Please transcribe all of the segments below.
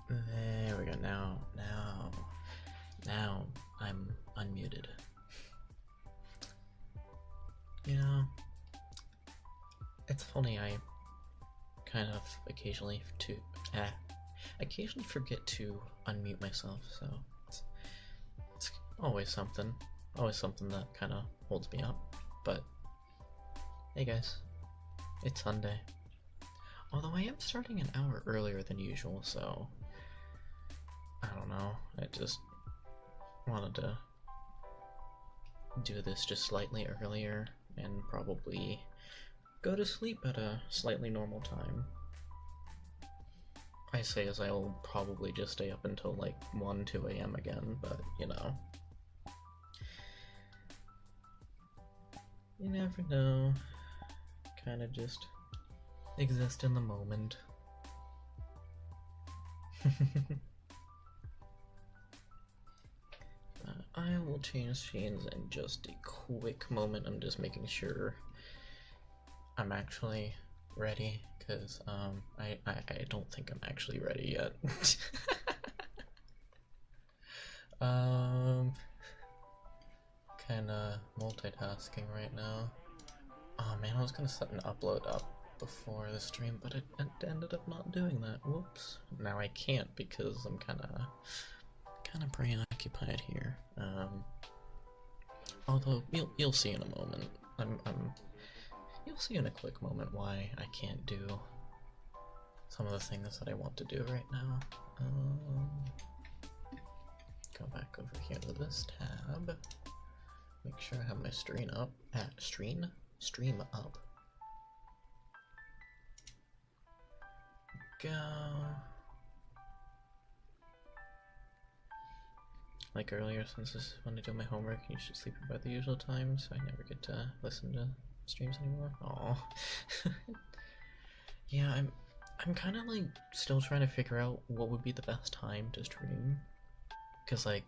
There we go. Now I'm unmuted. You know, it's funny. I kind of occasionally forget to unmute myself. So it's always something that kind of holds me up. But hey, guys, it's Sunday. Although I am starting an hour earlier than usual, so I don't know. I just wanted to do this just slightly earlier and probably go to sleep at a slightly normal time. I say as I will probably just stay up until like 1, 2 a.m. again, but you know. You never know. Kinda just exist in the moment. I will change scenes in just a quick moment. I'm just making sure I'm actually ready, because I don't think I'm actually ready yet. Kinda multitasking right now. Oh man, I was gonna set an upload up before the stream, but it ended up not doing that. Whoops. Now I can't because I'm kinda preoccupied here. Although you'll see in a moment. You'll see in a quick moment why I can't do some of the things that I want to do right now. Go back over here to this tab. Make sure I have my stream up. Stream up. Go. Like earlier, since this is when I do my homework, you should sleep about the usual time, so I never get to listen to streams anymore. Aww. Yeah, I'm kind of like still trying to figure out what would be the best time to stream, because like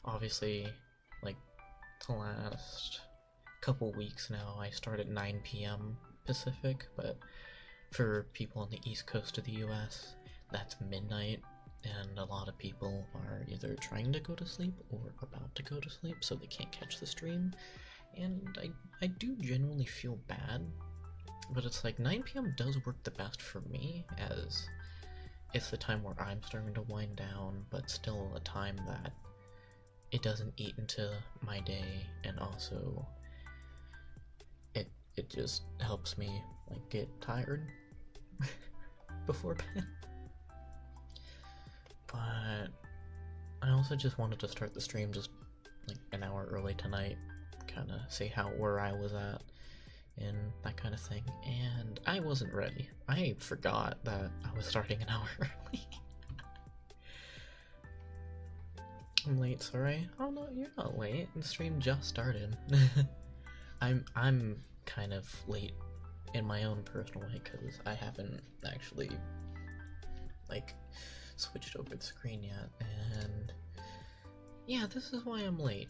obviously like the last couple weeks now I start at 9 p.m. Pacific, but for people on the east coast of the US that's midnight, and a lot of people are either trying to go to sleep or about to go to sleep, so they can't catch the stream. And I do genuinely feel bad, but it's like 9 p.m. does work the best for me, as it's the time where I'm starting to wind down, but still a time that it doesn't eat into my day, and also it just helps me like get tired before bed. But I also just wanted to start the stream just like an hour early tonight, kind of see where I was at and that kind of thing, and I wasn't ready. I forgot that I was starting an hour early. I'm late, sorry. Oh no, you're not late. The stream just started. I'm kind of late in my own personal way because I haven't actually like switched over the screen yet, and yeah, this is why I'm late.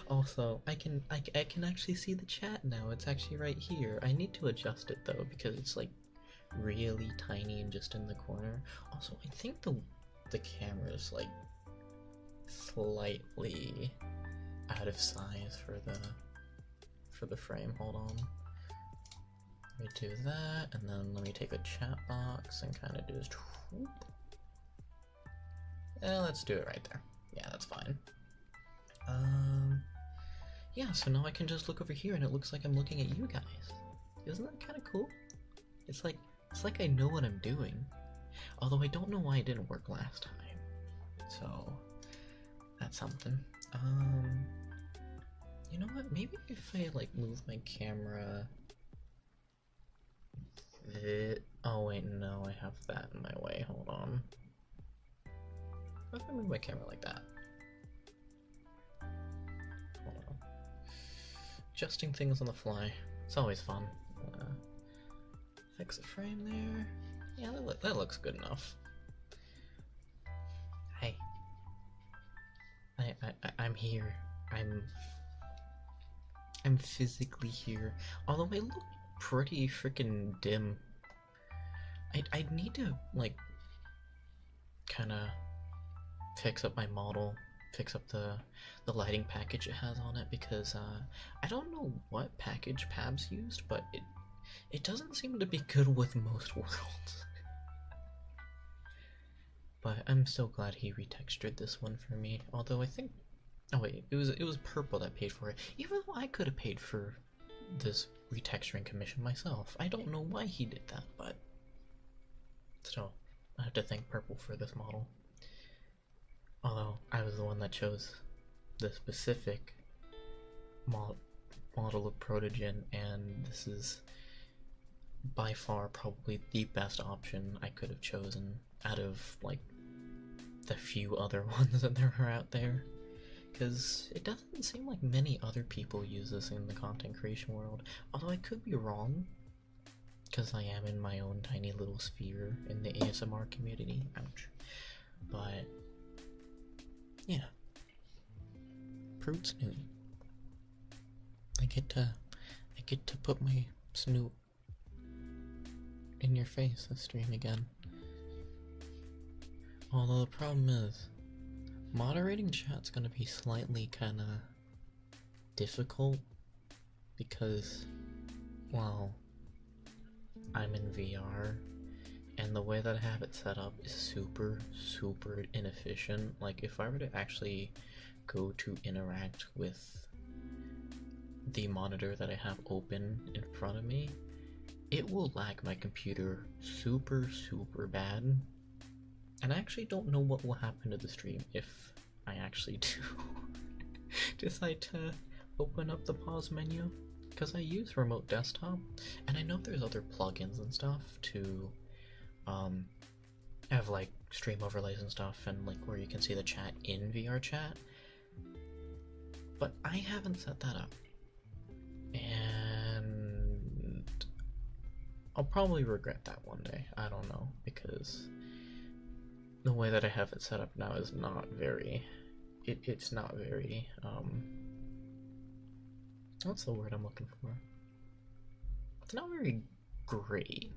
Also, I can actually see the chat now. It's actually right here. I need to adjust it though because it's like really tiny and just in the corner. Also, I think the camera is like slightly out of size for the frame. Hold on. Let me do that, and then let me take the chat box and kind of just whoop. Let's do it right there. Yeah, that's fine. Yeah, so now I can just look over here and it looks like I'm looking at you guys. Isn't that kind of cool? It's like I know what I'm doing. Although I don't know why it didn't work last time. So that's something. You know what? Maybe if I like move my camera. Oh wait, no, I have that in my way. Hold on. What if I move my camera like that? Hold on. Adjusting things on the fly. It's always fun. Fix the frame there. Yeah, that looks good enough. Hey. I'm here. I'm physically here. Although I look pretty freaking dim. I'd need to like kind of fix up my model, fix up the lighting package it has on it, because I don't know what package Pabs used, but it doesn't seem to be good with most worlds. But I'm so glad he retextured this one for me. Although I think, oh wait, it was purple that paid for it. Even though I could have paid for this retexturing commission myself. I don't know why he did that, but still, I have to thank purple for this model. Although I was the one that chose the specific model of Protogen, and this is by far probably the best option I could have chosen out of like the few other ones that there are out there, because it doesn't seem like many other people use this in the content creation world, although I could be wrong, because I am in my own tiny little sphere in the ASMR community. Ouch. But yeah, Proot Snoot. I get to put my snoot in your face this stream again. Although the problem is, moderating chat's gonna be slightly kinda difficult because, well, I'm in VR and the way that I have it set up is super inefficient. Like, if I were to actually go to interact with the monitor that I have open in front of me, it will lag my computer super bad. And I actually don't know what will happen to the stream if I actually do decide to open up the pause menu, because I use remote desktop, and I know there's other plugins and stuff to have like stream overlays and stuff, and like where you can see the chat in VR chat, but I haven't set that up, and I'll probably regret that one day. I don't know, because the way that I have it set up now is not very, it's not very, what's the word I'm looking for? It's not very great.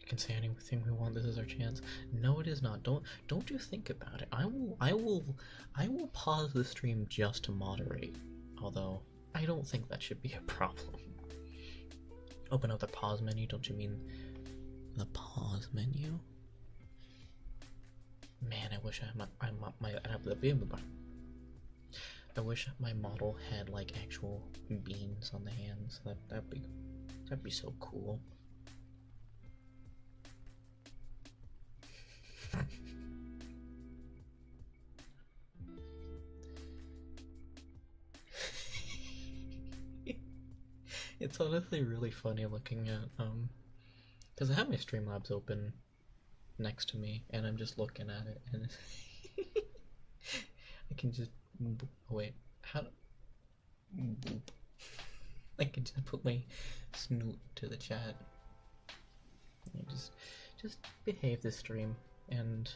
We can say anything we want, this is our chance. No, it is not. Don't you think about it. I will pause the stream just to moderate, although I don't think that should be a problem. Open up the pause menu, don't you mean the pause menu? Man, I wish I had I wish my model had like actual beans on the hands. That'd be so cool. It's honestly really funny looking at because I have my Streamlabs open next to me and I'm just looking at it and I can just wait, how I can just put my snoot to the chat and just behave this stream, and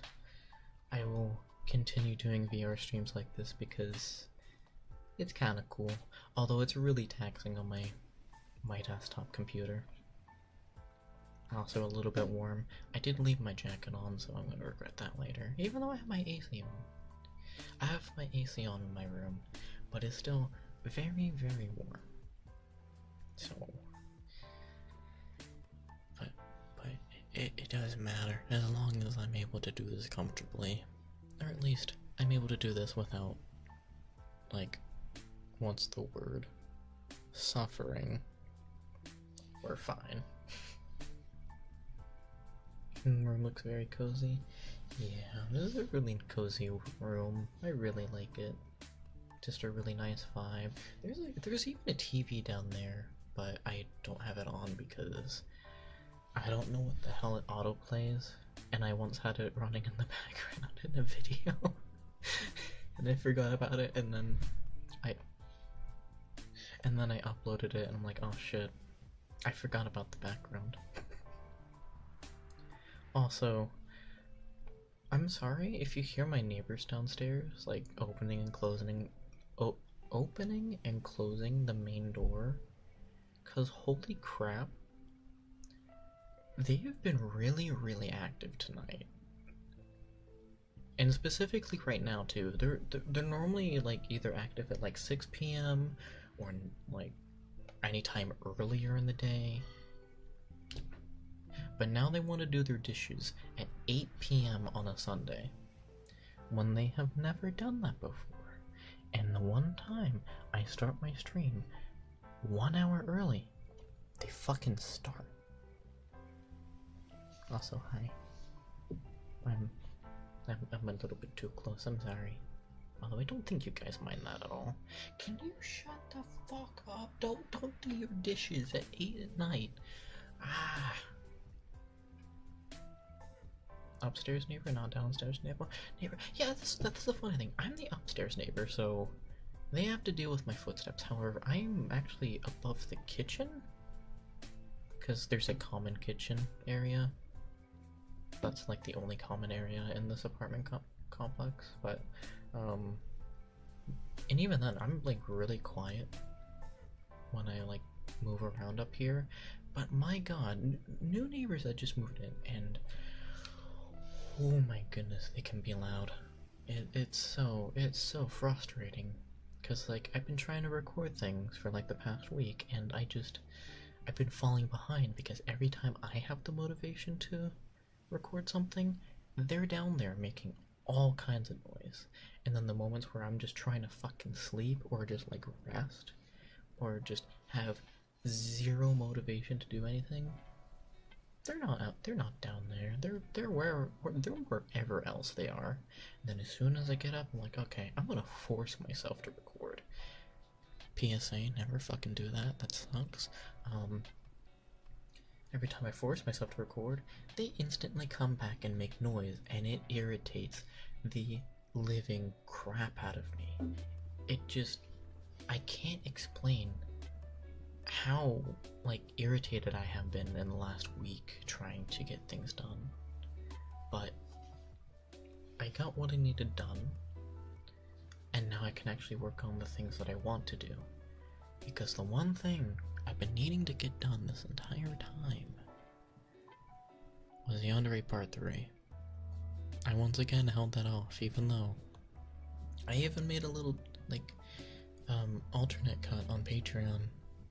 I will continue doing VR streams like this because it's kind of cool, although it's really taxing on my desktop computer. Also a little bit warm. I did leave my jacket on, so I'm going to regret that later, even though I have my AC on. I have my AC on in my room, but it's still very warm. So, but it doesn't matter as long as I'm able to do this comfortably, or at least I'm able to do this without, like, what's the word? Suffering. We're fine. Room looks very cozy. Yeah, this is a really cozy room. I really like it. Just a really nice vibe. There's even a TV down there, but I don't have it on because I don't know what the hell it autoplays, and I once had it running in the background in a video and I forgot about it, and then I uploaded it and I'm like, oh shit, I forgot about the background. Also, I'm sorry if you hear my neighbors downstairs like opening and closing the main door, cause holy crap, they have been really, really active tonight. And specifically right now too. They're normally like either active at like 6 p.m. or like anytime earlier in the day. But now they want to do their dishes at 8 p.m. on a Sunday, when they have never done that before. And the one time I start my stream 1 hour early, they fucking start. Also, hi. I'm a little bit too close, I'm sorry. Although I don't think you guys mind that at all. Can you shut the fuck up? Don't do your dishes at 8 at night. Ah. Upstairs neighbor, not downstairs neighbor. Yeah, that's the funny thing. I'm the upstairs neighbor, so they have to deal with my footsteps. However, I'm actually above the kitchen, because there's a common kitchen area. That's like the only common area in this apartment complex. But and even then, I'm like really quiet when I like move around up here. But my god, new neighbors that just moved in, and oh my goodness, they can be loud. It's so frustrating, because like I've been trying to record things for like the past week, and I've been falling behind, because every time I have the motivation to record something, they're down there making all kinds of noise. And then the moments where I'm just trying to fucking sleep or just like rest or just have zero motivation to do anything, they're not down there. They're wherever else they are. And then as soon as I get up, I'm like, okay, I'm gonna force myself to record. PSA, never fucking do that. That sucks. Every time I force myself to record, they instantly come back and make noise, and it irritates the living crap out of me. I can't explain how like irritated I have been in the last week trying to get things done. But I got what I needed done, and now I can actually work on the things that I want to do. Because the one thing I've been needing to get done this entire time was Yandere Part 3. I once again held that off, even though I even made a little, like, alternate cut on Patreon,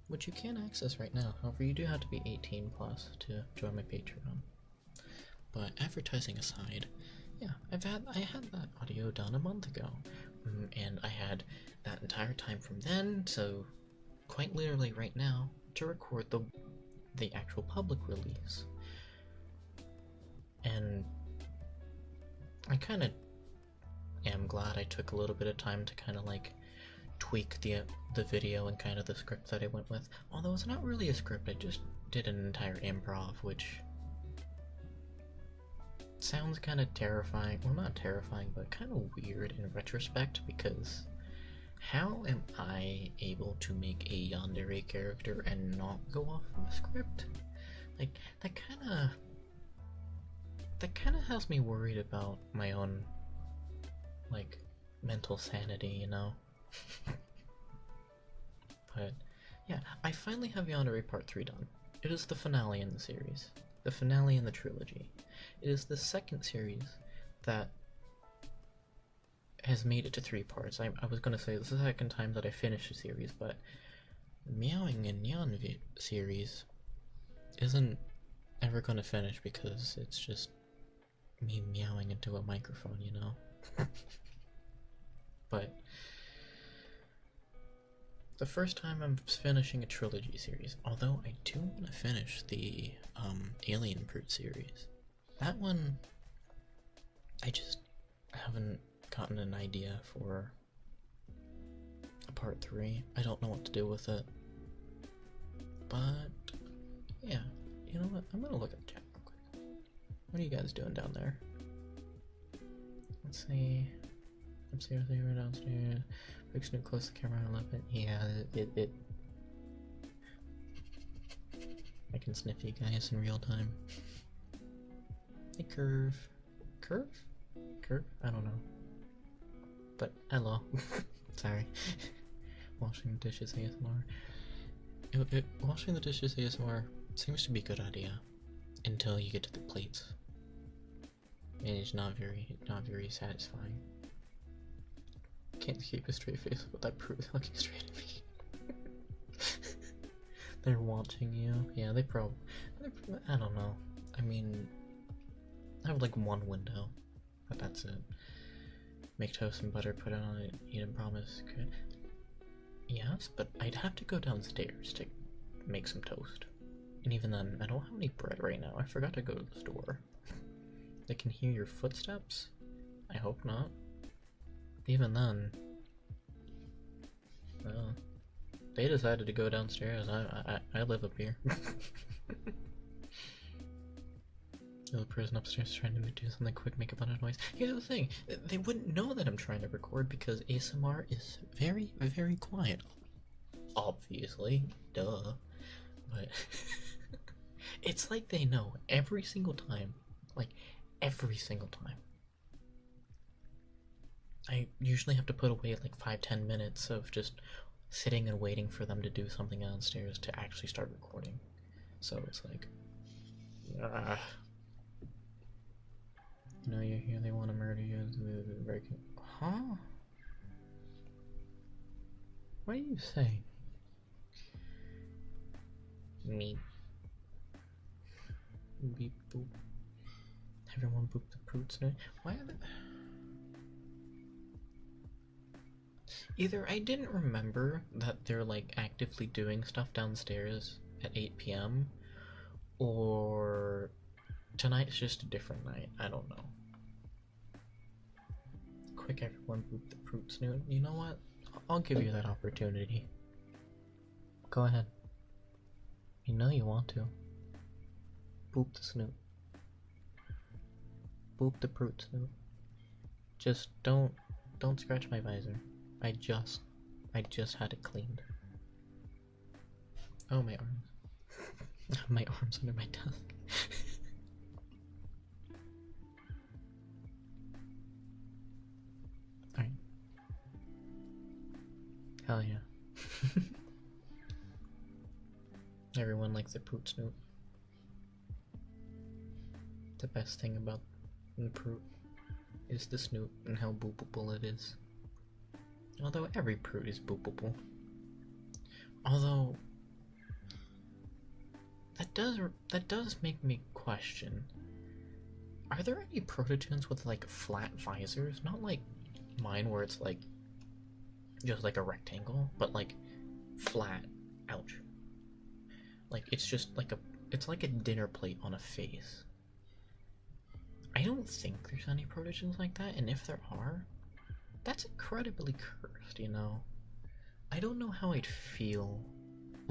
which you can access right now. However, you do have to be 18 plus to join my Patreon. But advertising aside, yeah, I had that audio done a month ago, and I had that entire time from then, so quite literally right now, to record the actual public release. And I kind of am glad I took a little bit of time to kind of like tweak the video and kind of the script that I went with. Although it's not really a script, I just did an entire improv, which sounds kind of terrifying. Well, not terrifying, but kind of weird in retrospect, because how am I able to make a yandere character and not go off of a script? Like, that kind of has me worried about my own, like, mental sanity, you know? But, yeah, I finally have Yandere Part 3 done. It is the finale in the series. The finale in the trilogy. It is the second series that has made it to 3 parts. I was gonna say this is the second time that I finished the series, but Meowing and Yan series isn't ever gonna finish because it's just me meowing into a microphone, you know? But the first time I'm finishing a trilogy series, although I do want to finish the Alien Proot series. That one, I just haven't gotten an idea for a part 3. I don't know what to do with it. But, yeah, you know what? I'm gonna look at the chat real quick. What are you guys doing down there? Let's see. Upstairs, we're downstairs. Fix new close the camera a little bit. Yeah, it. I can sniff you guys in real time. Hey, Curve. Curve? Curve? I don't know. But, hello. Sorry. Washing the dishes ASMR. Washing the dishes ASMR seems to be a good idea. until you get to the plates. And it's not very satisfying. Can't keep a straight face with that proot looking straight at me. They're watching you. Yeah, they probably. I don't know. I mean, I have like one window, but that's it. Make toast and butter, put it on it, eat and promise. Good. Yes, but I'd have to go downstairs to make some toast. And even then, I don't have any bread right now. I forgot to go to the store. They can hear your footsteps? I hope not. Even then, well, they decided to go downstairs. I live up here. The person upstairs trying to do something quick, make a bunch of noise. Here's the thing, they wouldn't know that I'm trying to record because ASMR is very, very quiet. Obviously, duh. But it's like they know every single time. Like, every single time. I usually have to put away like 5-10 minutes of just sitting and waiting for them to do something downstairs to actually start recording. So it's like, you know, you're here, they want to murder you. Huh? What are you saying? Me. Beep boop. Everyone boop the proots now. Why are they? Either I didn't remember that they're like actively doing stuff downstairs at 8 p.m. or tonight's just a different night. I don't know. Quick, everyone boop the proot snoot. You know what? I'll give you that opportunity. Go ahead. You know you want to. Boop the snoot. Boop the proot snoot. Just don't scratch my visor. I just had it cleaned. Oh, my arms. My arms under my desk. Alright. Hell yeah. Everyone likes the proot snoot. The best thing about the proot is the snoot and how boopable it is. Although every proot is boopable. Although that does make me question, are there any protogens with like flat visors? Not like mine where it's like just like a rectangle, but like flat. Ouch. Like it's just like it's like a dinner plate on a face. I don't think there's any protogens like that, and if there are, that's incredibly cursed, you know? I don't know how I'd feel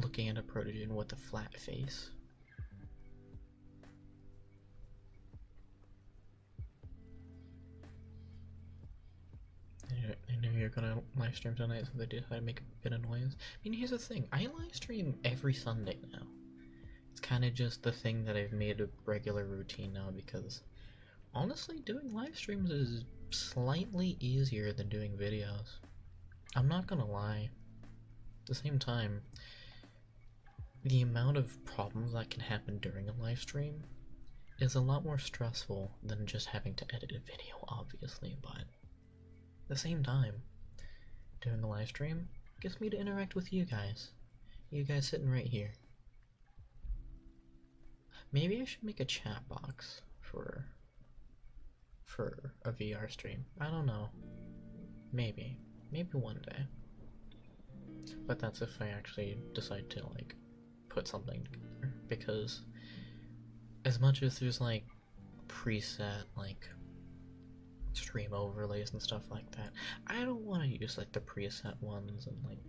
looking at a protogen with a flat face. I knew you were gonna live stream tonight, so they decided to make a bit of noise. I mean, here's the thing, I live stream every Sunday now. It's kind of just the thing that I've made a regular routine now because honestly, doing live streams is slightly easier than doing videos. I'm not gonna lie. At the same time, the amount of problems that can happen during a live stream is a lot more stressful than just having to edit a video, obviously, but at the same time, doing a live stream gets me to interact with you guys. You guys sitting right here. Maybe I should make a chat box for a VR stream. I don't know. Maybe one day. But that's if I actually decide to like put something together, because as much as there's like preset like stream overlays and stuff like that, I don't want to use like the preset ones and like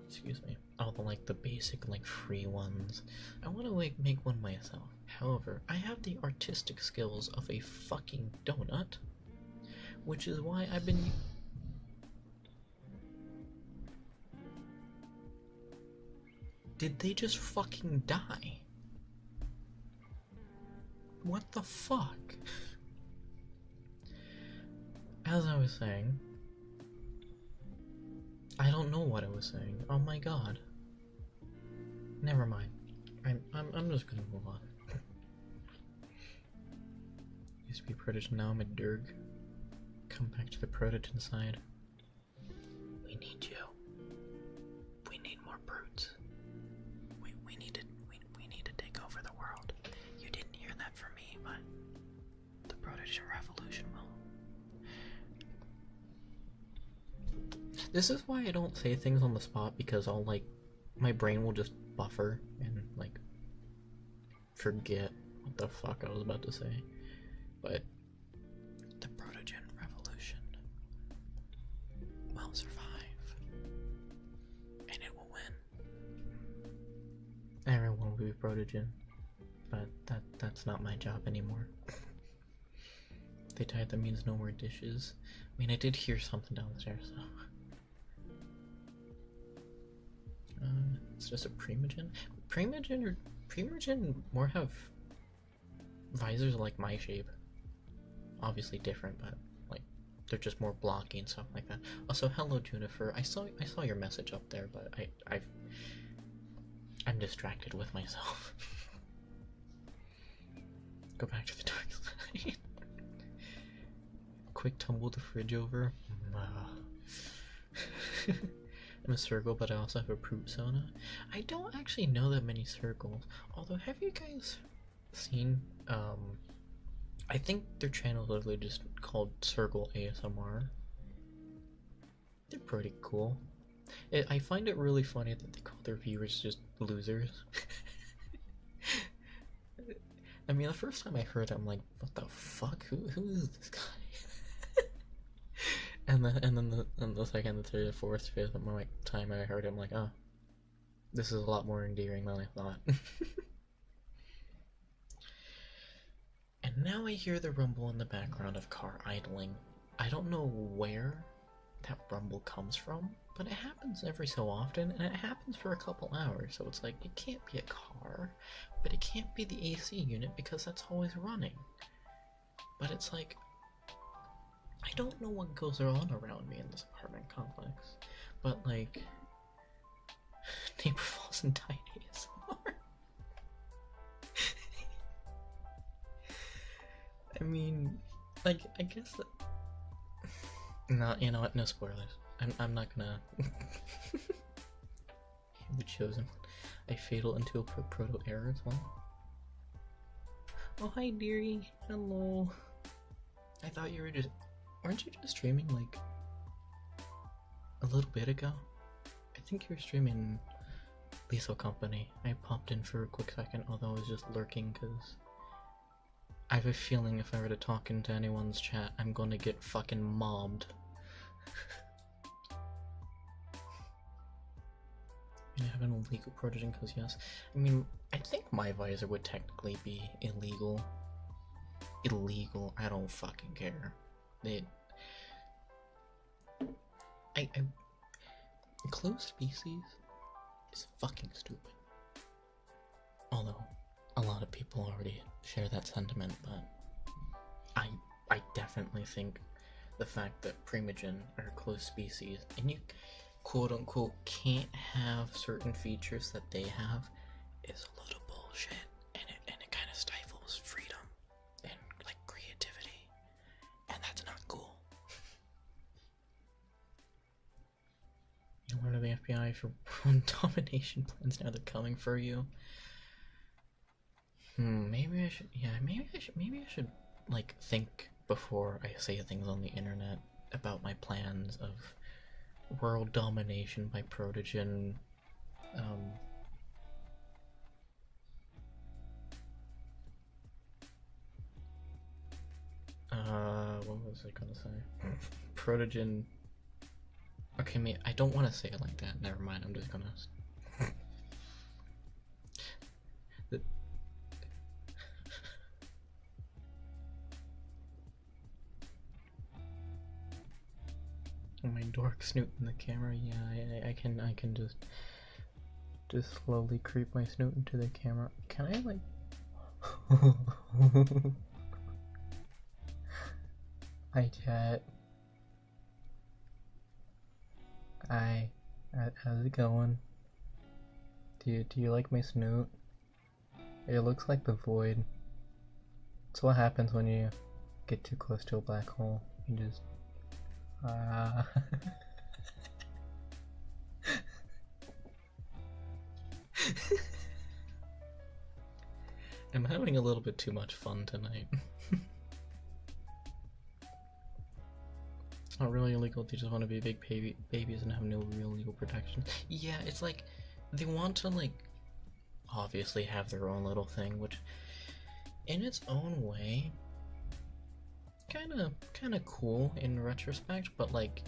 excuse me, all the like the basic like free ones. I want to like make one myself. However, I have the artistic skills of a fucking donut, which is why I've been... Did they just fucking die? What the fuck? As I was saying, I don't know what I was saying. Oh my god. Never mind. I'm just gonna move on. Used to be Protogen, now I'm a Durg. Come back to the Protogen side. We need you. We need more brutes. We need to take over the world. You didn't hear that from me, but the Protogen revolution will. This is why I don't say things on the spot, because I'll my brain will just buffer and forget what the fuck I was about to say. But the Protogen revolution will survive, and it will win. Everyone will be Protogen, but that's not my job anymore. They tied that means no more dishes. I mean, I did hear something downstairs, so. It's just a Primogen? Primogen more have visors like my shape. Obviously different, but they're just more blocky and stuff like that. Also, hello Junifer. I saw your message up there, but I'm distracted with myself. Go back to the dark side. Quick tumble the fridge over. I'm a circle, but I also have a proot sauna. I don't actually know that many circles. Although, have you guys seen, I think their channel is literally just called Circle ASMR. They're pretty cool. I find it really funny that they call their viewers just losers. I mean, the first time I heard it, I'm like, what the fuck? Who is this guy? And then the second, the third, the fourth, fifth time I heard it, I'm like, oh, this is a lot more endearing than I thought. And now I hear the rumble in the background of car idling. I don't know where that rumble comes from, but it happens every so often, and it happens for a couple hours, so it's like, it can't be a car, but it can't be the AC unit because that's always running. But it's like, I don't know what goes on around me in this apartment complex, but neighbor falls and died ASMR. I mean, I guess that. No, you know what? No spoilers. I'm not gonna. The chosen one. I fatal into a proto error as well. Oh hi, dearie. Hello. I thought you were just. Weren't you just streaming a little bit ago? I think you were streaming Lethal Company. I popped in for a quick second, although I was just lurking because I have a feeling if I were to talk into anyone's chat, I'm gonna get fucking mobbed. I have an illegal Protogen because yes. I mean, I think my visor would technically be illegal. Illegal, I don't fucking care. Closed species is fucking stupid. Although, a lot of people already share that sentiment, but I definitely think the fact that Primogen are a closed species, and you quote-unquote can't have certain features that they have, is a little bullshit, and it kind of stifles freedom and creativity, and that's not cool. You learn of the FBI for domination plans, now they're coming for you. Maybe I should, maybe I should think before I say things on the internet about my plans of world domination by Protogen. What was I gonna say? Protogen. Okay, I don't want to say it like that. Never mind. I'm just gonna. My dork snoot in the camera. Yeah, I can just slowly creep my snoot into the camera. Can I Hi chat. Hi. How's it going? Do you like my snoot? It looks like the void. It's what happens when you get too close to a black hole. You just I'm having a little bit too much fun tonight. It's not really illegal, they just want to be big babies and have no real legal protection. Yeah, it's like, they want to, like, obviously have their own little thing, which, in its own way, kinda cool in retrospect, but, like,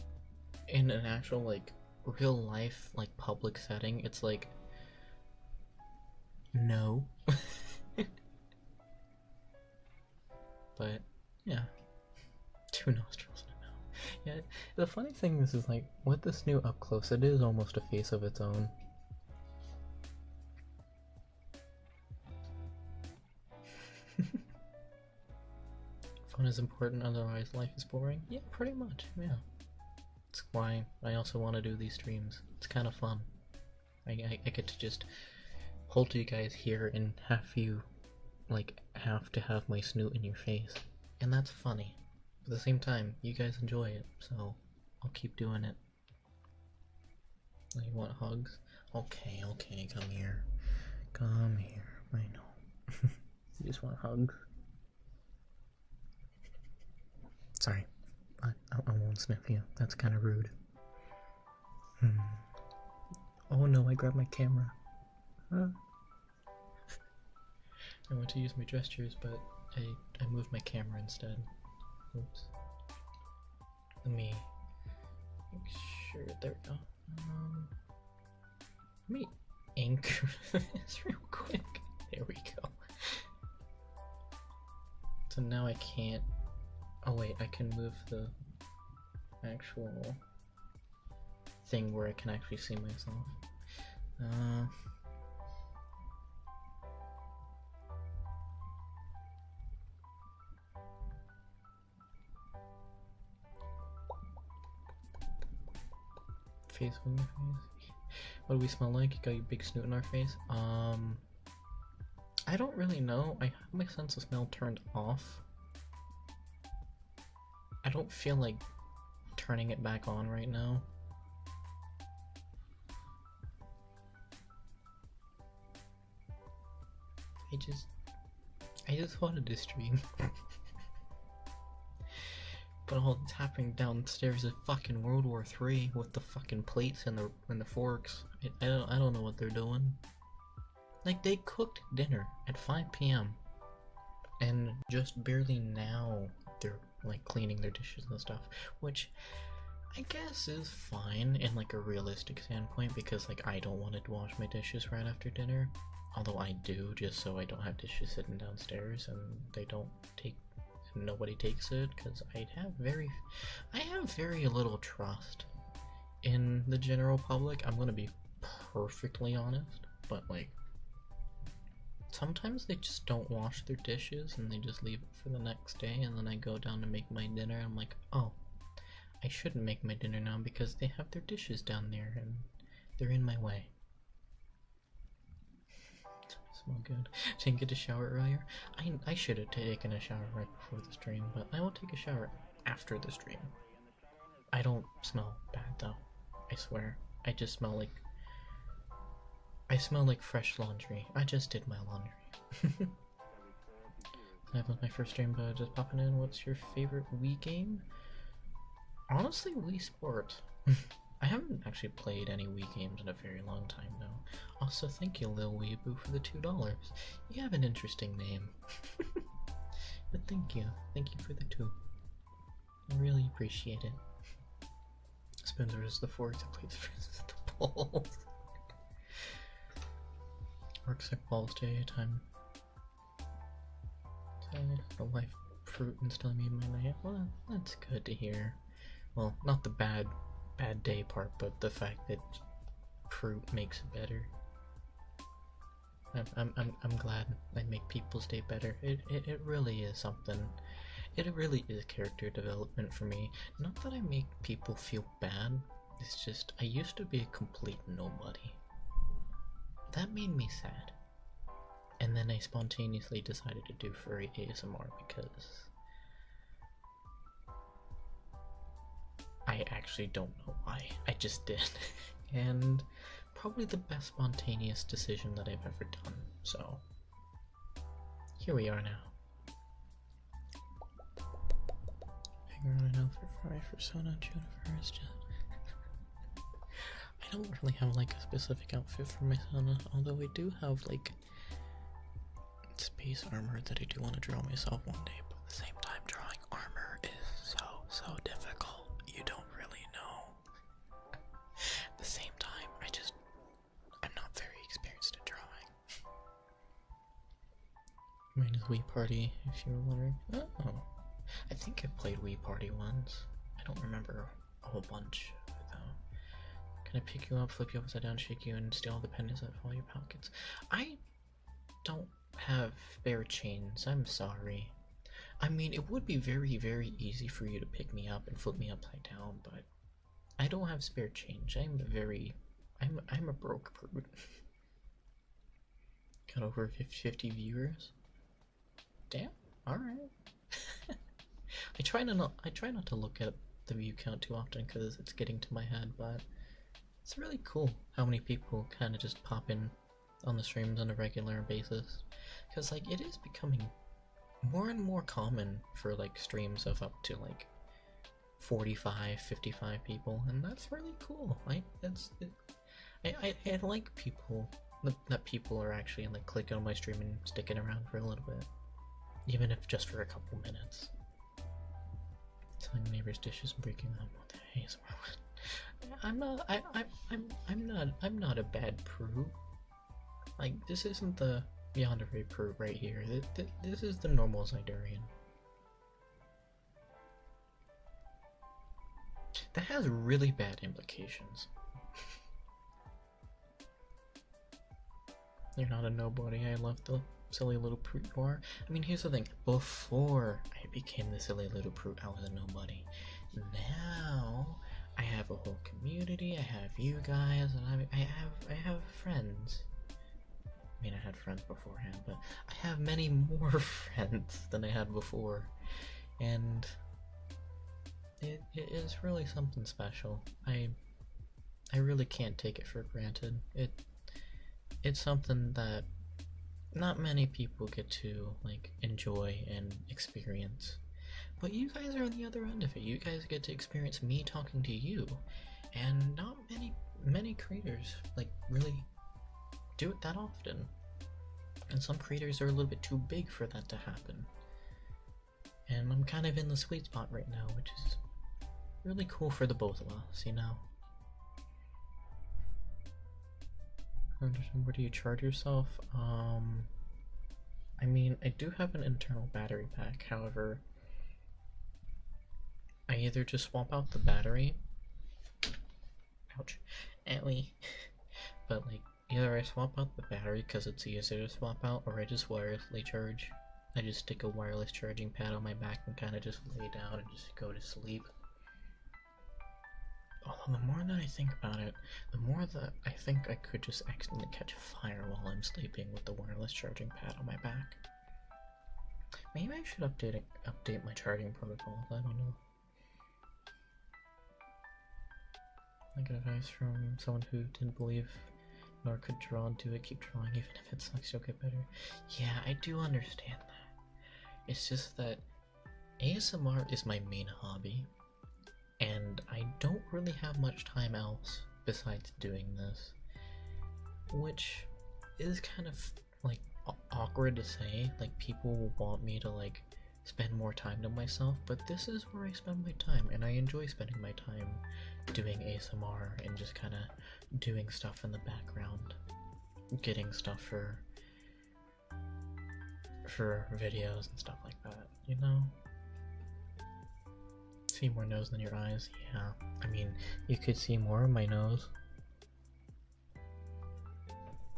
in an actual, like, real life, like, public setting, it's like, no. But, yeah. 2 nostrils in a mouth. Yeah, the funny thing is like, with this new up close, it is almost a face of its own. Fun is important, otherwise life is boring. Yeah, pretty much, yeah. That's why I also want to do these streams. It's kind of fun. I get to just hold you guys here and have you, like, have to have my snoot in your face. And that's funny. At the same time, you guys enjoy it, so I'll keep doing it. Oh, you want hugs? Okay, come here. Come here. I know. You just want hugs? Sorry. I won't sniff you. That's kind of rude. Oh no, I grabbed my camera. I went to use my gestures, but I moved my camera instead. Oops. Let me make sure. There we go. Let me anchor this real quick. There we go. So now I can't. Oh wait, I can move the actual thing where I can actually see myself. Face on your face. What do we smell like? You got your big snoot in our face? I don't really know. I have my sense of smell turned off. I don't feel like turning it back on right now. I just wanted to stream. But all that's happening downstairs is fucking World War III with the fucking plates and the forks. I don't know what they're doing. Like, they cooked dinner at 5 p.m. and just barely now they're like cleaning their dishes and stuff, which I guess is fine in like a realistic standpoint, because like I don't want to wash my dishes right after dinner, although I do, just so I don't have dishes sitting downstairs and they don't take, nobody takes it, because I have very little trust in the general public. I'm gonna be perfectly honest, but like sometimes they just don't wash their dishes and they just leave it for the next day, and then I go down to make my dinner and I'm like, oh, I shouldn't make my dinner now because they have their dishes down there and they're in my way. Smell good. Didn't get a shower earlier. I should have taken a shower right before the stream, but I will take a shower after the stream. I don't smell bad though, I swear. I just smell like fresh laundry. I just did my laundry. That was my first stream, but just popping in. What's your favorite Wii game? Honestly, Wii Sport. I haven't actually played any Wii games in a very long time now. Also, thank you, Lil Weeaboo, for the $2. You have an interesting name. But thank you. Thank you for the 2. I really appreciate it. Spoons versus the forks, and plates versus the bowls. Works like balls day, time. The life fruit instilling me in my night. Well, that's good to hear. Well, not the bad day part, but the fact that fruit makes it better. I'm glad I make people's day better. It really is something. It really is character development for me. Not that I make people feel bad. It's just I used to be a complete nobody. That made me sad. And then I spontaneously decided to do furry ASMR because I actually don't know why. I just did. And probably the best spontaneous decision that I've ever done. So here we are now. Figure out an outfit for my persona Juniper is just I don't really have like a specific outfit for my persona, although I do have like space armor that I do want to draw myself one day, but at the same time drawing armor is so difficult. You don't really know. At the same time, I'm not very experienced in drawing. Mine is Wii Party, if you were wondering. Oh, I think I played Wii Party once. I don't remember a whole bunch of it though. Can I pick you up, flip you upside down, shake you, and steal all the pennies out of all your pockets? I don't have spare chains, I'm sorry. I mean, it would be very easy for you to pick me up and flip me upside down, but I don't have spare change. I'm a broke proot. Got over 50 viewers. Damn, alright. I try not to look at the view count too often because it's getting to my head, but it's really cool how many people kind of just pop in on the streams on a regular basis, because like it is becoming more and more common for like streams of up to like 45-55 people, and that's really cool. I like people that people are actually like clicking on my stream and sticking around for a little bit, even if just for a couple minutes. Telling neighbors' dishes and breaking them with the ASMR. I'm not a bad proot. Like, this isn't the yandere proot right here. This is the normal Zidarian. That has really bad implications. You're not a nobody. I love the silly little proot you are. I mean, here's the thing. Before I became the silly little proot, I was a nobody. Now I have a whole community. I have you guys, and I have friends. I mean, I had friends beforehand, but I have many more friends than I had before, and it is really something special. I really can't take it for granted. It's something that not many people get to like enjoy and experience, but you guys are on the other end of it. You guys get to experience me talking to you, and not many creators like really do it that often, and some creators are a little bit too big for that to happen, and I'm kind of in the sweet spot right now, which is really cool for the both of us, you know. Where do you charge yourself? I mean, I do have an internal battery pack, however I either just swap out the battery, ouch, owie, but like either I swap out the battery because it's easier to swap out, or I just wirelessly charge. I just stick a wireless charging pad on my back and kind of just lay down and just go to sleep. Although the more that I think about it, the more that I think I could just accidentally catch fire while I'm sleeping with the wireless charging pad on my back. Maybe I should update my charging protocols, I don't know. I got advice from someone who didn't believe nor could draw and do it. Keep drawing, even if it sucks, you'll get better. Yeah, I do understand that. It's just that ASMR is my main hobby, and I don't really have much time else besides doing this, which is kind of like awkward to say. Like, people want me to like spend more time to myself, but this is where I spend my time, and I enjoy spending my time doing ASMR and just kind of doing stuff in the background, getting stuff for videos and stuff like that, you know? See more nose than your eyes? Yeah, I mean, you could see more of my nose.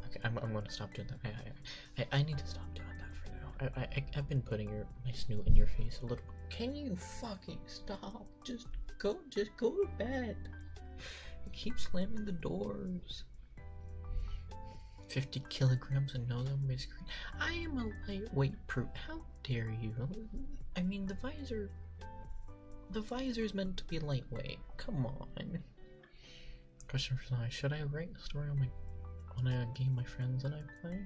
Okay, I'm gonna stop doing that. I need to stop doing that for now. I've been putting my snoot in your face a little. Can you fucking stop? Just go to bed. You keep slamming the doors. 50 kilograms and nose on my screen. I am a lightweight proot. How dare you? I mean, the visor's meant to be lightweight. Come on. Question for Sai: should I write the story on a game my friends and I play?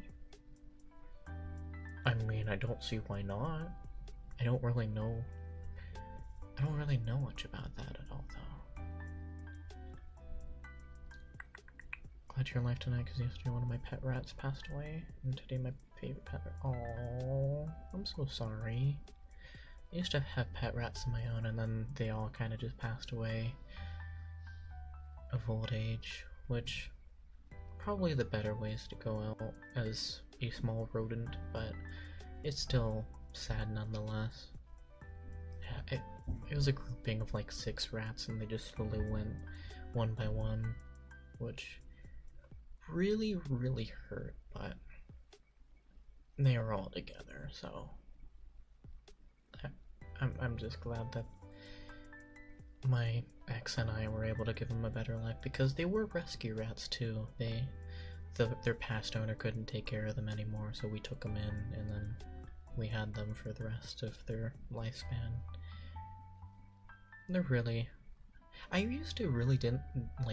I mean, I don't see why not. I don't really know much about that at all, though. Glad you're alive tonight, because yesterday one of my pet rats passed away, and today my favorite pet rat. Oh, I'm so sorry. I used to have pet rats of my own, and then they all kind of just passed away of old age, which probably the better ways to go out as a small rodent, but it's still sad nonetheless. Yeah, it was a grouping of like 6 rats, and they just slowly went one by one, which really, really hurt, but they are all together, so I'm just glad that my ex and I were able to give them a better life, because they were rescue rats too. Their past owner couldn't take care of them anymore, so we took them in, and then we had them for the rest of their lifespan. They're really... I used to really didn't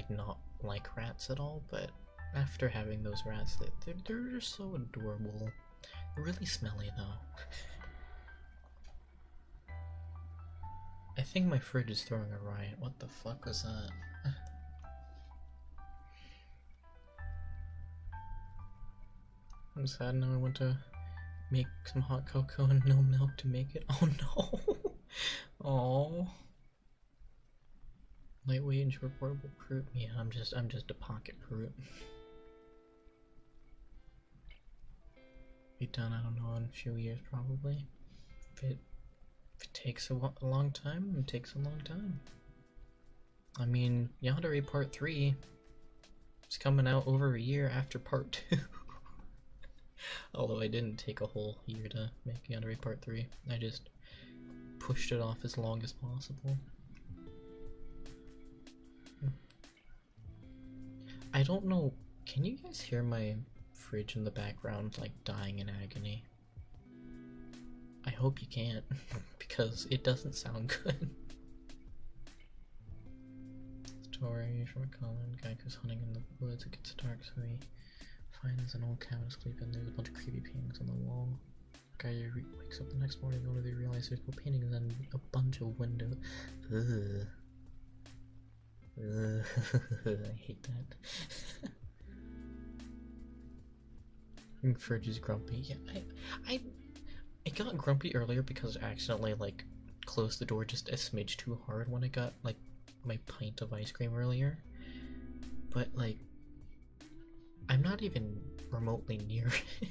not like rats at all, but after having those rats, they're just so adorable. They're really smelly though. I think my fridge is throwing a riot. What the fuck was that? I'm sad now I want to make some hot cocoa and no milk to make it. Oh no! Oh. Lightweight and short portable fruit. Yeah, I'm just a pocket fruit. Be done, I don't know, in a few years probably. If it takes a long time, it takes a long time. I mean, Yandere Part 3 is coming out over a year after Part 2. Although I didn't take a whole year to make Yandere Part 3. I just pushed it off as long as possible. I don't know, can you guys hear my fridge in the background like dying in agony? I hope you can't, because it doesn't sound good. Story from Colin. Guy goes hunting in the woods, it gets dark, so he finds an old cabin to sleep in. There's a bunch of creepy paintings on the wall. Guy wakes up the next morning only to realize there's no paintings and a bunch of windows. Ugh. I hate that. Fridge is grumpy. Yeah, I got grumpy earlier because I accidentally closed the door just a smidge too hard when I got my pint of ice cream earlier. But I'm not even remotely near it.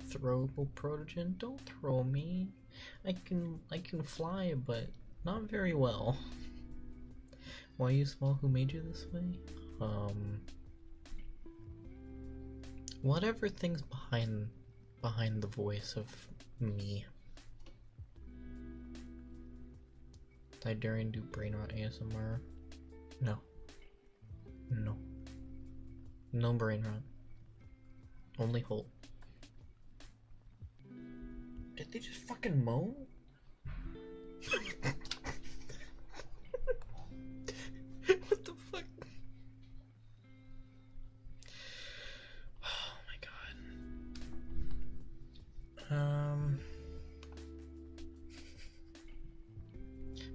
Throwable protogen, don't throw me. I can fly, but not very well. Why are you small? Who made you this way? Whatever thing's behind the voice of me. Did I daring do brain rot ASMR? No. No. No brain rot. Only Holt. Did they just fucking moan? What the fuck? Oh my god.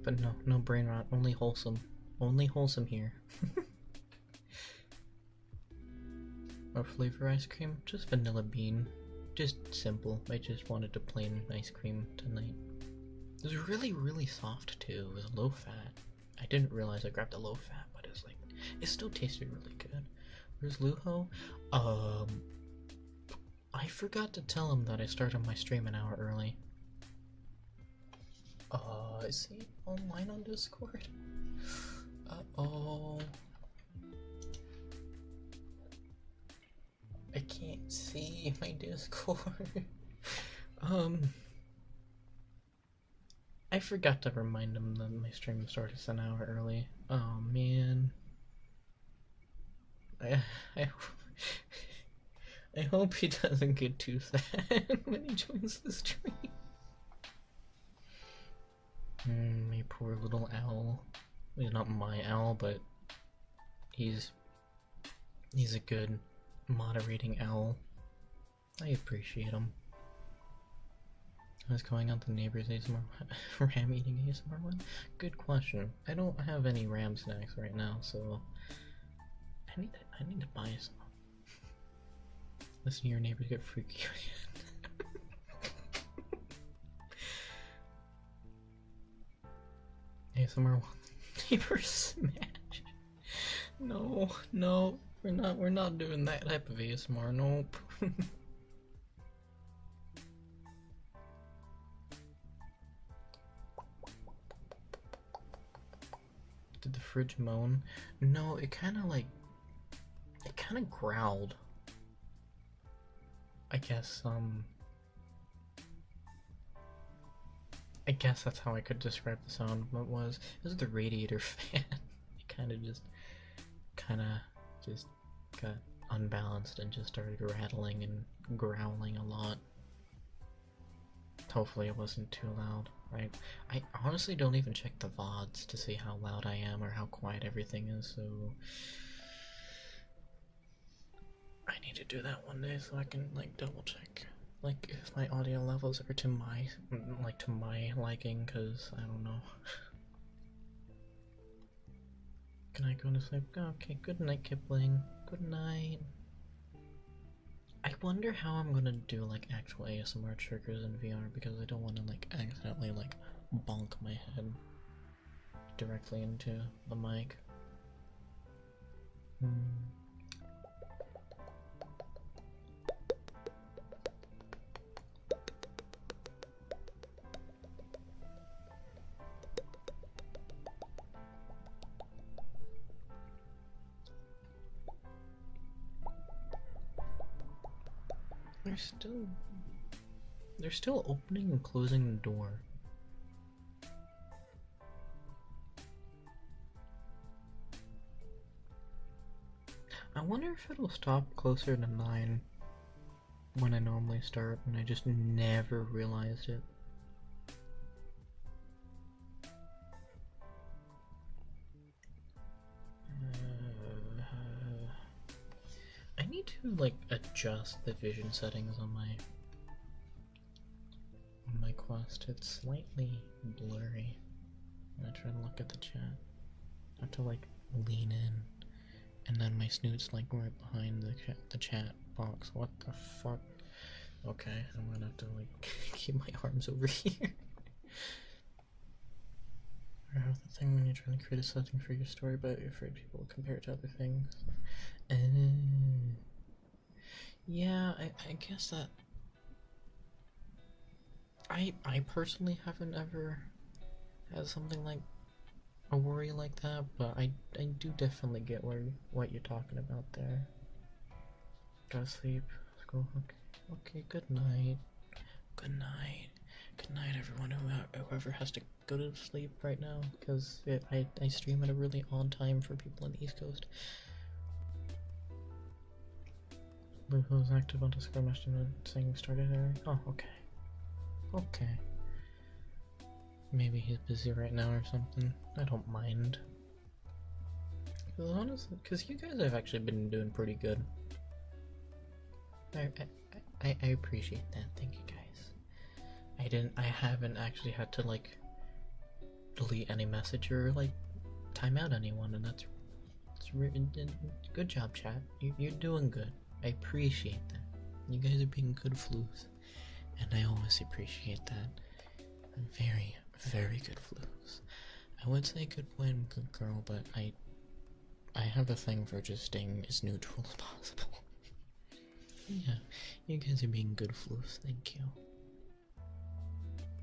But no brain rot, only wholesome. Only wholesome here. What flavor ice cream? Just vanilla bean. Just simple. I just wanted a plain ice cream tonight. It was really, really soft too. It was low fat. I didn't realize I grabbed a low fat, but it's it still tasted really good. Where's Luho? I forgot to tell him that I started my stream an hour early. Is he online on Discord? Uh-oh. I can't see my Discord. I forgot to remind him that my stream started an hour early. Oh man. I hope he doesn't get too sad when he joins the stream. My poor little owl. He's not my owl, but he's a good moderating owl. I appreciate him. I was calling out the neighbor's ASMR ram eating ASMR one? Good question. I don't have any ram snacks right now, so I need to buy some. Listen to your neighbors get freaky again. ASMR one. Neighbor smash. No, we're not doing that type of ASMR, nope. Did the fridge moan? No, it kinda growled. I guess that's how I could describe the sound. What was? It was the radiator fan. It kinda just got unbalanced and just started rattling and growling a lot. Hopefully it wasn't too loud, right? I honestly don't even check the VODs to see how loud I am or how quiet everything is, so I need to do that one day so I can like double check like if my audio levels are to my liking, cause I don't know. Can I go to sleep? Okay, good night, Kipling. Good night. I wonder how I'm gonna do like actual ASMR triggers in VR because I don't want to like accidentally like bonk my head directly into the mic. They're still opening and closing the door. I wonder if it'll stop closer to 9 when I normally start and I just never realized it. I need to like adjust the vision settings on my Quest. It's slightly blurry when I try to look at the chat. I have to like lean in, and then my snoot's like right behind the chat box. What the fuck? Okay, I'm gonna have to like keep my arms over here. I have the thing when you're trying to create a setting for your story, but you're afraid people will compare it to other things. Yeah, I guess that I personally haven't ever had something like a worry like that, but I do definitely get what you're talking about there. Gotta sleep. Let's go. Okay, good night. Good night. Good night, everyone. Whoever has to go to sleep right now, because I stream at a really odd time for people on the East Coast. Who's active on Discord messaging saying started early? Oh, okay. Okay. Maybe he's busy right now or something. I don't mind. Honestly, because you guys have actually been doing pretty good. I appreciate that. Thank you guys. I haven't actually had to like delete any message or like time out anyone, and that's good job, chat. You're doing good. I appreciate that. You guys are being good floofs, and I always appreciate that. Very, very good floofs. I would say good boy and good girl, but I have a thing for just staying as neutral as possible. Yeah, you guys are being good floofs. Thank you.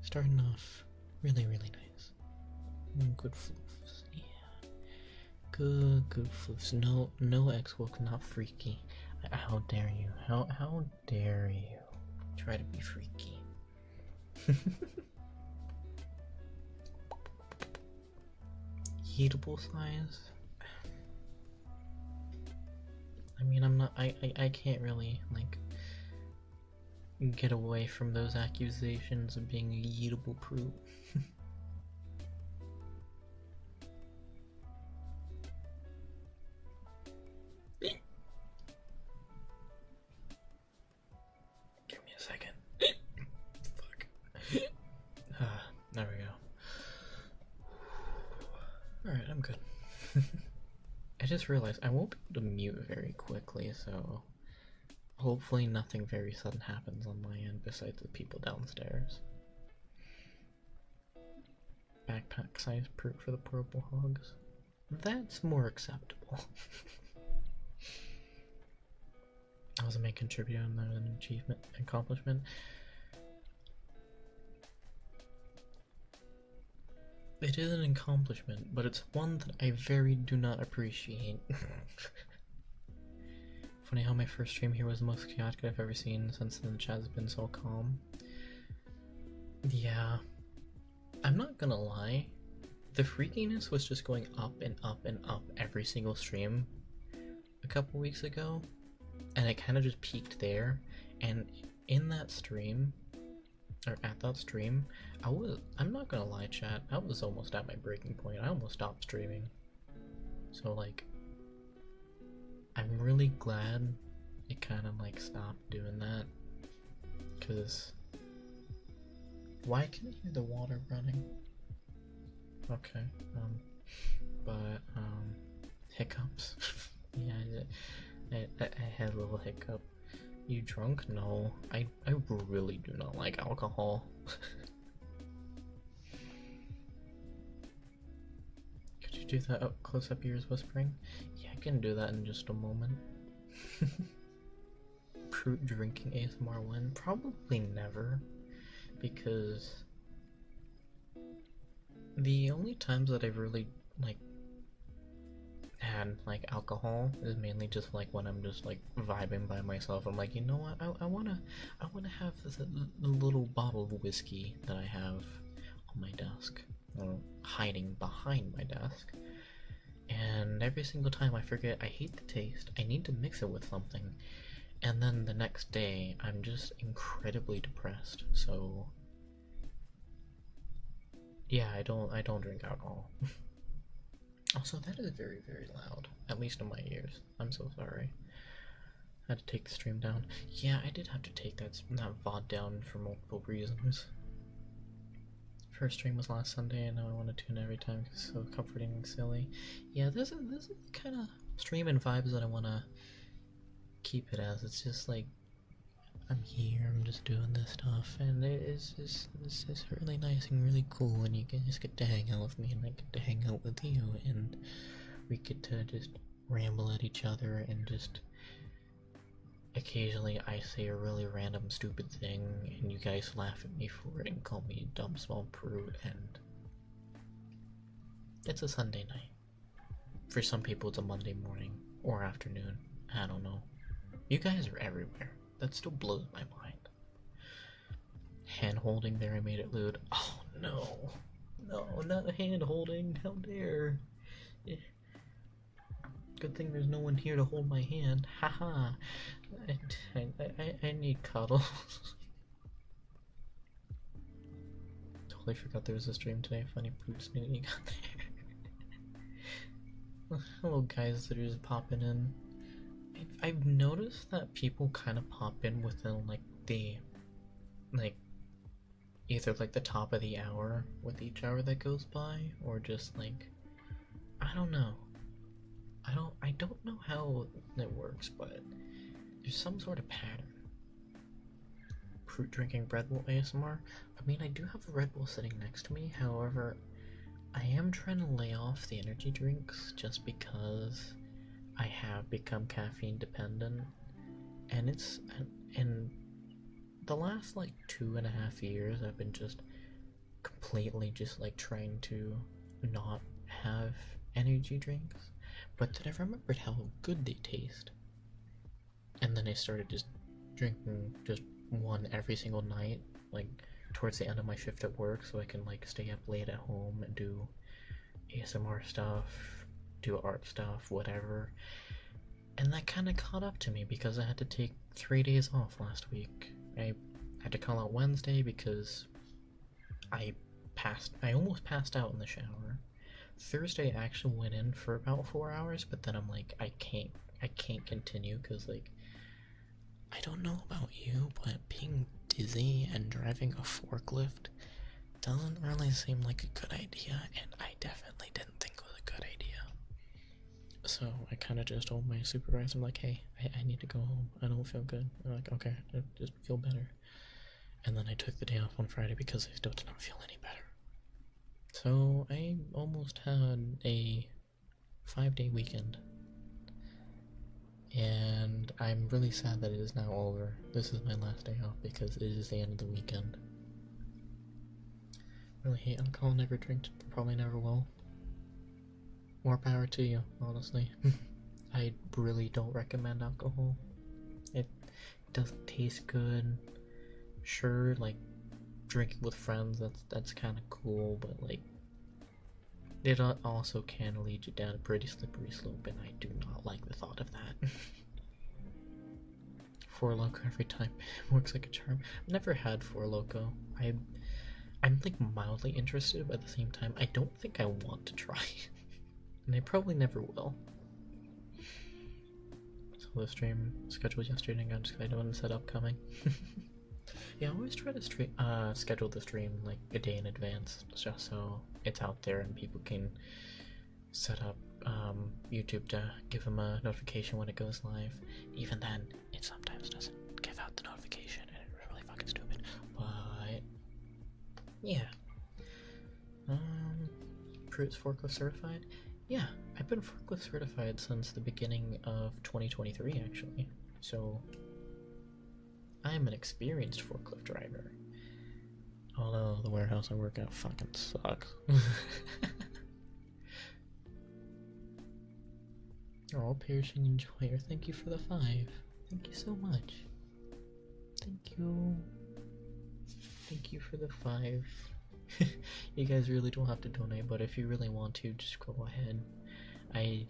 Starting off really, really nice. Good floofs. Yeah. Good floofs. No X-Woke, not freaky. How dare you? How dare you try to be freaky? Eatable size? I mean, I'm not. I can't really like get away from those accusations of being a eatable proot. Give me a second. Fuck. There we go. Alright, I'm good. I just realized I won't be able to mute very quickly, so hopefully nothing very sudden happens on my end besides the people downstairs. Backpack size proot for the purple hogs. That's more acceptable. I was a main contributor and there's an achievement accomplishment. It is an accomplishment, but it's one that I very do not appreciate. Funny how my first stream here was the most chaotic I've ever seen. Since then, the chat has been so calm. Yeah, I'm not gonna lie. The freakiness was just going up and up and up every single stream a couple weeks ago, and it kind of just peaked there. And in that stream, or at that stream, I'm not gonna lie, chat, I was almost at my breaking point. I almost stopped streaming. So like, I'm really glad it kind of like stopped doing that, because why can you hear the water running? Okay, but hiccups. Yeah, I had a little hiccup. You drunk? No, I really do not like alcohol. Could you do that up close up ears whispering? Yeah, I can do that in just a moment. Proot drinking ASMR win? Probably never, because the only times that I've really like had like alcohol is mainly just like when I'm just like vibing by myself. I'm like, you know what, I wanna have this little bottle of whiskey that I have on my desk, or hiding behind my desk, and every single time I forget, I hate the taste, I need to mix it with something, and then the next day I'm just incredibly depressed. So yeah, I don't drink alcohol. Also, that is very, very loud, at least in my ears. I'm so sorry. I had to take the stream down. Yeah, I did have to take that VOD down for multiple reasons. First stream was last Sunday, and now I want to tune every time because it's so comforting and silly. Yeah, this is the kind of stream and vibes that I want to keep it as. It's just like, I'm here, I'm just doing this stuff, and it's just really nice and really cool, and you guys get to hang out with me, and I get to hang out with you, and we get to just ramble at each other, and just occasionally I say a really random stupid thing, and you guys laugh at me for it and call me a dumb small prude, and it's a Sunday night. For some people it's a Monday morning or afternoon, I don't know. You guys are everywhere. That still blows my mind. Hand holding there, I made it lewd. Oh no. No, not hand holding. How dare. Good thing there's no one here to hold my hand. Haha. I need cuddles. Totally forgot there was a stream today. Funny poops knew you got there. Hello guys that are just popping in. I've noticed that people kind of pop in within like the either like the top of the hour with each hour that goes by, or just like, I don't know. I don't know how it works, but there's some sort of pattern. Fruit drinking Red Bull ASMR. I mean, I do have a Red Bull sitting next to me, however, I am trying to lay off the energy drinks just because I have become caffeine dependent, and it's in the last like 2.5 years I've been just completely just like trying to not have energy drinks, but then I remembered how good they taste, and then I started just drinking just one every single night, like towards the end of my shift at work, so I can like stay up late at home and do ASMR stuff, do art stuff, whatever. And that kind of caught up to me because I had to take 3 days off last week. I had to call out Wednesday because I almost passed out in the shower. Thursday I actually went in for about 4 hours, but then I'm like, I can't continue because, like, I don't know about you, but being dizzy and driving a forklift doesn't really seem like a good idea, and I definitely didn't think it was a good idea. So I kind of just told my supervisor, I'm like, hey, I need to go home. I don't feel good. They're like, okay, just feel better. And then I took the day off on Friday because I still did not feel any better. So I almost had a 5-day weekend. And I'm really sad that it is now over. This is my last day off because it is the end of the weekend. Really hate alcohol, never drink, probably never will. More power to you, honestly. I really don't recommend alcohol. It doesn't taste good. Sure, like, drinking with friends, that's kind of cool, but, like, it also can lead you down a pretty slippery slope, and I do not like the thought of that. Four Loko every time works like a charm. I've never had Four Loko. I'm like mildly interested, but at the same time, I don't think I want to try. And I probably never will. So the stream scheduled yesterday again, just because I don't want to set upcoming. Yeah, I always try to schedule the stream like a day in advance, just so it's out there and people can set up YouTube to give them a notification when it goes live. Even then, it sometimes doesn't give out the notification, and it's really fucking stupid. But yeah, proot's forklift certified. Yeah, I've been forklift certified since the beginning of 2023, actually. So I am an experienced forklift driver. Although the warehouse I work at fucking sucks. Oh, Perishing Enjoyer, thank you for the 5. Thank you so much. Thank you. Thank you for the 5. You guys really don't have to donate, but if you really want to, just go ahead. I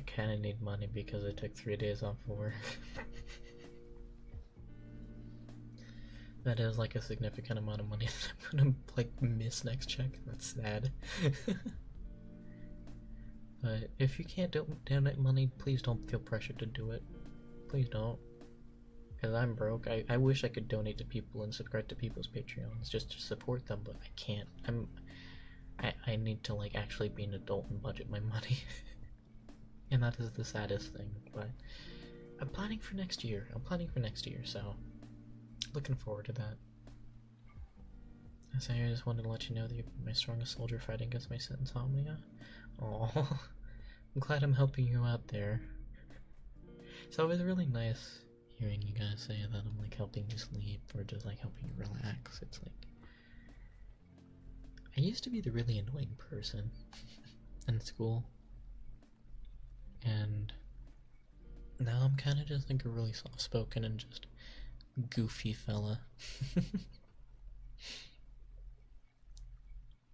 kind of need money because I took 3 days off of work. That is like a significant amount of money that I'm gonna like miss next check. That's sad. But if you can't donate money, please don't feel pressured to do it. Please don't. Because I'm broke. I wish I could donate to people and subscribe to people's Patreons just to support them, but I can't. I need to like actually be an adult and budget my money. And that is the saddest thing, but I'm planning for next year. So looking forward to that. So I just wanted to let you know that you're my strongest soldier fighting against my insomnia. Oh, I'm glad I'm helping you out there. It's always really nice hearing you guys say that I'm like helping you sleep or just like helping you relax. It's like, I used to be the really annoying person in school, and now I'm kind of just like a really soft-spoken and just goofy fella.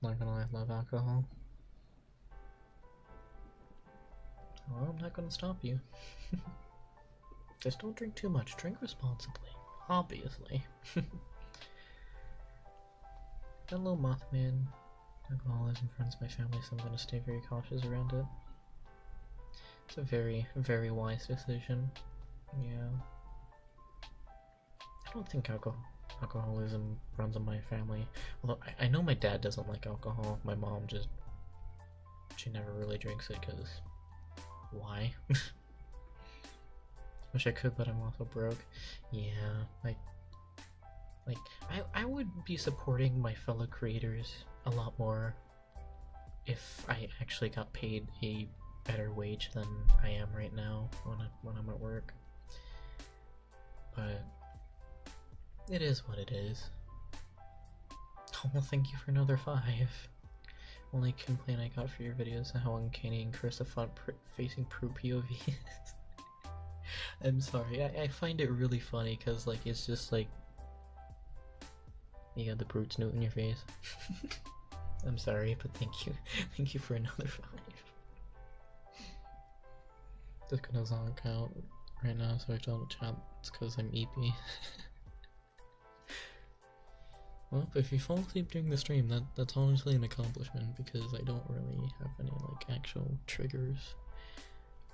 Not gonna lie, I love alcohol. Well, I'm not gonna stop you. Just don't drink too much. Drink responsibly, obviously. Hello, Mothman. Alcoholism runs my family, so I'm gonna stay very cautious around it. It's a very, very wise decision. Yeah. I don't think alcoholism runs in my family. Although I know my dad doesn't like alcohol. My mom just, she never really drinks it because why? Wish I could, but I'm also broke. Yeah, I would be supporting my fellow creators a lot more if I actually got paid a better wage than I am right now when I'm at work. But it is what it is. Oh, well, thank you for another 5. Only complaint I got for your videos is how uncanny and cursed the front-facing proot POV is. I'm sorry, I find it really funny because, like, it's just like you got the proot snoot in your face. I'm sorry, but thank you. Thank you for another 5. Just gonna zonk out right now so I don't chat. It's because I'm EP. Well, if you fall asleep during the stream, that's honestly an accomplishment because I don't really have any like actual triggers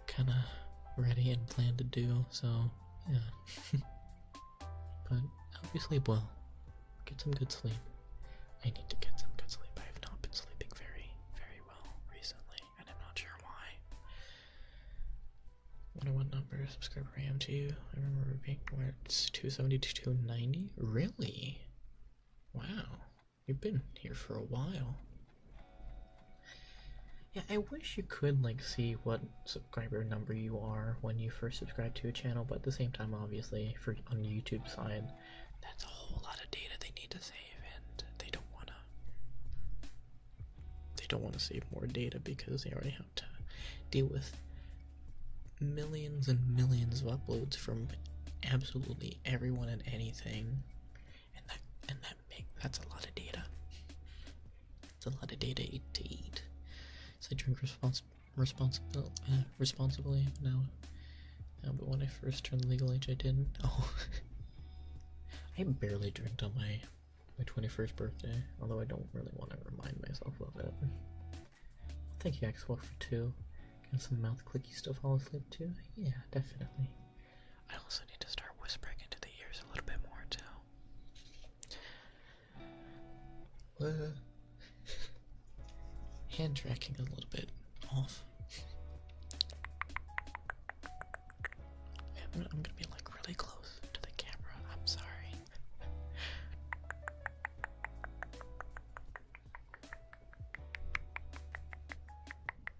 kind of ready and planned to do. So yeah, but I hope you sleep well. Get some good sleep. I need to get some good sleep. I have not been sleeping very, very well recently, and I'm not sure why. I wonder what number subscriber I am to you. I remember being where it's 270 to 290. Really? Wow, you've been here for a while. Yeah, I wish you could like see what subscriber number you are when you first subscribe to a channel, but at the same time, obviously, for on YouTube side, that's a whole lot of data they need to save, and they don't want to save more data because they already have to deal with millions and millions of uploads from absolutely everyone and anything, that's a lot of data. It's a lot of data to eat. So I drink responsibly now. But when I first turned legal age, I didn't. Oh, I barely drank on my 21st birthday, although I don't really want to remind myself of it. Thank you, Axel, for 2. Get some mouth clicky stuff fall asleep too? Yeah, definitely. I also need to start whispering into the ears a little bit more too. Hand tracking a little bit off. I'm gonna be like really close to the camera. I'm sorry.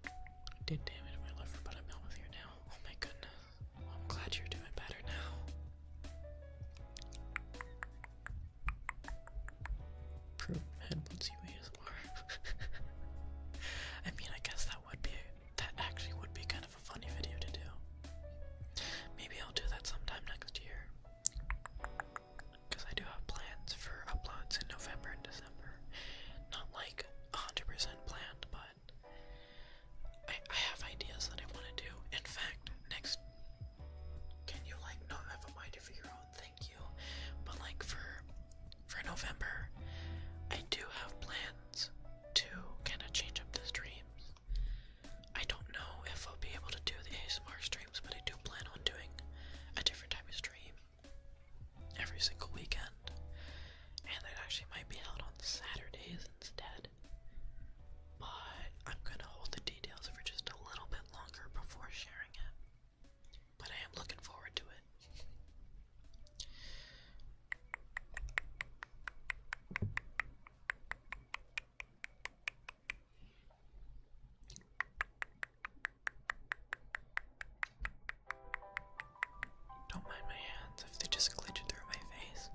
I did damage my liver, but I'm not with you now. Oh my goodness. Well, I'm glad you're doing better now. Proot headbutts you ASMR. I mean, I guess that actually would be kind of a funny video to do. Maybe I'll do that sometime next year. Because I do have plans for uploads in November and December. Not like 100% planned, but I have ideas that I want to do. In fact, next... Can you like not have a mind of your own? Thank you. But like for November, I do have plans to kind of change up the streams. I don't know if I'll be able to do the ASMR streams, but I do plan on doing a different type of stream every single weekend. And it actually might be held on Saturdays instead. But I'm gonna hold the details for just a little bit longer before sharing it. But I am looking forward to it. Don't mind my hands if they just glitch through my face.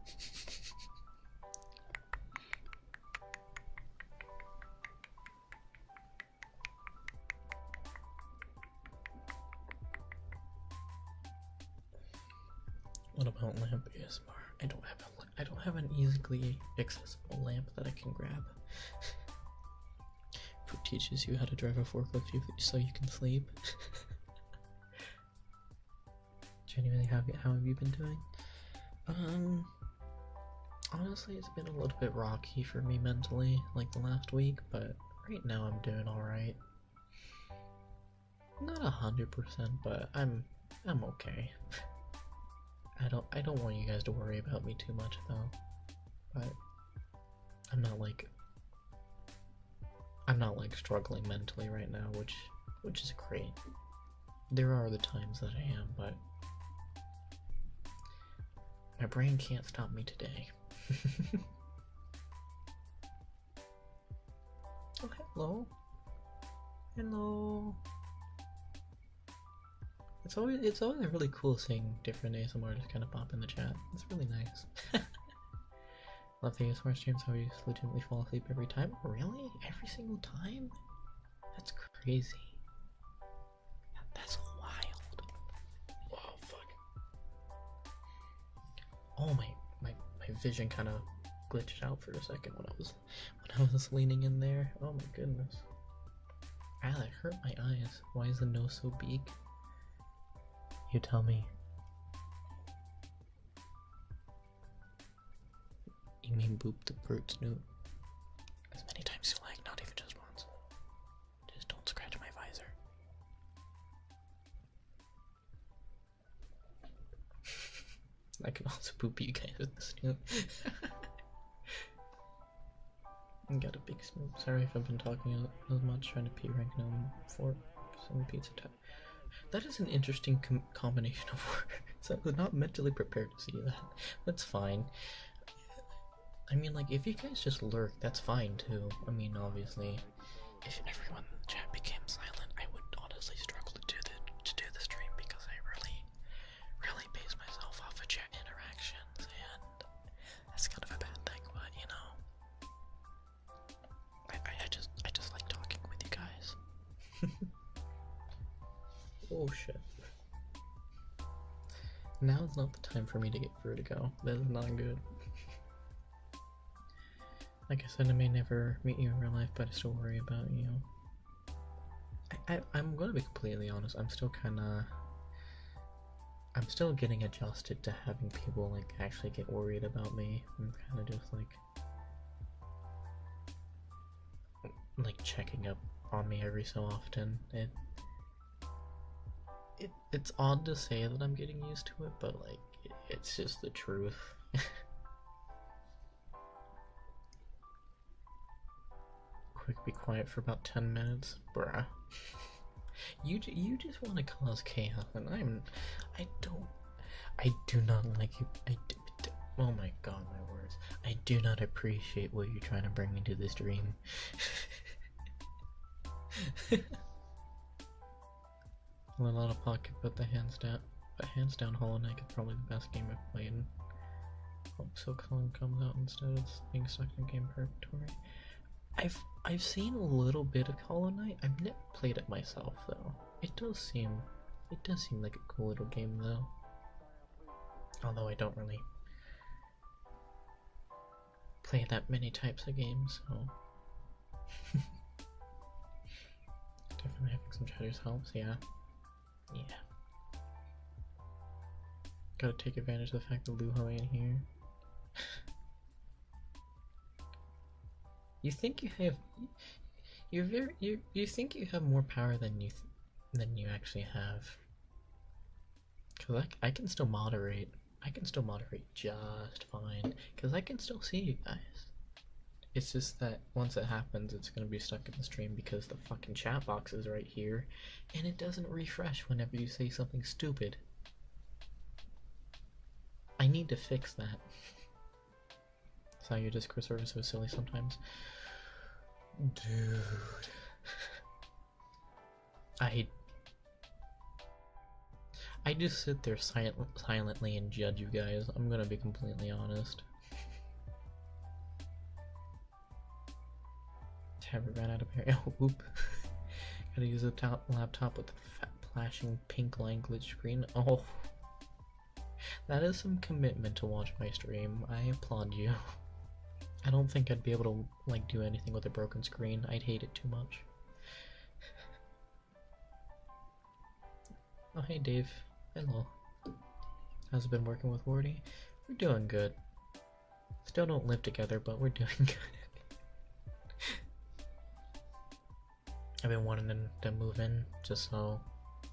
What about lamp ASMR? I don't have an easily accessible lamp that I can grab. Who teaches you how to drive a forklift so you can sleep? Genuinely, how have you been doing? Honestly, it's been a little bit rocky for me mentally, like the last week, but right now I'm doing alright. Not 100%, but I'm okay. I don't want you guys to worry about me too much though, but I'm not like struggling mentally right now, which is great. There are the times that I am, but my brain can't stop me today. Oh, hello. Hello. It's always really cool seeing different ASMR just kind of pop in the chat. It's really nice. Love the ASMR streams how you just legitimately fall asleep every time. Really? Every single time? That's crazy. That's wild. Oh fuck. Oh my vision kind of glitched out for a second when I was leaning in there. Oh my goodness. Ah, that hurt my eyes. Why is the nose so big? You tell me. You mean boop the proot snoot? As many times as you like, not even just once. Just don't scratch my visor. I can also poop you guys with the snoot. I got a big snoot. Sorry if I've been talking as much, trying to pee rank gnome for some pizza time. That is an interesting combination of words. I was not mentally prepared to see that. That's fine. I mean, like, if you guys just lurk, that's fine too. I mean, obviously, if everyone in the chat became silent, I would honestly struggle to do the stream because I really base myself off of chat interactions, and that's kind of a bad thing. But you know, I just like talking with you guys. Oh shit. Now's not the time for me to get vertigo. That is not good. Like I said, I may never meet you in real life, but I still worry about you. I'm gonna be completely honest, I'm still getting adjusted to having people like actually get worried about me. I'm kinda just like checking up on me every so often. It's odd to say that I'm getting used to it, but like it's just the truth. Quick, be quiet for about 10 minutes, bruh. You just want to cause chaos, and I do not like you. Oh my god, my words. I do not appreciate what you're trying to bring into this dream. A lot of pocket, but hands down, Hollow Knight is probably the best game I've played. Hope so Cullen comes out instead of being stuck in game purgatory. I've seen a little bit of Hollow Knight. I've never played it myself though. It does seem like a cool little game though. Although I don't really play that many types of games, so definitely having some chatters helps, yeah. Yeah. Gotta take advantage of the fact that Luho ain't here. You think you have you think you have more power than you actually have. Cause I can still moderate. I can still moderate just fine. Cause I can still see you guys. It's just that once it happens, it's gonna be stuck in the stream because the fucking chat box is right here, and it doesn't refresh whenever you say something stupid. I need to fix that. So your Discord server is so silly sometimes. Dude. I just sit there silently and judge you guys. I'm gonna be completely honest. Tablet ran out of hair. Oh, whoop. Gotta use a laptop with a fat flashing pink line glitch screen. Oh. That is some commitment to watch my stream. I applaud you. I don't think I'd be able to like do anything with a broken screen. I'd hate it too much. Oh hey Dave. Hello. How's it been working with Wardy? We're doing good. Still don't live together, but we're doing good. I've been wanting him to move in just so,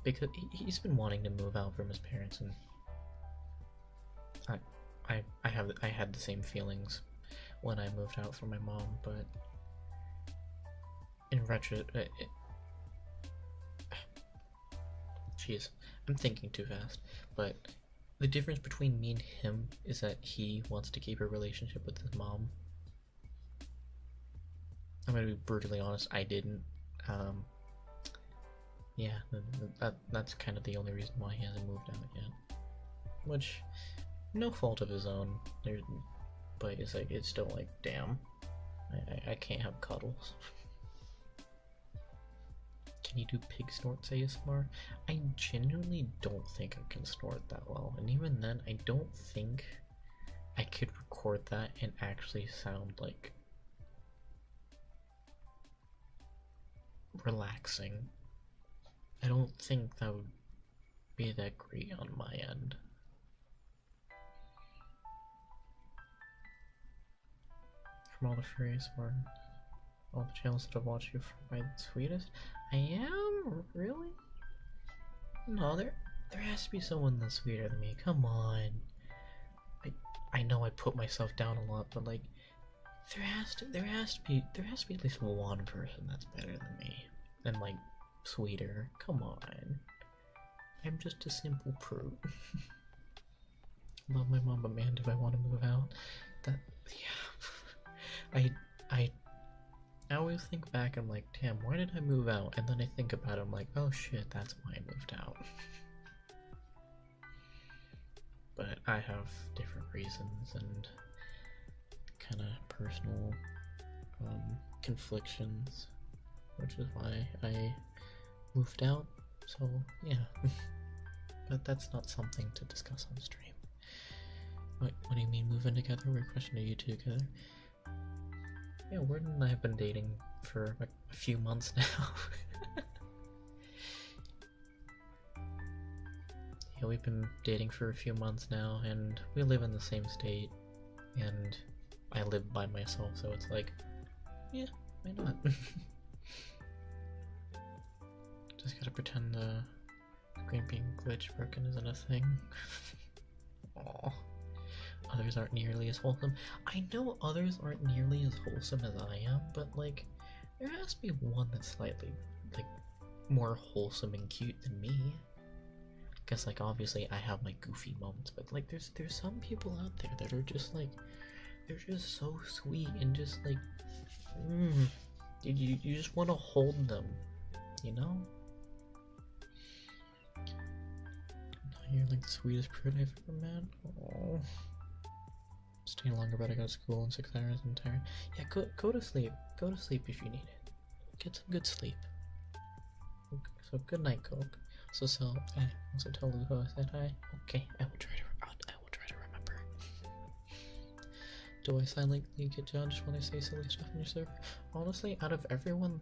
because he's been wanting to move out from his parents, and I had the same feelings when I moved out from my mom, but in jeez, I'm thinking too fast. But the difference between me and him is that he wants to keep a relationship with his mom. I'm gonna be brutally honest, I didn't. Yeah, that's kind of the only reason why he hasn't moved out yet. Which, no fault of his own. But it's like, it's still like, damn, I can't have cuddles. Can you do pig snorts ASMR? I genuinely don't think I can snort that well, and even then, I don't think I could record that and actually sound like relaxing. I don't think that would be that great on my end. From all the furries or all the channels that I've watched you for my sweetest. I am? Really? No, there has to be someone that's sweeter than me. Come on. I know I put myself down a lot, but like there has to be at least one person that's better than me and like sweeter. Come on. I'm just a simple proot. Love my mom, but man, do I want to move out? That, yeah. I always think back, I'm like, damn, why did I move out? And then I think about it, I'm like, oh shit, that's why I moved out. But I have different reasons and kind of personal conflictions, which is why I moved out. So yeah, but that's not something to discuss on stream. What do you mean moving together? We're questioning you two together. Yeah, Warden and I have been dating for like a few months now. Yeah, we've been dating for a few months now, and we live in the same state, and I live by myself, so it's like, yeah, why not? Just gotta pretend the screen being glitch broken isn't a thing. Aww. Others aren't nearly as wholesome. I know others aren't nearly as wholesome as I am, but like, there has to be one that's slightly, like, more wholesome and cute than me. Because, like, obviously I have my goofy moments, but like, there's some people out there that are just like, they're just so sweet and just like, you just want to hold them, you know? You're like the sweetest prude I've ever met. Aww. Staying longer, but I go to school in 6 hours. I'm tired. Yeah, go to sleep. Go to sleep if you need it. Get some good sleep. So good night, Coke. So I also tell Luho I said hi. Okay, I will try to remember. Do I silently get judged when I say silly stuff on your server? Honestly, out of everyone,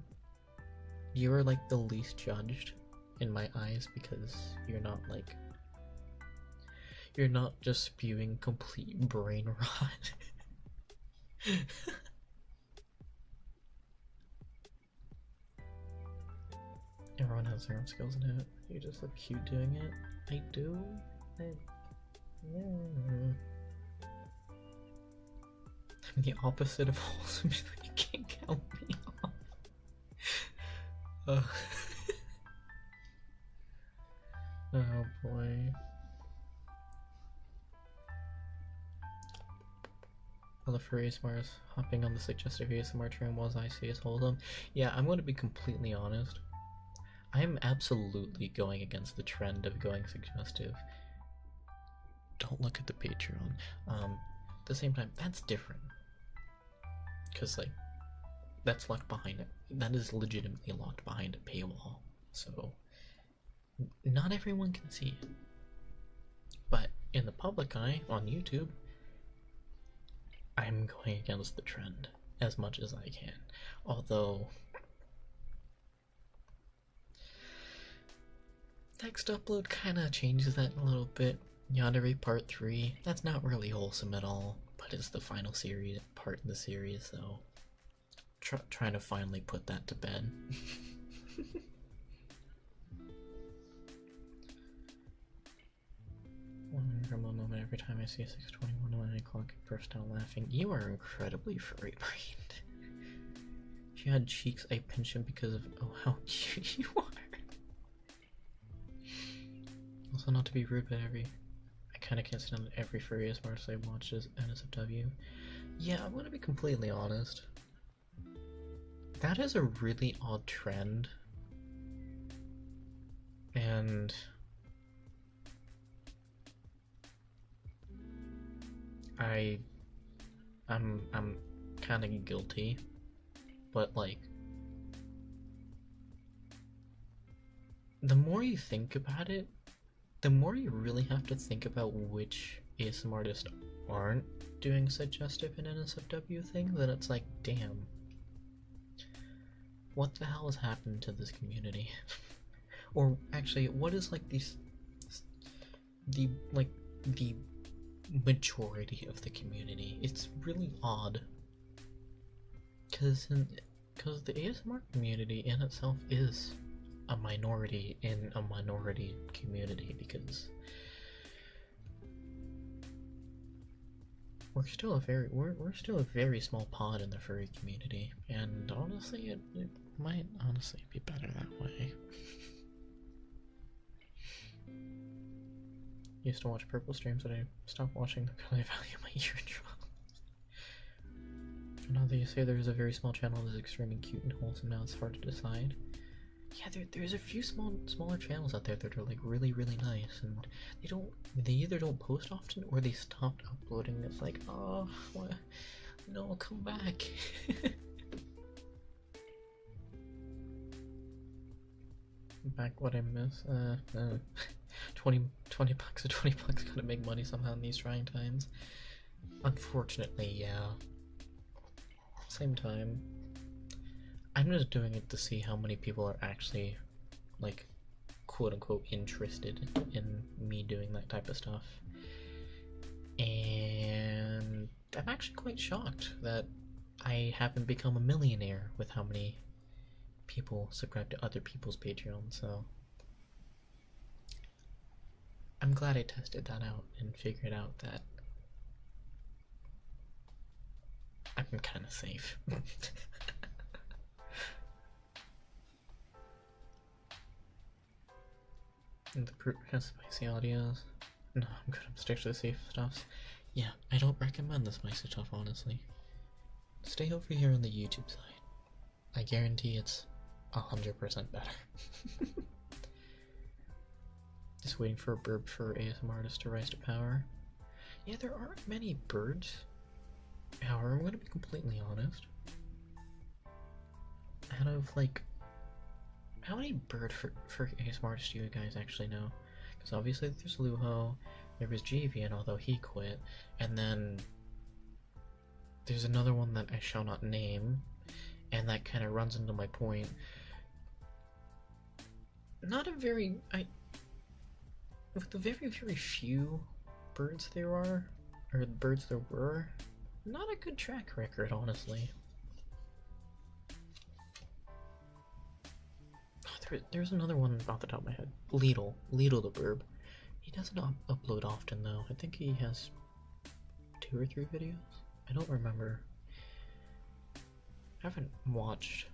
you are like the least judged in my eyes because you're not like. You're not just spewing complete brain rot. Everyone has their own skills in it. You just look cute doing it. I do. I'm the opposite of wholesome. You can't count me off. Oh boy. All the furry ASMRs hopping on the suggestive ASMR train was I see as wholesome. Yeah, I'm going to be completely honest. I'm absolutely going against the trend of going suggestive. Don't look at the Patreon. At the same time, that's different. Because, like, that's locked behind it. That is legitimately locked behind a paywall. So, not everyone can see it. But in the public eye, on YouTube, I'm going against the trend as much as I can. Although, text upload kind of changes that a little bit. Yandere Part 3, that's not really wholesome at all, but it's the final series part in the series, so trying to finally put that to bed. From a moment every time I see a 6:21 when I clock and burst out laughing. You are incredibly furry-brained. If you had cheeks, I pinch them because of how cute you are. Also, not to be rude, but I kind of can't stand every furry as far as I watch as NSFW. Yeah, I'm gonna be completely honest. That is a really odd trend. And I'm kind of guilty, but like, the more you think about it, the more you really have to think about which ASMR artists aren't doing suggestive and NSFW things, then it's like, damn, what the hell has happened to this community? Or actually, what is like the the majority of the community. It's really odd, because the ASMR community in itself is a minority in a minority community, because we're still a very small pod in the furry community, and honestly it might honestly be better that way. Used to watch purple streams, but I stopped watching them because I value my eardrum. Now that you say there's a very small channel that's extremely cute and wholesome, now it's hard to decide. Yeah, there's a few smaller channels out there that are like really nice, and they either don't post often or they stopped uploading. It's like, oh, what? No, come back. Back what I miss. 20 bucks or 20 bucks gotta make money somehow in these trying times. Unfortunately, yeah. Same time, I'm just doing it to see how many people are actually, like, quote-unquote interested in me doing that type of stuff. And I'm actually quite shocked that I haven't become a millionaire with how many people subscribe to other people's Patreon, so I'm glad I tested that out and figured out that I'm kind of safe. And the proot has spicy audios. No, I'm good. I'm stick to the safe stuff. Yeah, I don't recommend the spicy stuff, honestly. Stay over here on the YouTube side. I guarantee it's 100% better. Just waiting for a burp for ASMR artists to rise to power. Yeah, there aren't many birds. However, I'm gonna be completely honest. Out of like, how many bird for ASMR artists do you guys actually know? Because obviously there's Luho, there was Javian, although he quit, and then there's another one that I shall not name, and that kind of runs into my point. Not a very, with the very few birds there are, or birds there were, not a good track record, honestly. Oh, there's another one off the top of my head. Lidl the burb. He doesn't upload often though. I think he has 2 or 3 videos. I don't remember. I haven't watched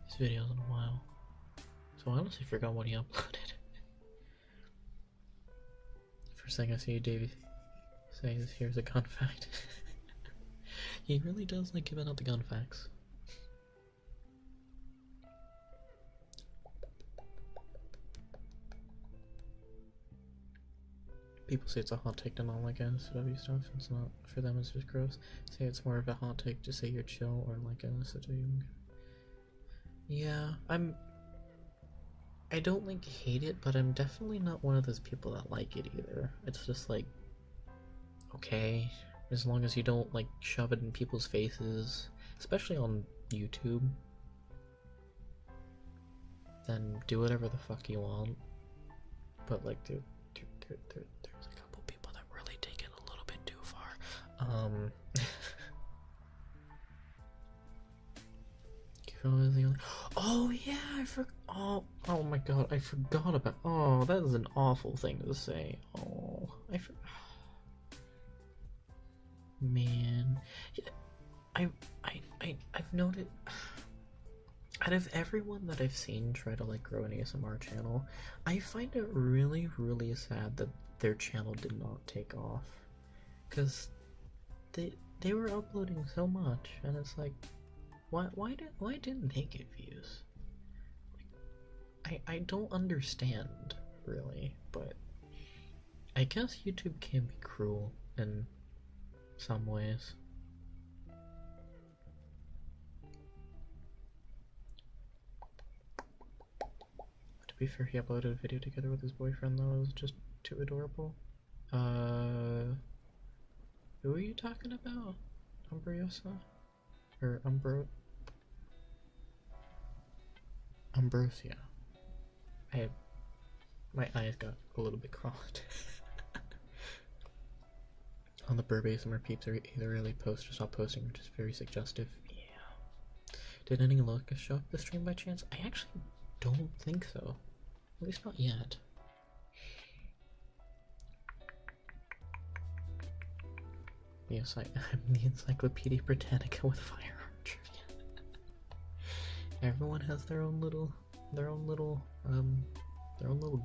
his videos in a while, so I honestly forgot what he uploaded. First thing I see Davey say is, here's a gun fact. He really does like giving out the gun facts. People say it's a hot take to not like NSW stuff. It's not. For them, it's just gross. Say it's more of a hot take to say you're chill or like NSW. Yeah, I don't like hate it, but I'm definitely not one of those people that like it either. It's just like, okay, as long as you don't like shove it in people's faces, especially on YouTube, then do whatever the fuck you want. But like, there's a couple people that really take it a little bit too far. Oh yeah, I forgot. Oh my god, I forgot about. Oh, that is an awful thing to say. Oh, man, yeah, I've noted. Out of everyone that I've seen try to like grow an ASMR channel, I find it really sad that their channel did not take off, because they were uploading so much, and it's like, why didn't they get views? Like, I don't understand really, but I guess YouTube can be cruel in some ways. To be fair, he uploaded a video together with his boyfriend though. It was just too adorable. Who are you talking about? Umbriosa? Or Ambrosia. My eyes got a little bit crossed. On the Burb ASMR peeps are either really post or stop posting, which is very suggestive. Yeah. Did any locusts show up the stream by chance? I actually don't think so. At least not yet. Yes, I'm the Encyclopedia Britannica with firearm trivia. Everyone has their own little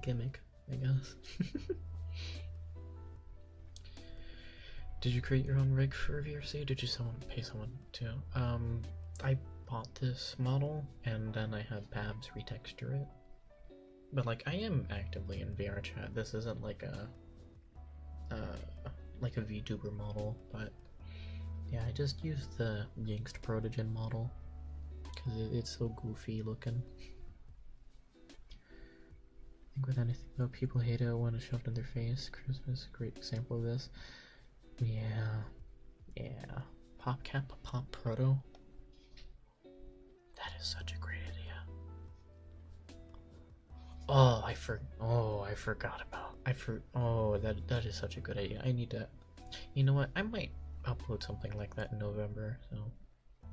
gimmick, I guess. Did you create your own rig for VRC? Did you pay someone to? I bought this model and then I had Babs retexture it. But like, I am actively in VR chat. This isn't like a VTuber model, but yeah, I just used the Jinxed Protogen model because it's so goofy looking. I think with anything though, people hate it when it's shoved in their face. Christmas is a great example of this. Yeah. PopCap, Pop Proto. That is such a great idea. Oh, I forgot about. That is such a good idea. I need to. You know what? I might upload something like that in November. So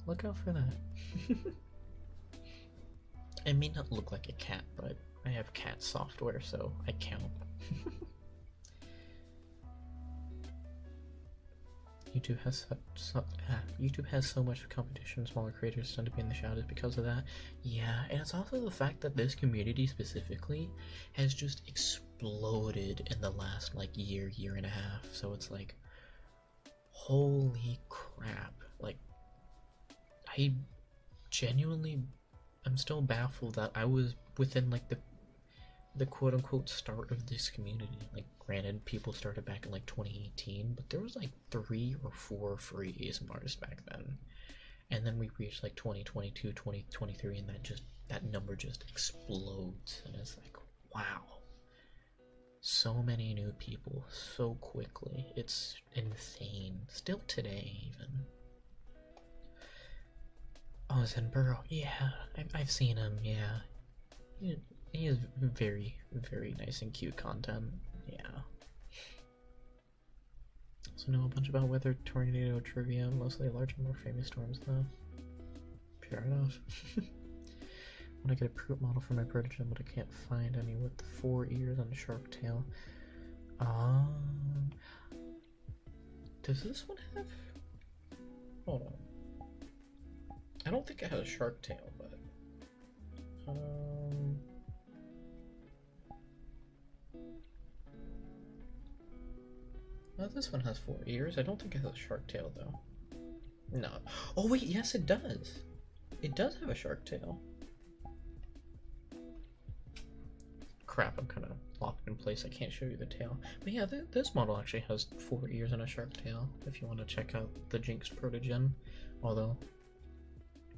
look out for that. It may not look like a cat, but I have cat software, so I count. YouTube has so much competition. Smaller creators tend to be in the shadows because of that. Yeah, and it's also the fact that this community specifically has just exploded in the last like year and a half. So it's like, holy crap! Like, I genuinely, I'm still baffled that I was within like the quote-unquote start of this community. Like, granted, people started back in like 2018, but there was like 3 or 4 free ASMRs back then, and then we reached like 2022, 2023, and that number just explodes, and it's like, wow, so many new people so quickly. It's insane. Still today, even. Oh, Zenburo, yeah, I've seen him. Yeah, he is very, very nice and cute content. Yeah. Also know a bunch about weather tornado trivia, mostly larger, more famous storms though. Fair enough. When I get a proot model for my protogen, but I can't find any with the 4 ears and a sharp tail. Does this one have? Hold on. I don't think it has a shark tail, but well, this one has 4 ears. I don't think it has a shark tail though. No. Oh wait, yes it does. It does have a shark tail. Crap, I'm kind of locked in place. I can't show you the tail. But yeah, this model actually has 4 ears and a shark tail, if you want to check out the Jinxed Protogen. Although,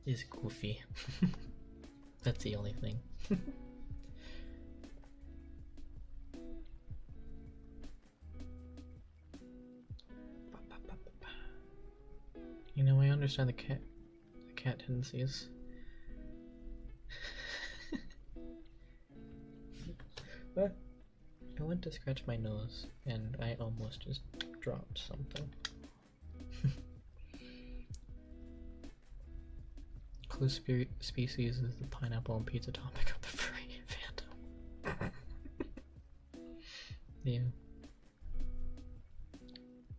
it's goofy. That's the only thing. You know, I understand the cat tendencies. But I went to scratch my nose and I almost just dropped something. Close species is the pineapple and pizza topic of the furry fandom. Yeah.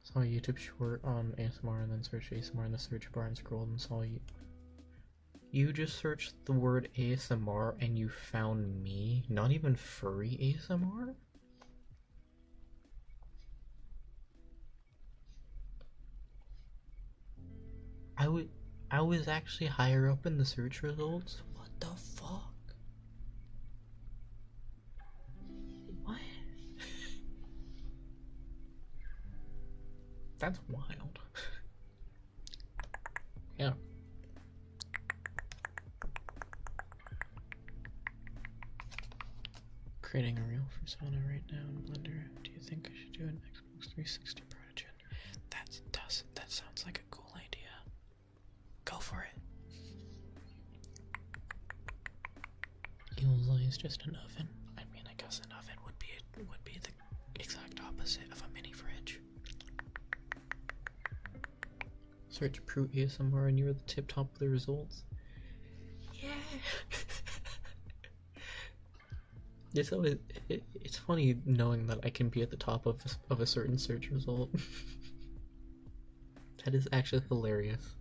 Saw a YouTube short on ASMR and then searched ASMR in the search bar and scrolled and saw you. You just searched the word ASMR and you found me? Not even furry ASMR? I was actually higher up in the search results? What the fuck? What? That's wild. Yeah. Creating a reel for Sauna right now in Blender. Do you think I should do an Xbox 360 Protogen? That sounds like a cool idea. Go for it. Evil's is just an oven. I mean, I guess an oven would be the exact opposite of a mini fridge. search proot ASMR and you're at the tip top of the results. Yeah. It's funny knowing that I can be at the top of a certain search result. That is actually hilarious.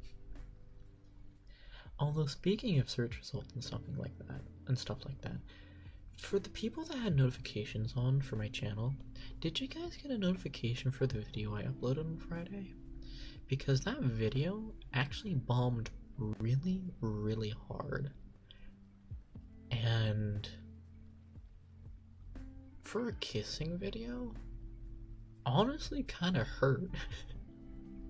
Although speaking of search results and stuff like that, for the people that had notifications on for my channel, did you guys get a notification for the video I uploaded on Friday? Because that video actually bombed really, really hard. And for a kissing video, honestly kind of hurt.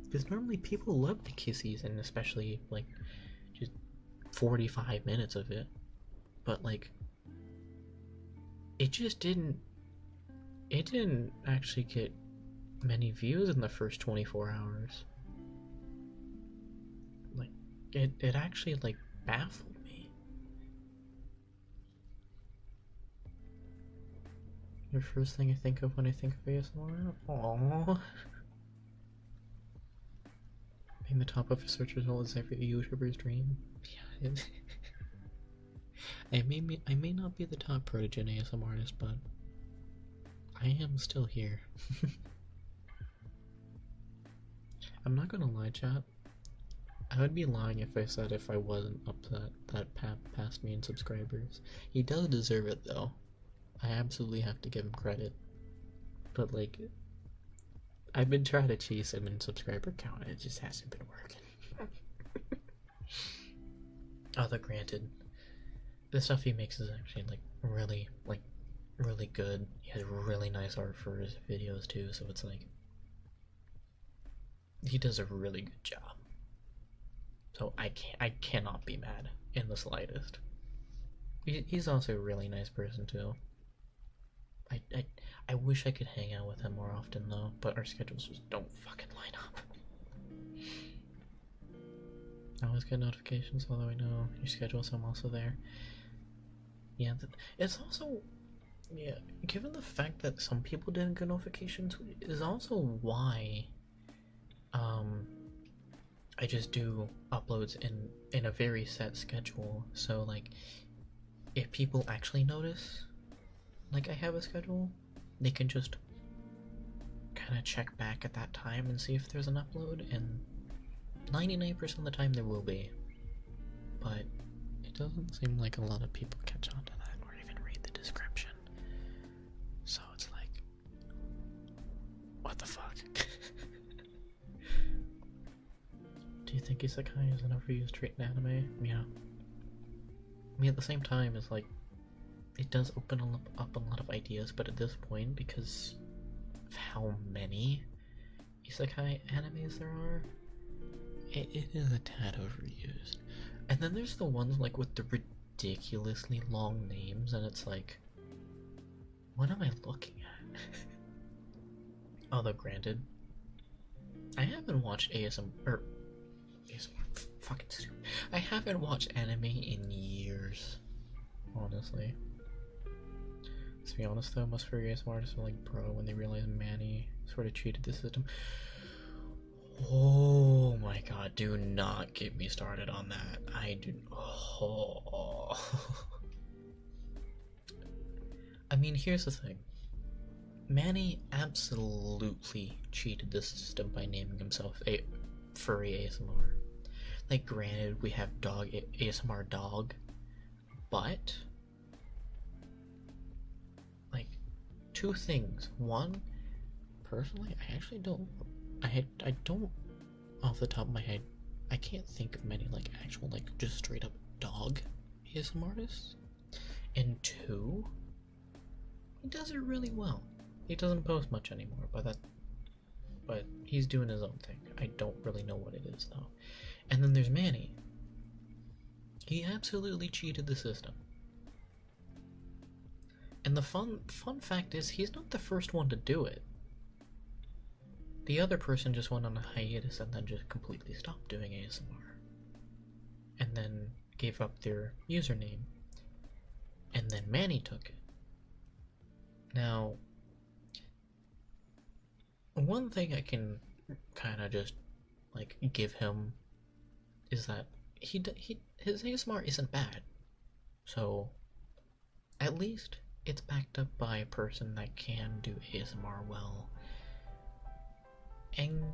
Because normally people love the kissies, and especially like just 45 minutes of it. But like, it didn't actually get many views in the first 24 hours. Like, it actually like baffled me. The first thing I think of when I think of ASMR? Aww. Being the top of a search result is every YouTuber's dream. Yeah, I may not be the top protege ASMR artist, but I am still here. I'm not gonna lie, chat. I would be lying if I said if I wasn't upset that Pap passed me in subscribers. He does deserve it, though. I absolutely have to give him credit. But, like, I've been trying to chase him in subscriber count, and it just hasn't been working. Although, granted, the stuff he makes is actually, really good. He has really nice art for his videos, too, so it's like, he does a really good job. So I cannot be mad in the slightest. He's also a really nice person, too. I wish I could hang out with him more often, though, but our schedules just don't fucking line up. I always get notifications, although I know your schedule, so I'm also there. Yeah, it's also, yeah, given the fact that some people didn't get notifications, is also why, I just do uploads in a very set schedule, so, like, if people actually notice, like, I have a schedule, they can just kind of check back at that time and see if there's an upload, and 99% of the time there will be, but it doesn't seem like a lot of people catch on to that or even read the description, so it's like, what the fuck? Do you think isekai is an overused trait in anime? Yeah. I mean, at the same time, it's like, it does open up a lot of ideas, but at this point, because of how many isekai animes there are, it is a tad overused. And then there's the ones like with the ridiculously long names, and it's like, what am I looking at? Although granted, I haven't watched ASMR, fucking stupid. I haven't watched anime in years, honestly. To be honest though, most furry ASMR artists are like, bro, when they realize Manny sort of cheated the system. Oh my god, do not get me started on that. I do. Oh. I mean, here's the thing. Manny absolutely cheated the system by naming himself a furry ASMR. Like, granted, we have dog ASMR dog, but like, two things. One, personally, I actually don't. I don't, off the top of my head, I can't think of many like actual like just straight up dog ASMR artists. And two, he does it really well. He doesn't post much anymore, but he's doing his own thing. I don't really know what it is though. And then there's Manny. He absolutely cheated the system. And the fun fact is, he's not the first one to do it. The other person just went on a hiatus and then just completely stopped doing ASMR. And then gave up their username. And then Manny took it. Now, one thing I can kind of just like give him is that his ASMR isn't bad. So at least it's backed up by a person that can do ASMR well and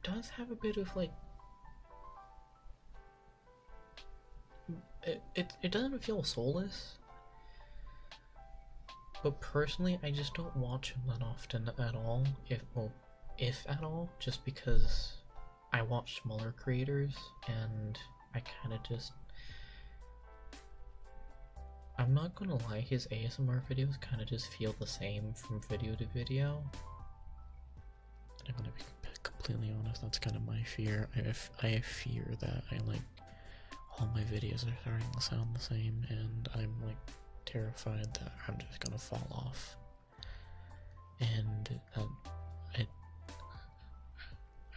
does have a bit of like it doesn't feel soulless, but personally I just don't watch him that often at all, if at all, just because I watch smaller creators and I kind of just, I'm not gonna lie, his ASMR videos kind of just feel the same from video to video. And I'm gonna be completely honest, that's kind of my fear. I fear that all my videos are starting to sound the same, and I'm like terrified that I'm just gonna fall off. And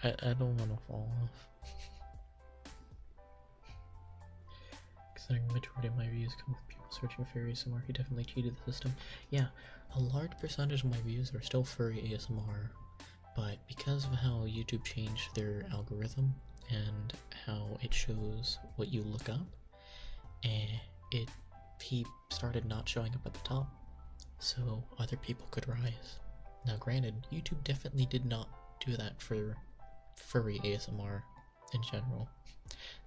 I don't want to fall off. Considering the majority of my views come from people searching for ASMR, he definitely cheated the system. Yeah, a large percentage of my views are still furry ASMR, but because of how YouTube changed their algorithm and how it shows what you look up, he started not showing up at the top, so other people could rise. Now granted, YouTube definitely did not do that for furry ASMR in general.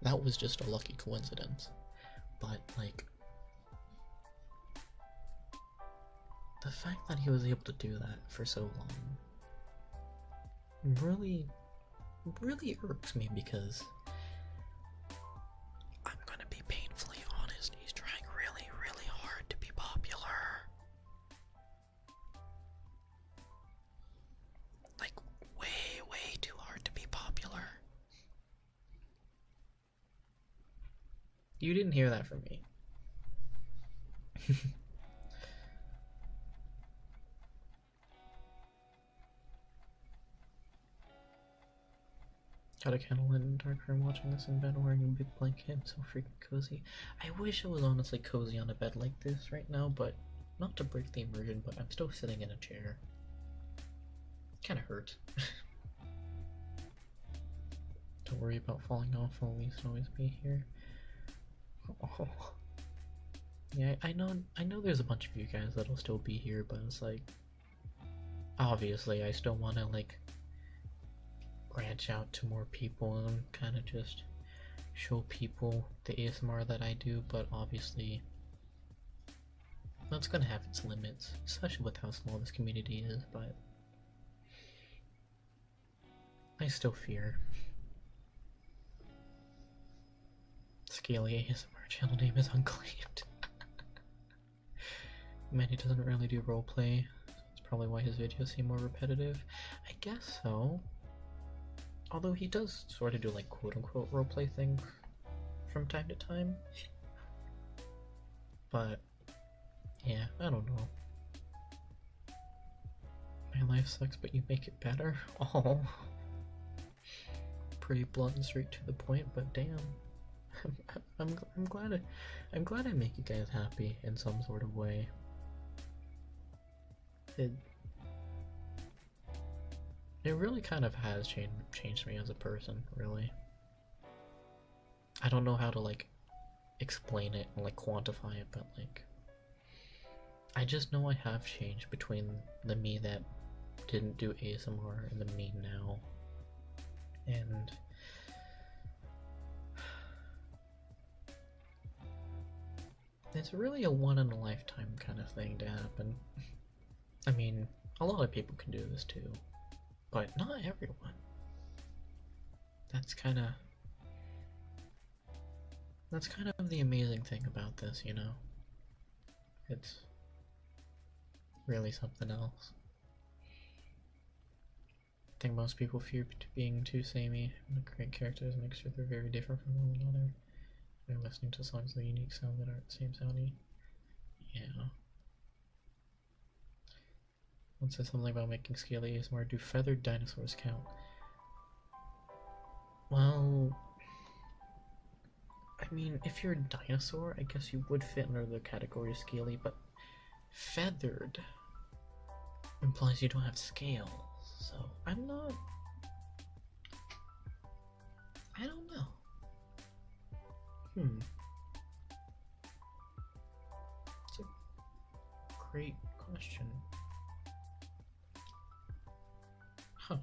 That was just a lucky coincidence. But like, the fact that he was able to do that for so long really irks me, because I'm gonna be painfully honest, he's trying really hard to be popular. Like way too hard to be popular. You didn't hear that from me. Got a candle in a dark room watching this in bed wearing a big blanket, so freaking cozy. I wish it was honestly cozy on a bed like this right now, but not to break the immersion, but I'm still sitting in a chair. Kinda hurts. Don't worry about falling off, I'll at least always be here. Oh. Yeah, I know there's a bunch of you guys that'll still be here, but it's like, obviously I still want to like branch out to more people and kind of just show people the ASMR that I do, but obviously that's gonna have its limits, especially with how small this community is, but I still fear. Scaly ASMR channel name is unclaimed. Man, he doesn't really do roleplay. That's probably why his videos seem more repetitive. I guess so. Although he does sort of do like quote-unquote roleplay things from time to time. But yeah, I don't know. My life sucks, but you make it better. Oh, pretty blunt and straight to the point, but damn. I'm glad I make you guys happy in some sort of way. It really kind of has changed me as a person, really. I don't know how to like explain it and like quantify it, but like I just know I have changed between the me that didn't do ASMR and the me now. And it's really a one-in-a-lifetime kind of thing to happen. I mean, a lot of people can do this too, but not everyone. That's kind of the amazing thing about this, you know? It's really something else. I think most people fear being too samey. The great characters make sure they're very different from one another. They're listening to songs with a unique sound that aren't the same soundy. Yeah. One says something about making scaly ASMR. Do feathered dinosaurs count? Well, I mean, if you're a dinosaur, I guess you would fit under the category of scaly, but feathered implies you don't have scales, so I'm I don't know. It's a great question. Huh.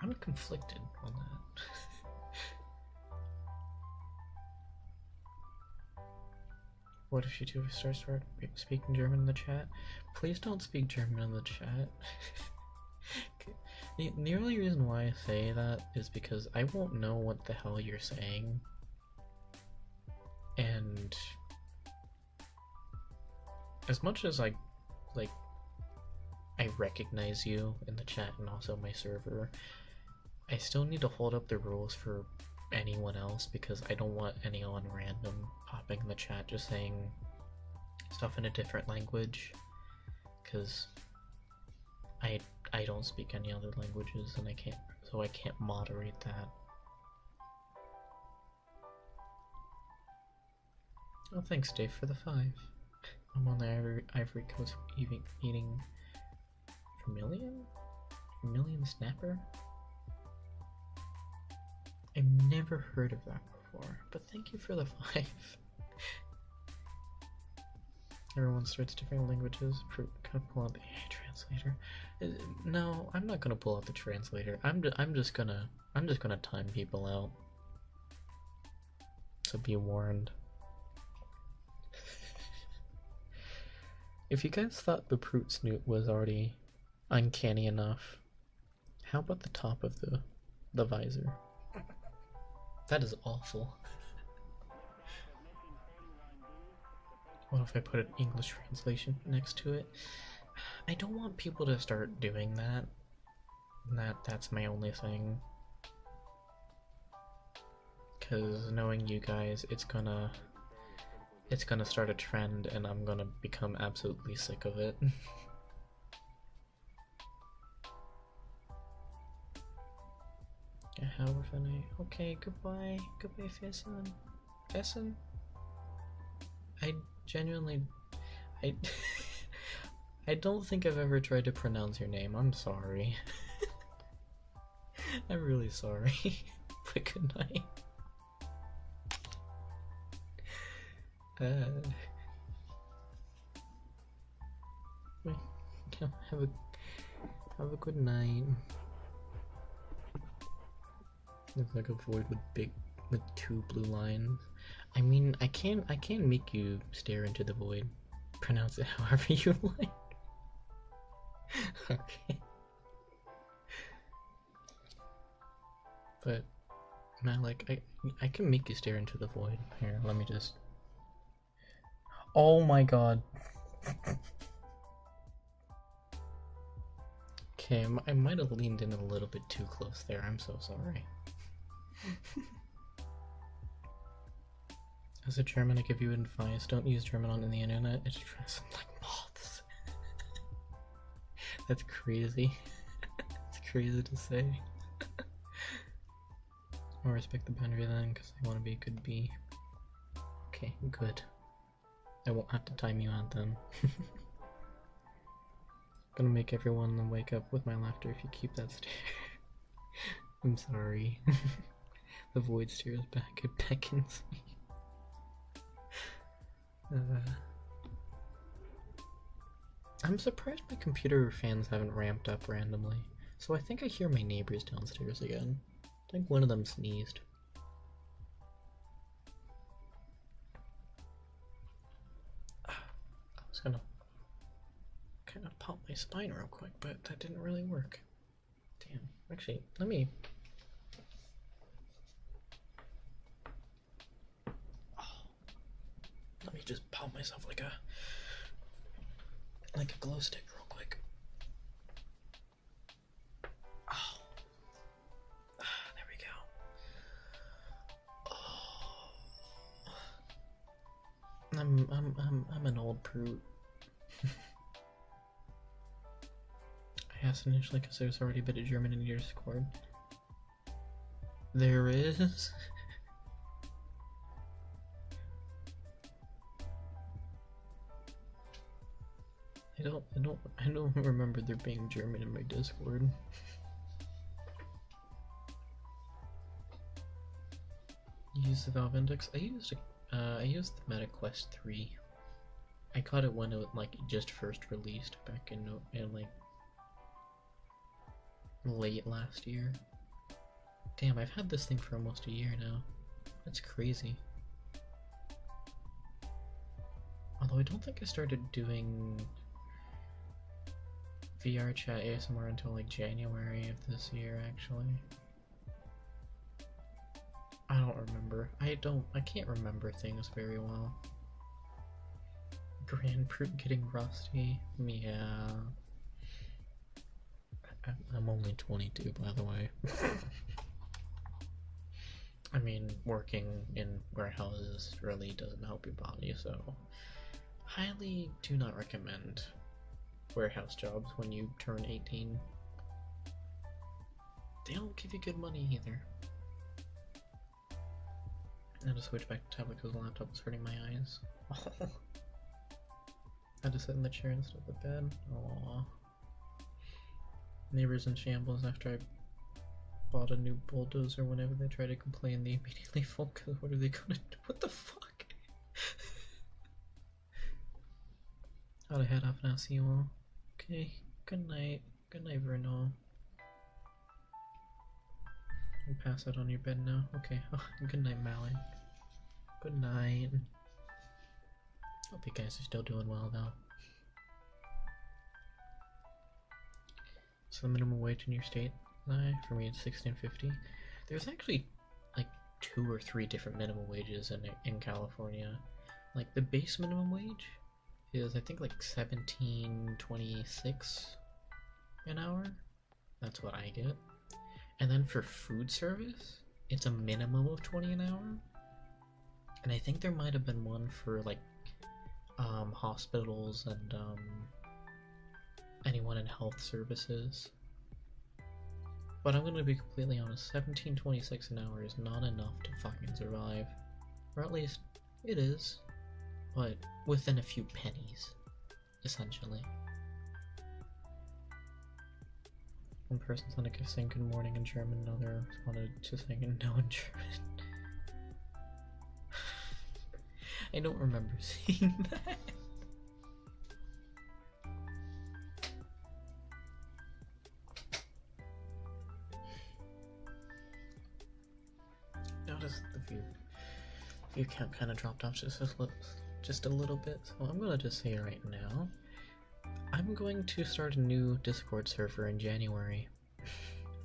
I'm conflicted on that. What if you two start speaking German in the chat? Please don't speak German in the chat. The only reason why I say that is because I won't know what the hell you're saying. And as much as I recognize you in the chat and also my server, I still need to hold up the rules for anyone else because I don't want anyone random popping in the chat just saying stuff in a different language, because I don't speak any other languages and I can't moderate that. Oh, thanks Dave for the 5. I'm on the Ivory Coast eating Vermilion snapper? I've never heard of that before, but thank you for the 5. Everyone starts different languages. Can I pull out the AI translator? No, I'm not gonna pull out the translator. I'm just gonna time people out. So be warned. If you guys thought the proot snoot was already uncanny enough, how about the top of the visor? That is awful. What if I put an English translation next to it? I don't want people to start doing that. That's my only thing. Cause knowing you guys, it's gonna start a trend and I'm gonna become absolutely sick of it. However funny. Okay, goodbye. Goodbye, Fesson. Fesson? I genuinely... I don't think I've ever tried to pronounce your name. I'm sorry. I'm really sorry. But good night. Have a good night. It's like a void with 2 blue lines. I mean, I can make you stare into the void. Pronounce it however you like. Okay. But Malik, I can make you stare into the void. Here, let me just. Oh my god. Okay, I might have leaned in a little bit too close there. I'm so sorry. As a German, I give you advice: don't use German on the internet. It attracts them like moths. That's crazy. It's crazy to say. I'll respect the boundary then, because I want to be a good bee. Okay, good. I won't have to time you out then. Gonna make everyone wake up with my laughter if you keep that stare. I'm sorry. The void stares back, it beckons me. I'm surprised my computer fans haven't ramped up randomly. So I think I hear my neighbors downstairs again. I think one of them sneezed. I was gonna kind of pop my spine real quick, but that didn't really work. Damn. Actually, let me just pop myself like a glow stick real quick. Oh. There we go. Oh. I'm an old proot. I asked initially because there's already a bit of German in your Discord. There is. I don't remember there being German in my Discord. You use the Valve Index? I used the Meta Quest 3. I caught it when it like just first released back in like late last year. Damn, I've had this thing for almost a year now. That's crazy. Although I don't think I started doing VR chat ASMR until like January of this year, actually. I don't remember. I can't remember things very well. Grand Proot getting rusty. Yeah. I'm only 22, by the way. I mean, working in warehouses really doesn't help your body, so highly do not recommend warehouse jobs when you turn 18. They don't give you good money either. I had to switch back to tablet because the laptop was hurting my eyes. I had to sit in the chair instead of the bed. Aww. Neighbors in shambles after I bought a new bulldozer. Whenever they try to complain, they immediately focus. What are they gonna do? What the fuck? Gotta head off now, see you all. Okay, good night. Good night, Verno. You pass out on your bed now? Okay, oh, good night, Mally. Good night. Hope you guys are still doing well, though. So the minimum wage in your state, for me it's $16.50. There's actually like 2 or 3 different minimum wages in California. Like the base minimum wage is I think like $17.26 an hour. That's what I get. And then for food service, it's a minimum of 20 an hour. And I think there might have been one for like hospitals and anyone in health services. But I'm gonna be completely honest, $17.26 an hour is not enough to fucking survive. Or at least, it is. But within a few pennies, essentially. One person wanted to sing good morning in German, another wanted to sing no in German. I don't remember seeing that. Notice the view count kind of dropped off just a little bit, so I'm gonna just say right now, I'm going to start a new Discord server in January.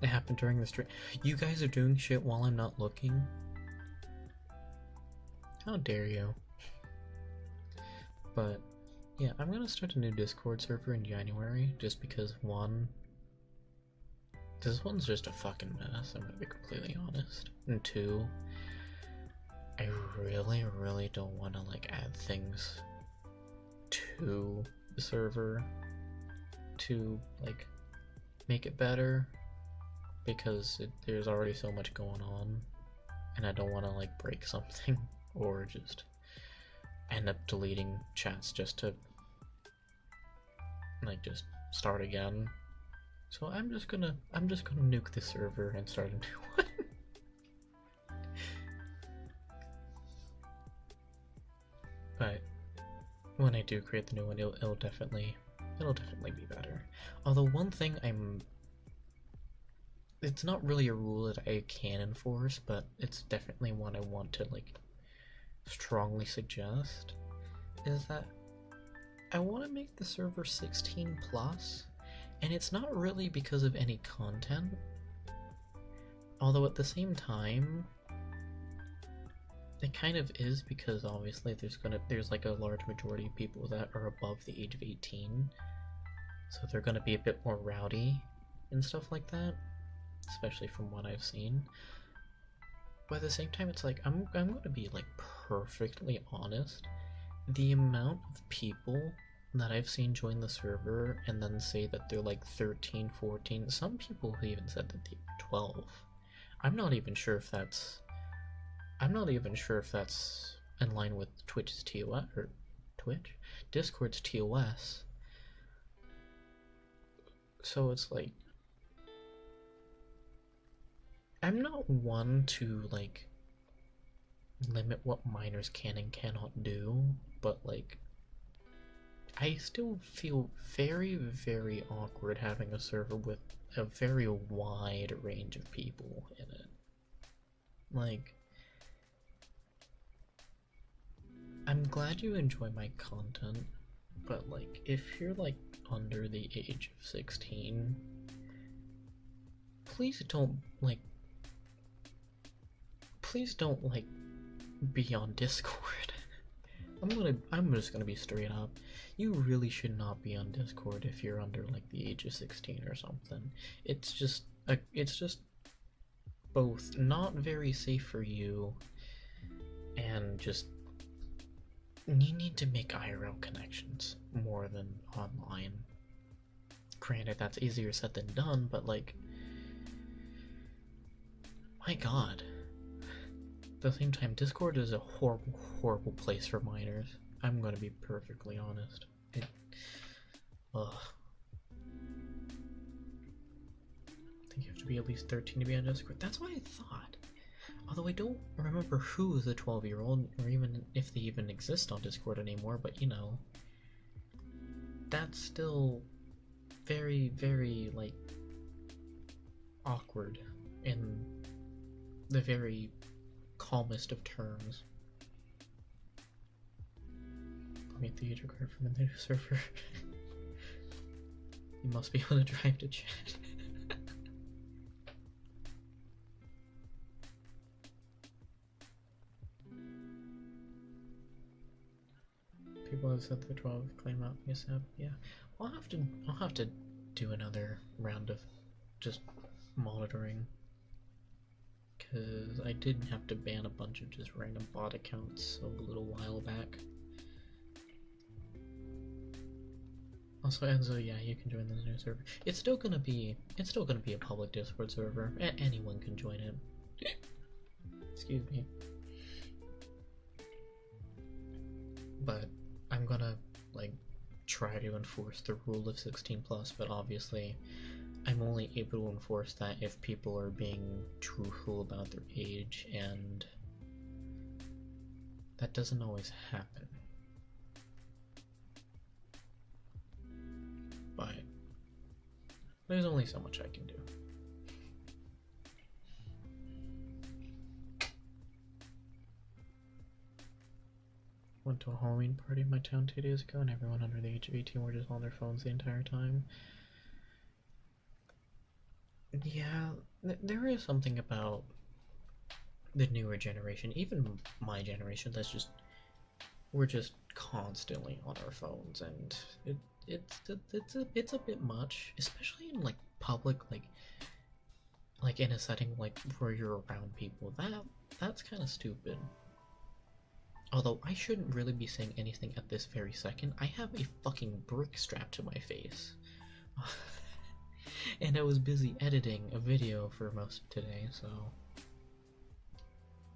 It happened during the stream. You guys are doing shit while I'm not looking? How dare you? But yeah, I'm gonna start a new Discord server in January just because this one's just a fucking mess, I'm gonna be completely honest. And 2, I really don't want to like add things to the server to like make it better because there's already so much going on and I don't want to like break something or just end up deleting chats just to like just start again. So I'm just gonna nuke the server and start a new one. But when I do create the new one, it'll definitely be better. Although one thing it's not really a rule that I can enforce, but it's definitely one I want to like strongly suggest, is that I want to make the server 16 plus, and it's not really because of any content, although at the same time it kind of is, because obviously there's like a large majority of people that are above the age of 18, so they're gonna be a bit more rowdy and stuff like that, especially from what I've seen. But at the same time, it's like I'm gonna be like perfectly honest. The amount of people that I've seen join the server and then say that they're like 13, 14, some people who even said that they're 12. I'm not even sure if that's in line with Twitch's TOS or Discord's TOS. So it's like I'm not one to like limit what minors can and cannot do, but like I still feel very, very awkward having a server with a very wide range of people in it. Like, I'm glad you enjoy my content, but like, if you're like under the age of 16, please don't like be on Discord. I'm just gonna be straight up. You really should not be on Discord if you're under like the age of 16 or something. It's just both not very safe for you and just you need to make IRL connections more than online. Granted, that's easier said than done, but like, my god. At the same time, Discord is a horrible, horrible place for minors. I'm gonna be perfectly honest. Ugh. I think you have to be at least 13 to be on Discord. That's what I thought. Although I don't remember who is a 12-year-old, or even if they even exist on Discord anymore, but you know. That's still very, very, like, awkward in the very calmest of terms. Let me the user card from the new server. You must be able to drive to chat. People have said the 12 claim out ASAP. Yeah, I'll have to do another round of just monitoring. Because I did have to ban a bunch of just random bot accounts a little while back. Also, Enzo, yeah, you can join this new server. It's still gonna be a public Discord server. Anyone can join it. Excuse me. But I'm gonna like try to enforce the rule of 16 plus, but obviously I'm only able to enforce that if people are being truthful about their age, and that doesn't always happen. But there's only so much I can do. Went to a Halloween party in my town 2 days ago, and everyone under the age of 18 were just on their phones the entire time. Yeah, there is something about the newer generation, even my generation, we're just constantly on our phones, and it's a bit much, especially in like public, like in a setting like where you're around people. That's kind of stupid. Although I shouldn't really be saying anything at this very second. I have a fucking brick strapped to my face. And I was busy editing a video for most of today, so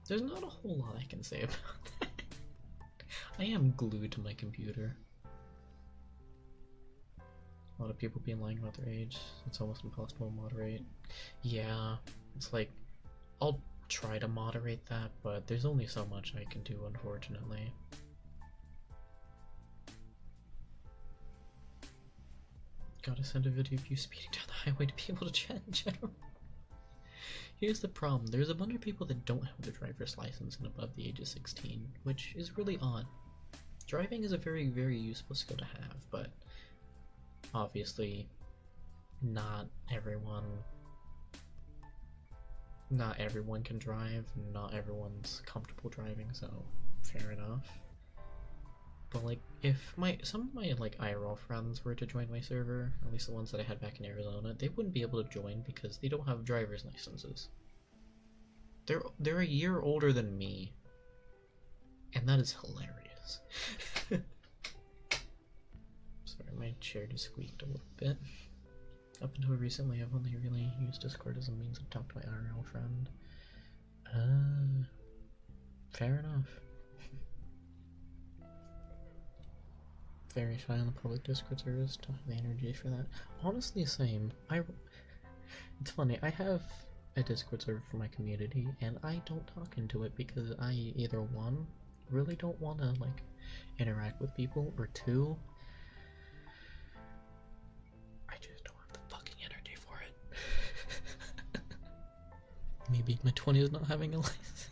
there's not a whole lot I can say about that. I am glued to my computer. A lot of people being lying about their age. It's almost impossible to moderate. Yeah, it's like, I'll try to moderate that, but there's only so much I can do, unfortunately. Gotta send a video of you speeding down the highway to be able to chat in general. Here's the problem, there's a bunch of people that don't have their driver's license and above the age of 16, which is really odd. Driving is a very, very useful skill to have, but obviously not everyone can drive, not everyone's comfortable driving, so fair enough. But like, if some of my like IRL friends were to join my server, at least the ones that I had back in Arizona, they wouldn't be able to join because they don't have driver's licenses. They're a year older than me, and that is hilarious. Sorry, my chair just squeaked a little bit. Up until recently, I've only really used Discord as a means to talk to my IRL friend. Fair enough. Very shy on the public Discord servers, don't have the energy for that. Honestly, same. It's funny, I have a Discord server for my community, and I don't talk into it because I either one, really don't want to like interact with people, or two, I just don't have the fucking energy for it. Maybe my 20s not having a license.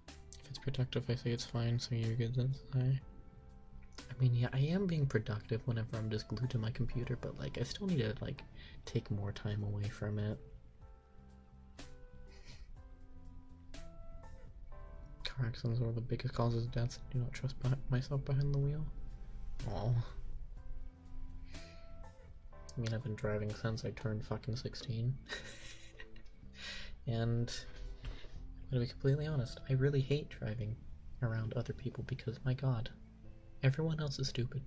If it's productive, I say it's fine, so you're good then. I mean, yeah, I am being productive whenever I'm just glued to my computer, but like, I still need to like take more time away from it. Car accidents are the biggest causes of deaths. I do not trust myself behind the wheel. Oh. I mean, I've been driving since I turned fucking 16. And I'm gonna be completely honest, I really hate driving around other people because, my god, everyone else is stupid.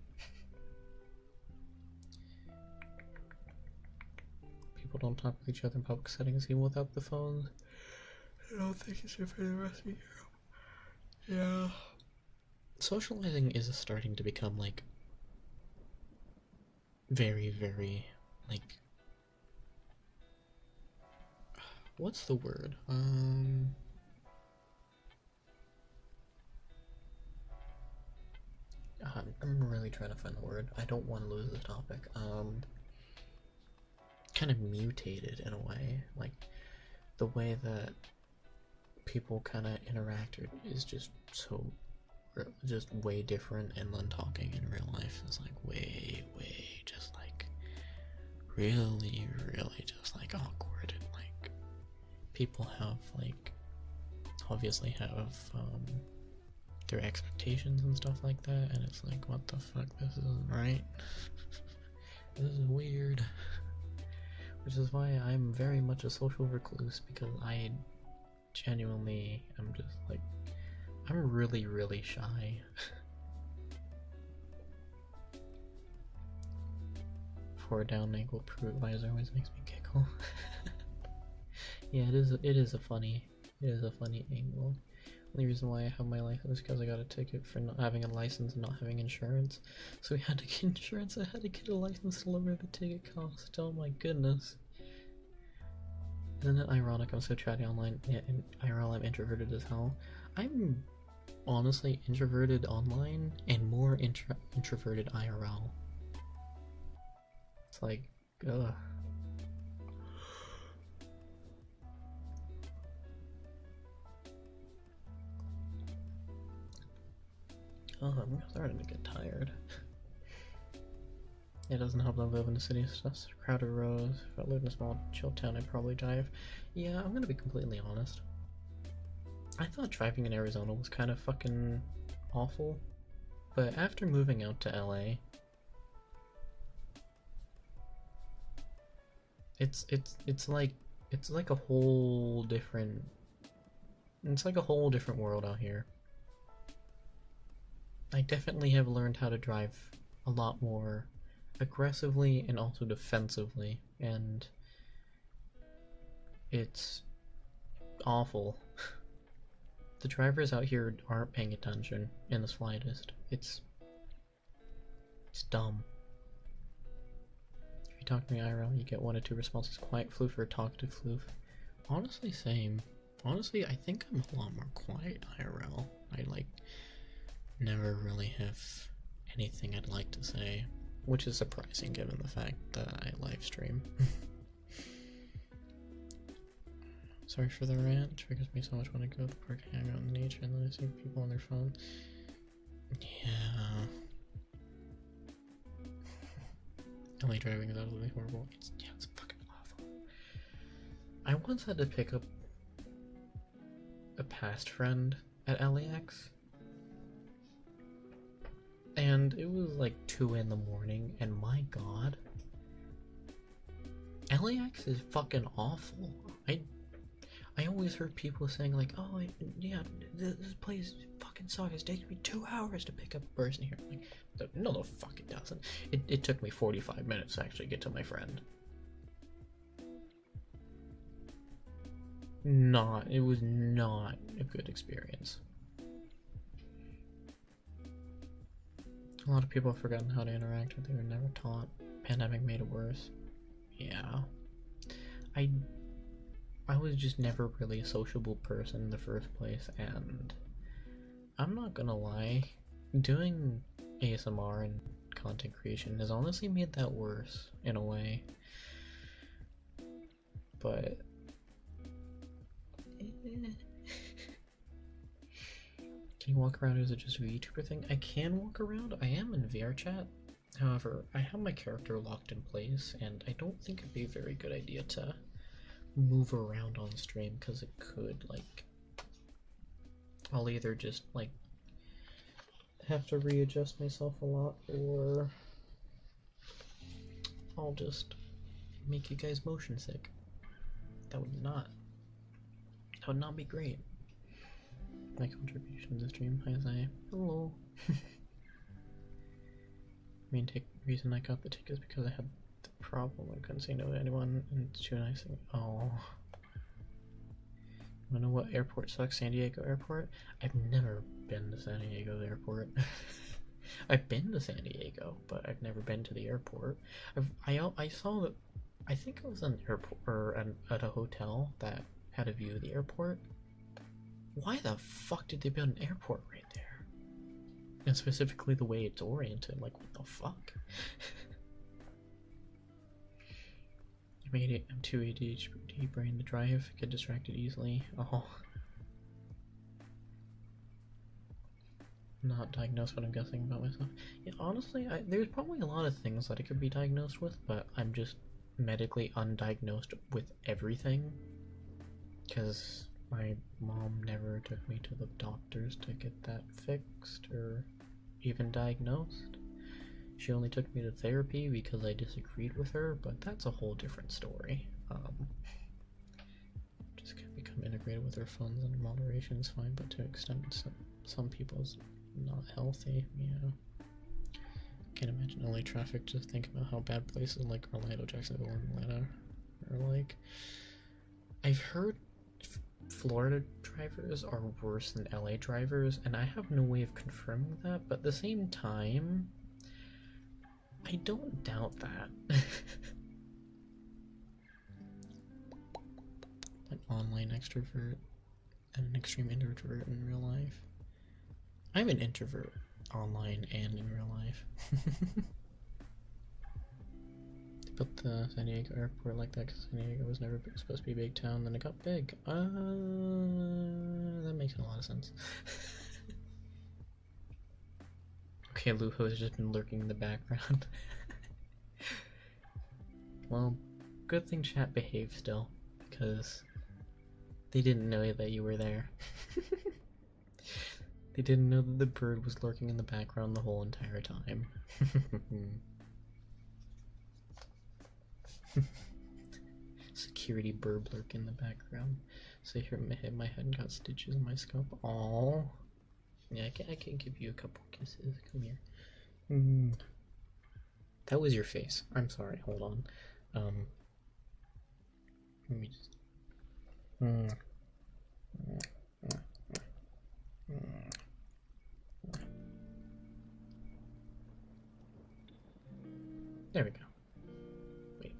People don't talk with each other in public settings even without the phones. I don't think it's good for the rest of you. Yeah. Socializing is starting to become like very, very like, what's the word? I'm really trying to find the word. I don't want to lose the topic. Kind of mutated in a way. Like, the way that people kind of interact is just so, just way different, and then talking in real life is like way, just like, really, just like awkward, and like, people have like, obviously have, their expectations and stuff like that, and it's like, what the fuck, this isn't right. This is weird. Which is why I'm very much a social recluse, because I genuinely am just like, I'm really shy. For a down angle proot visor always makes me giggle. Yeah, it is a funny angle. The reason why I have my license is because I got a ticket for not having a license and not having insurance. So we had to get insurance, I had to get a license to lower the ticket cost. Oh my goodness. Isn't it ironic I'm so chatty online, yeah, and IRL I'm introverted as hell? I'm honestly introverted online and more introverted IRL. It's like, ugh. Oh, I'm starting to get tired. It doesn't help that I live in a city, it's crowded roads. If I lived in a small chill town, I'd probably drive. Yeah, I'm gonna be completely honest. I thought driving in Arizona was kind of fucking awful, but after moving out to LA, it's like a whole different, it's like a whole different world out here. I definitely have learned how to drive a lot more aggressively and also defensively, and it's awful. The drivers out here aren't paying attention in the slightest. It's dumb. If you talk to me IRL, you get 1 or 2 responses. Quiet floof or talkative floof. Honestly, same. Honestly, I think I'm a lot more quiet IRL. I like never really have anything I'd like to say, which is surprising given the fact that I live stream. Sorry for the rant. It triggers me so much when I go to the park, hang out in nature, and then I see people on their phone. Yeah. LA driving is absolutely horrible. It's fucking awful. I once had to pick up a past friend at LAX, and it was like 2 in the morning, and my god, LAX is fucking awful. I always heard people saying like, oh yeah, this place fucking sucks. It takes me 2 hours to pick up a person here. Like, no the fuck it doesn't. It took me 45 minutes to actually get to my friend. It was not a good experience. A lot of people have forgotten how to interact with. They were never taught. Pandemic made it worse. Yeah. I was just never really a sociable person in the first place, and I'm not gonna lie, doing ASMR and content creation has honestly made that worse in a way. But can you walk around? Or is it just a YouTuber thing? I can walk around. I am in VR chat. However, I have my character locked in place, and I don't think it'd be a very good idea to move around on stream, because it could, like, I'll either just, like, have to readjust myself a lot, or I'll just make you guys motion sick. That would not be great. My contribution to the stream, I say, hello. Main reason I got the ticket is because I had the problem. I couldn't say no to anyone, and it's too nice. Oh. You know what airport sucks? San Diego airport? I've never been to San Diego airport. I've been to San Diego, but I've never been to the airport. I saw that. I think it was an airport or at a hotel that had a view of the airport. Why the fuck did they build an airport right there? And specifically the way it's oriented. Like, what the fuck? I'm too ADHD brain to drive. Get distracted easily. Oh. Not diagnosed, but I'm guessing about myself. Yeah, honestly, there's probably a lot of things that I could be diagnosed with, but I'm just medically undiagnosed with everything. Because my mom never took me to the doctors to get that fixed or even diagnosed. She only took me to therapy because I disagreed with her, but that's a whole different story. Just can't become integrated with her funds and moderation is fine, but to an extent some people's not healthy. Yeah. Can't imagine LA traffic. Just think about how bad places like Orlando, Jacksonville, and Atlanta are like. I've heard Florida drivers are worse than LA drivers, and I have no way of confirming that, but at the same time, I don't doubt that. An online extrovert and an extreme introvert in real life. I'm an introvert online and in real life. They built the San Diego airport like that because San Diego was never supposed to be a big town, then it got big. That makes a lot of sense. Okay, Luho has just been lurking in the background. Well, good thing chat behaved still, because they didn't know that you were there. They didn't know that the bird was lurking in the background the whole entire time. Security bird lurk in the background. So here hit my head and got stitches in my scalp. Aww. Yeah, I can give you a couple kisses. Come here. That was your face. I'm sorry. Hold on. Let me just. There we go. Wait.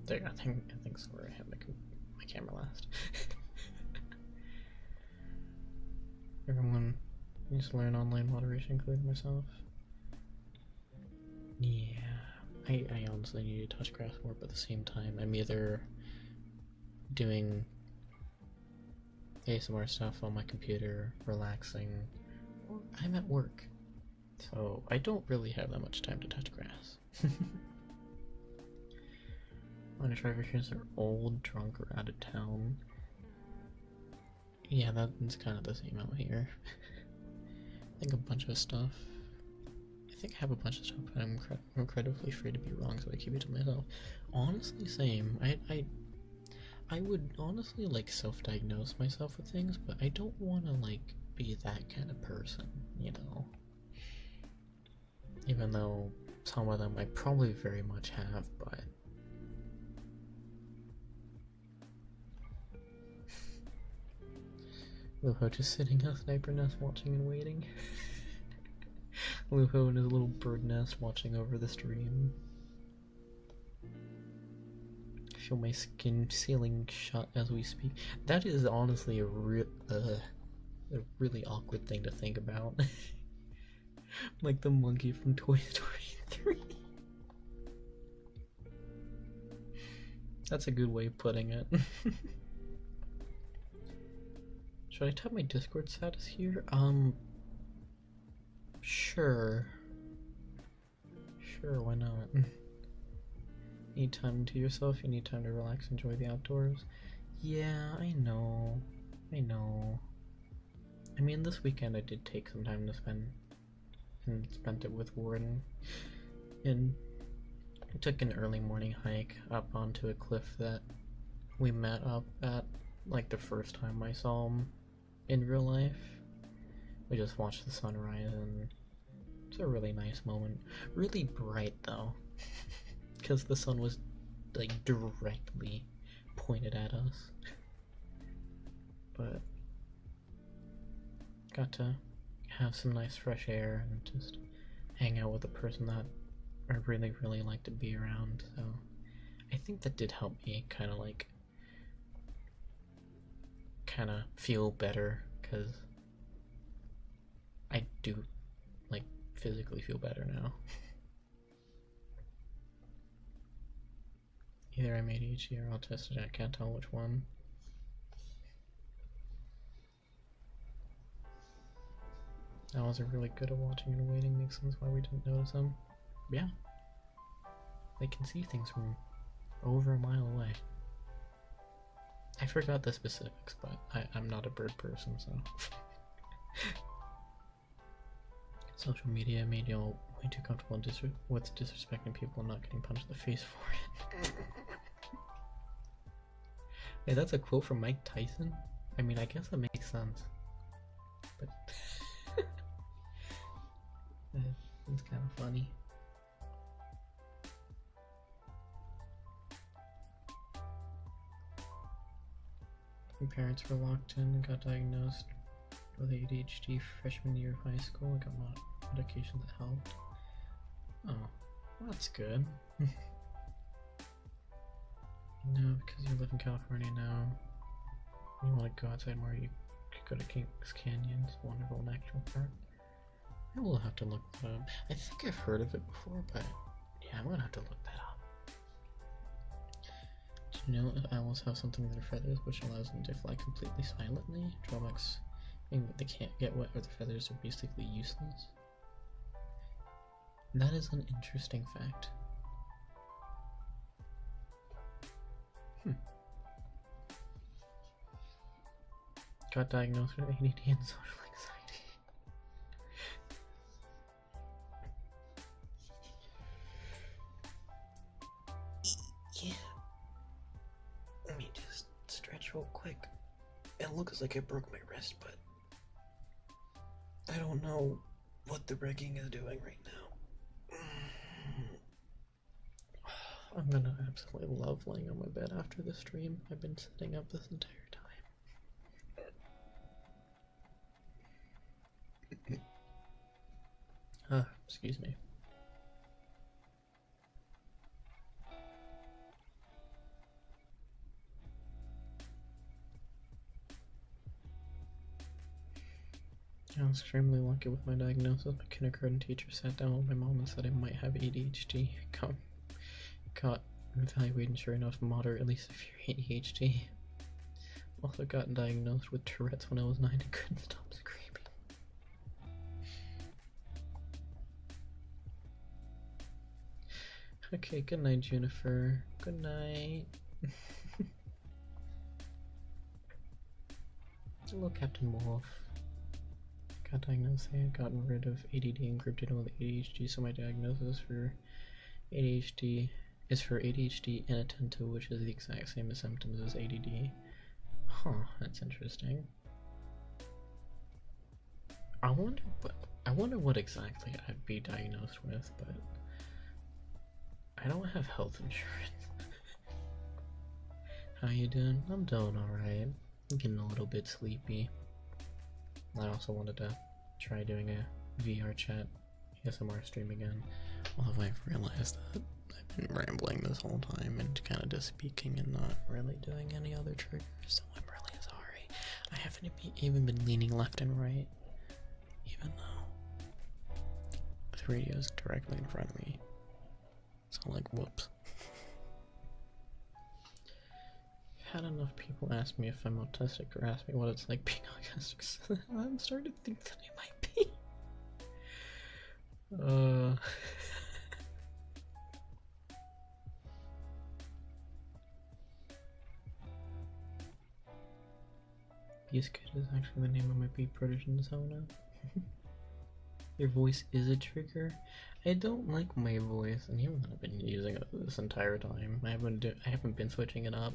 There. I think so. Where I have my camera last. Everyone needs to learn online moderation, including myself. Yeah, I honestly need to touch grass more, but at the same time, I'm either doing ASMR stuff on my computer, relaxing, or I'm at work. So I don't really have that much time to touch grass. When a driver hears they're old, drunk, or out of town. Yeah, that's kind of the same out here. I think a bunch of stuff. I think I have a bunch of stuff, but I'm incredibly afraid to be wrong, so I keep it to myself. Honestly, same. I would honestly like self-diagnose myself with things, but I don't want to like be that kind of person, you know. Even though some of them I probably very much have, but Luho just sitting in a sniper nest watching and waiting. Luho in his little bird nest watching over the stream. Feel my skin sealing shut as we speak. That is honestly a really awkward thing to think about. Like the monkey from Toy Story 3. That's a good way of putting it. Should I type my Discord status here? Sure. Sure, why not? Need time to yourself, you need time to relax, enjoy the outdoors. Yeah, I know. I mean, this weekend I did take some time to spend and spent it with Warden. And I took an early morning hike up onto a cliff that we met up at, like the first time I saw him in real life. We just watched the sunrise and it's a really nice moment. Really bright though, because the sun was like directly pointed at us. But got to have some nice fresh air and just hang out with a person that I really like to be around. So I think that did help me kind of feel better, because I do like physically feel better now. Either I'm ADHD or autistic, I can't tell which one. I wasn't really good at watching and waiting, makes sense why we didn't notice them. Yeah. They can see things from over a mile away. I forgot the specifics, but I'm not a bird person, so. Social media made y'all way too comfortable with disrespecting people and not getting punched in the face for it. Hey, that's a quote from Mike Tyson? I mean, I guess that makes sense. But it's kind of funny. My parents were locked in and got diagnosed with ADHD freshman year of high school. I got medication that helped. Oh, well, that's good. No, because you live in California now. You want to go outside more, you could go to Kings Canyon. It's a wonderful natural park. I will have to look that up. I think I've heard of it before, but yeah, I'm gonna have to look that up. Do you know owls have something in their feathers which allows them to fly completely silently? Drawbacks being that they can't get wet or the feathers are basically useless. That is an interesting fact. Got diagnosed with ADD and social anxiety. Yeah. Let me just stretch real quick. It looks like I broke my wrist, but I don't know what the breaking is doing right now. I'm gonna absolutely love laying on my bed after the stream. I've been sitting up this entire time. Excuse me. I was extremely lucky with my diagnosis. My kindergarten teacher sat down with my mom and said I might have ADHD. Got evaluated and sure enough, moderately severe ADHD. Also got diagnosed with Tourette's when I was 9 and couldn't stop screaming. Okay, good night, Junifer. Good night. Hello, Captain Wolf. Got diagnosed, I had gotten rid of ADD and grouped it with ADHD, so my diagnosis for ADHD is for ADHD inattentive, which is the exact same as symptoms as ADD. Huh, that's interesting. I wonder what exactly I'd be diagnosed with, but I don't have health insurance. How you doing? I'm doing alright. I'm getting a little bit sleepy. I also wanted to try doing a VR chat ASMR stream again. Although I've realized that I've been rambling this whole time and kind of just speaking and not really doing any other triggers, so I'm really sorry. I haven't even been leaning left and right, even though the radio's directly in front of me. So like, whoops. I've had enough people ask me if I'm autistic or ask me what it's like being autistic, so I'm starting to think that I might be. Biscuit is actually the name of my beat protege persona. Your voice is a trigger. I don't like my voice, and even though I've been using it this entire time, I haven't been switching it up.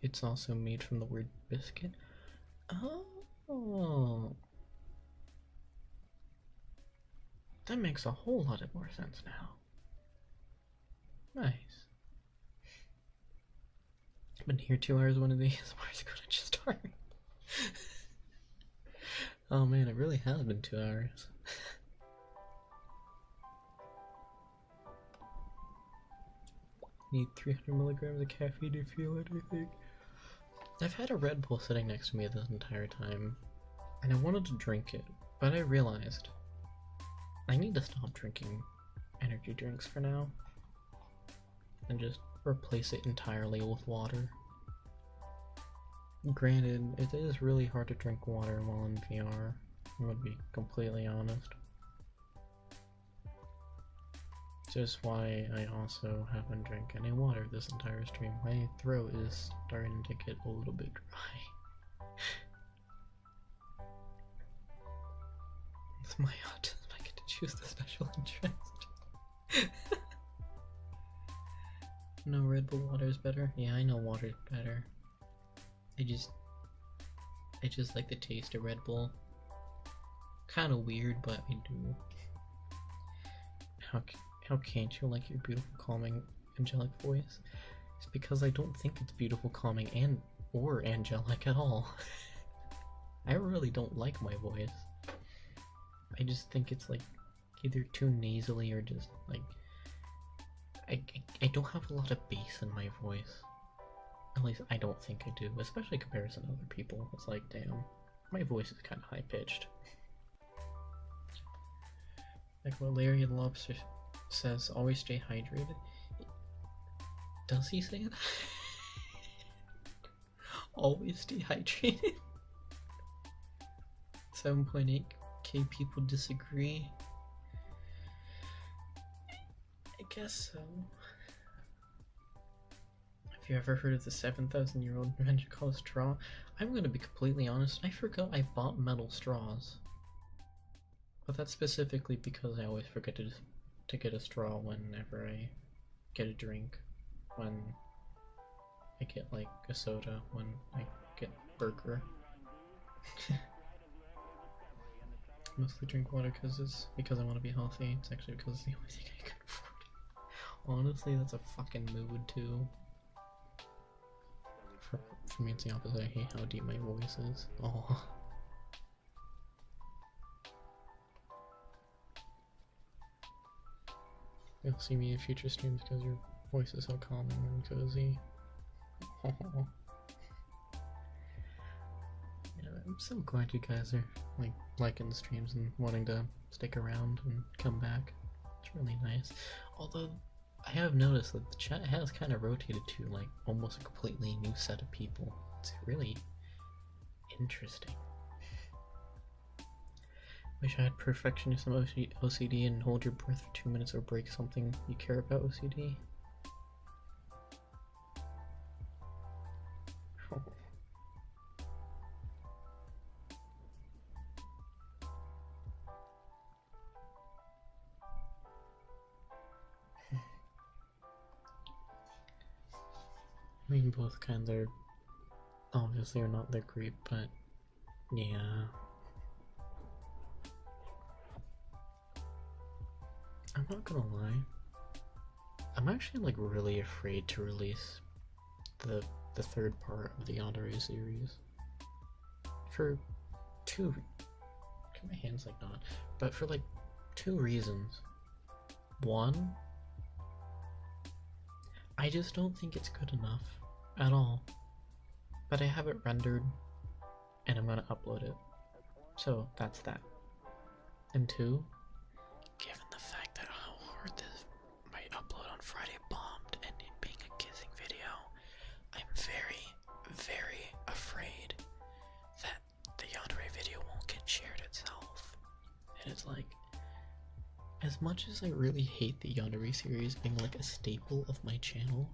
It's also made from the word biscuit. Oh, that makes a whole lot more sense now. Nice. I've been here 2 hours. One of these. Where's it gonna just start? Oh man, it really has been 2 hours. Need 300 milligrams of caffeine to feel it, I think. I've had a Red Bull sitting next to me this entire time, and I wanted to drink it, but I realized I need to stop drinking energy drinks for now and just replace it entirely with water. Granted, it is really hard to drink water while in VR, I'm gonna be completely honest. Just why I also haven't drank any water this entire stream. My throat is starting to get a little bit dry. It's my autism, I get to choose the special interest. No, Red Bull water is better? Yeah, I know water is better. I just like the taste of Red Bull. Kinda weird, but I do. How can't you like your beautiful, calming, angelic voice? It's because I don't think it's beautiful, calming, or angelic at all. I really don't like my voice. I just think it's like either too nasally or just like I don't have a lot of bass in my voice. At least I don't think I do, especially in comparison to other people. It's like, damn, my voice is kind of high pitched. Like what Larry the Lobster says, always stay hydrated. Does he say that? Always stay hydrated? 7.8k people disagree. I guess so. Have you ever heard of the 7,000-year-old invention called straw? I'm gonna be completely honest, I forgot I bought metal straws. But that's specifically because I always forget to get a straw whenever I get a drink. When I get like a soda, when I get burger. Mostly drink water because I want to be healthy. It's actually because it's the only thing I can afford. Honestly, that's a fucking mood too. For me, it's the opposite. I hate how deep my voice is. Oh. You'll see me in future streams because your voice is so calming and cozy. Oh. Yeah, I'm so glad you guys are liking the streams and wanting to stick around and come back. It's really nice. Although I have noticed that the chat has kind of rotated to like almost a completely new set of people. It's really interesting. Wish I had perfectionism OCD and hold your breath for 2 minutes or break something you care about OCD. Oh. I mean, both kinds are obviously are not that great, but yeah. I'm not gonna lie, I'm actually like really afraid to release the third part of the Yandere series for two my hand's like not. But for like 2 reasons. One, I just don't think it's good enough at all. But I have it rendered and I'm gonna upload it. So that's that. And 2, given the fact that how hard this my upload on Friday bombed and it being a kissing video, I'm very, very afraid that the yandere video won't get shared itself. And it's like, as much as I really hate the yandere series being like a staple of my channel,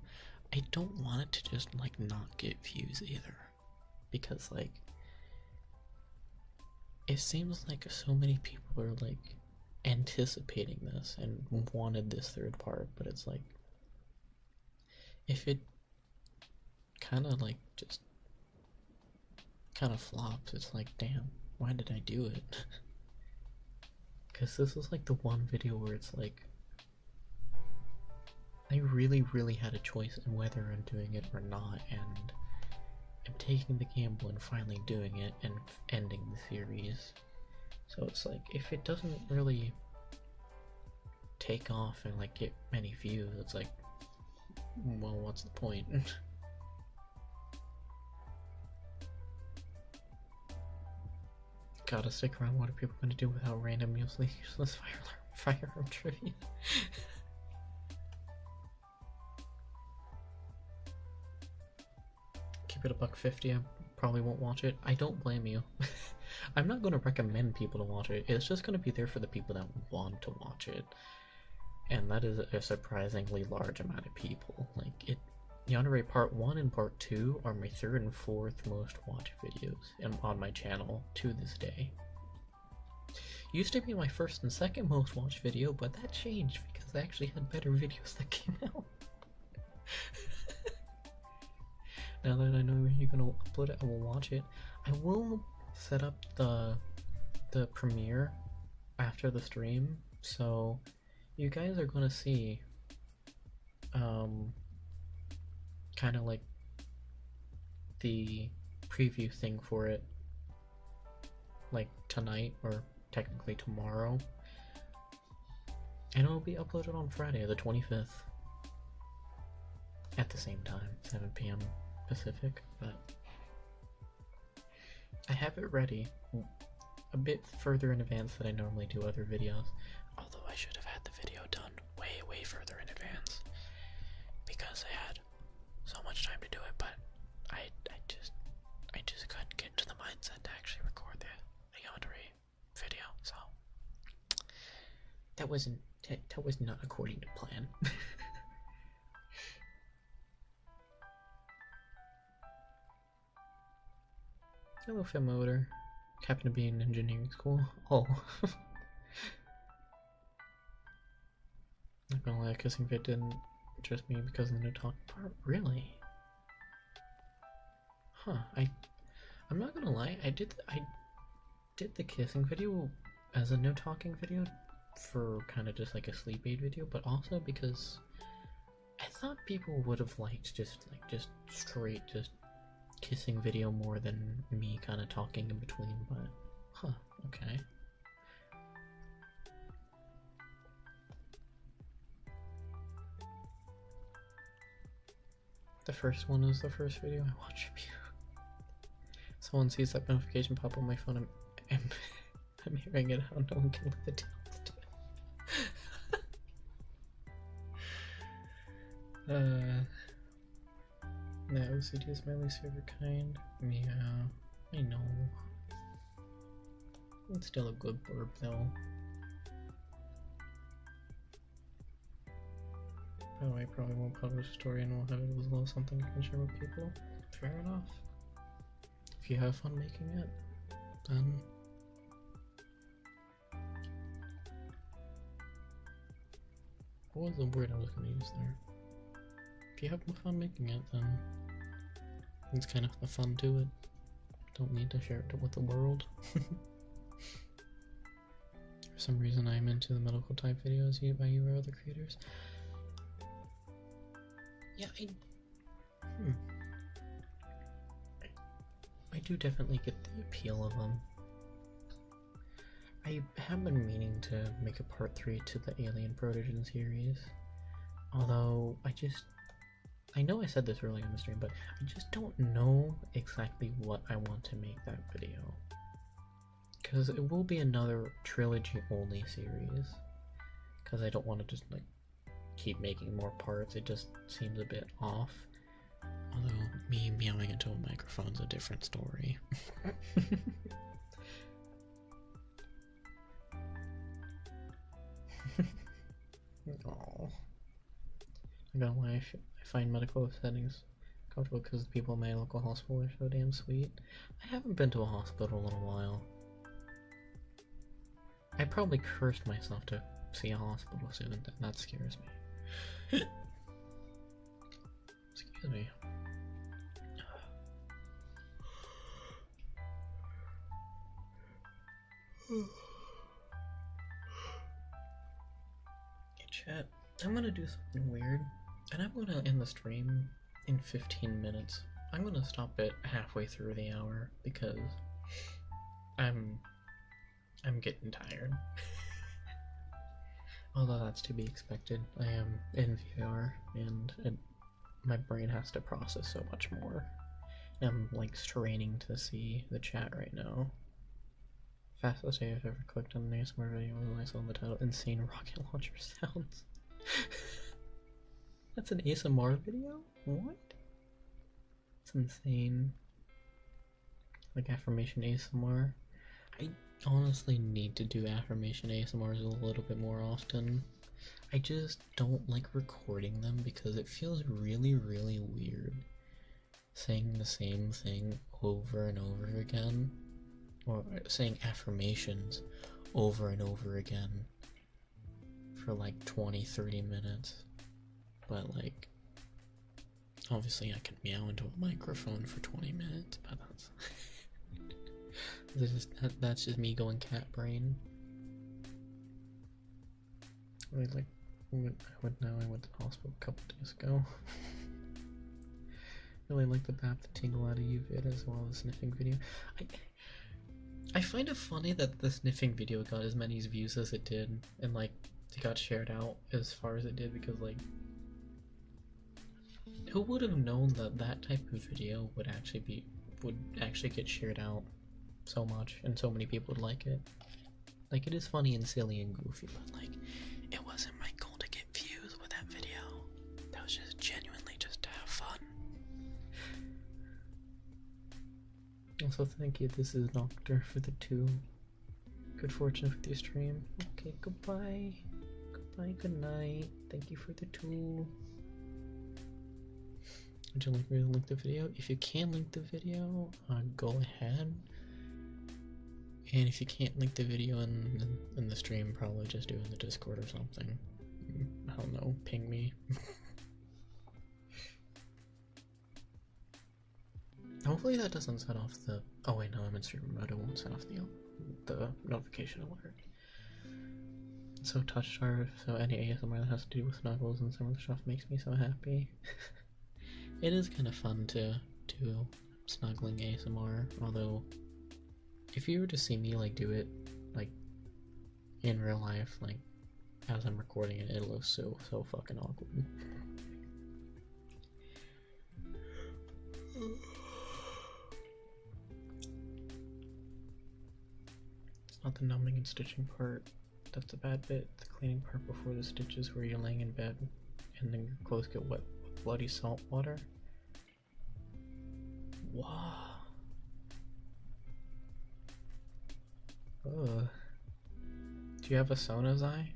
I don't want it to just like not get views either. Because like, it seems like so many people are like anticipating this and wanted this 3rd part, but it's like, if it kind of like just kind of flops, it's like, damn, why did I do it? Because this is like the one video where it's like, I really, really had a choice in whether I'm doing it or not, and I'm taking the gamble and finally doing it and ending the series. So it's like, if it doesn't really take off and like get many views, it's like, well, what's the point? Gotta stick around. What are people gonna do without random useless firearm trivia? Keep it $1.50. I probably won't watch it. I don't blame you. I'm not gonna recommend people to watch it. It's just gonna be there for the people that want to watch it, and that is a surprisingly large amount of people. Like it. Yandere Part 1 and Part 2 are my 3rd and 4th most watched videos on my channel to this day. Used to be my 1st and 2nd most watched video, but that changed because I actually had better videos that came out. Now that I know when you're gonna upload it, I will watch it. I will set up the premiere after the stream, so you guys are gonna see kind of like the preview thing for it like tonight, or technically tomorrow, and it will be uploaded on Friday the 25th at the same time, 7 p.m. Pacific. But I have it ready a bit further in advance than I normally do other videos, although I should have had the video done way further in advance because I had so much time to do it, but I just couldn't get into the mindset to actually record the yandere video, so that was not according to plan. Hello, Femoder. Happen to be in engineering school. Oh. Not gonna lie, kissing fit didn't interest me because of the no talk part. Really? Huh. I'm not gonna lie, I did the kissing video as a no talking video for kind of just like a sleep aid video, but also because I thought people would have liked just straight kissing video more than me kind of talking in between, but huh, okay. The first one is the first video I watched of you. Someone sees that notification pop on my phone, I'm hearing it how no one can live it down. No, OCD is my least favorite kind. Yeah, I know. It's still a good burp though. Oh, I probably won't publish a story and we'll have it as well as something I can share with people. Fair enough. If you have fun making it, then what was the word I was going to use there? If you have fun making it, then it's kind of the fun to it. Don't need to share it with the world. For some reason I'm into the medical type videos by you or other creators. Yeah, I do definitely get the appeal of them. I have been meaning to make a part 3 to the Alien Protogen series. Although, I know I said this earlier in the stream, but I just don't know exactly what I want to make that video. Because it will be another trilogy-only series. Because I don't want to just, like, keep making more parts. It just seems a bit off. Although, me meowing into a microphone's a different story. Oh, I don't know why I find medical settings comfortable because the people in my local hospital are so damn sweet. I haven't been to a hospital in a while. I probably cursed myself to see a hospital soon, and that scares me. Excuse me. Hey chat, I'm gonna do something weird, and I'm gonna end the stream in 15 minutes. I'm gonna stop it halfway through the hour because I'm getting tired. Although that's to be expected. I am in VR and my brain has to process so much more. I'm like straining to see the chat right now. Fastest day I've ever clicked on an ASMR video was when I saw the title Insane Rocket Launcher Sounds. That's an ASMR video? What? It's insane. Like affirmation ASMR. I honestly need to do affirmation ASMRs a little bit more often. I just don't like recording them because it feels really, really weird saying the same thing over and over again, or saying affirmations over and over again for like 20-30 minutes. But like, obviously I can meow into a microphone for 20 minutes, but that's just me going cat brain. I went to the hospital a couple days ago. Really like the bap the tingle out of you vid as well as sniffing video. I find it funny that the sniffing video got as many views as it did, and like it got shared out as far as it did, because like, who would have known that that type of video would actually get shared out so much and so many people would like it. Like, it is funny and silly and goofy, but like, it wasn't my goal to get views with that video. That was just genuinely just to have fun. Also, thank you. This is Doctor for the 2. Good fortune with your stream. Okay, goodbye. Goodbye, good night. Thank you for the 2. Would you like me to link the video? If you can link the video, go ahead. And if you can't link the video in the stream, probably just do it in the Discord or something. I don't know, ping me. Hopefully that doesn't set off the... Oh wait, no, I'm in stream mode. It won't set off the notification alert. So touch jar, so any ASMR that has to do with snuggles and some of the stuff makes me so happy. It is kind of fun to do snuggling ASMR, although if you were to see me like do it like in real life, like as I'm recording it, it looks so fucking awkward. It's not the numbing and stitching part that's the bad bit. The cleaning part before the stitches, where you're laying in bed and then your clothes get wet with bloody salt water. Wow. Ugh. Do you have a Sona's eye?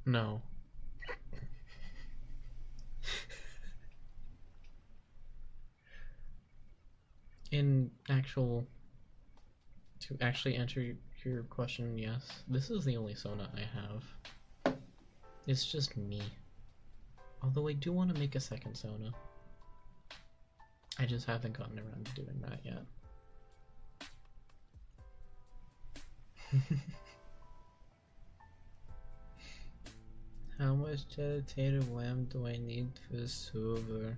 No. To actually answer your question, yes. This is the only Sona I have. It's just me. Although I do want to make a second Sona. I just haven't gotten around to doing that yet. How much dedicated RAM do I need for the server?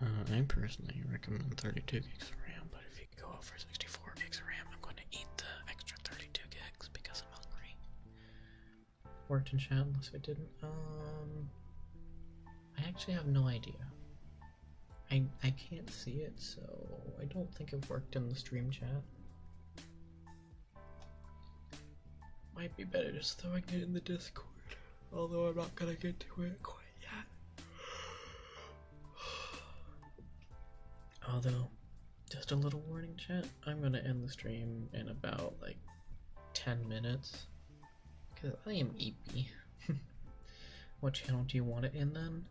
I personally recommend 32 gigs of RAM, but if you go out for 64 gigs of RAM, I'm going to eat the extra 32 gigs because I'm hungry. Worked in chat unless I didn't. I actually have no idea. I can't see it, so I don't think it worked in the stream chat. Might be better just throwing it in the Discord, although I'm not gonna get to it quite yet. Although, just a little warning chat, I'm gonna end the stream in about like 10 minutes, because I am EP. What channel do you want it in then?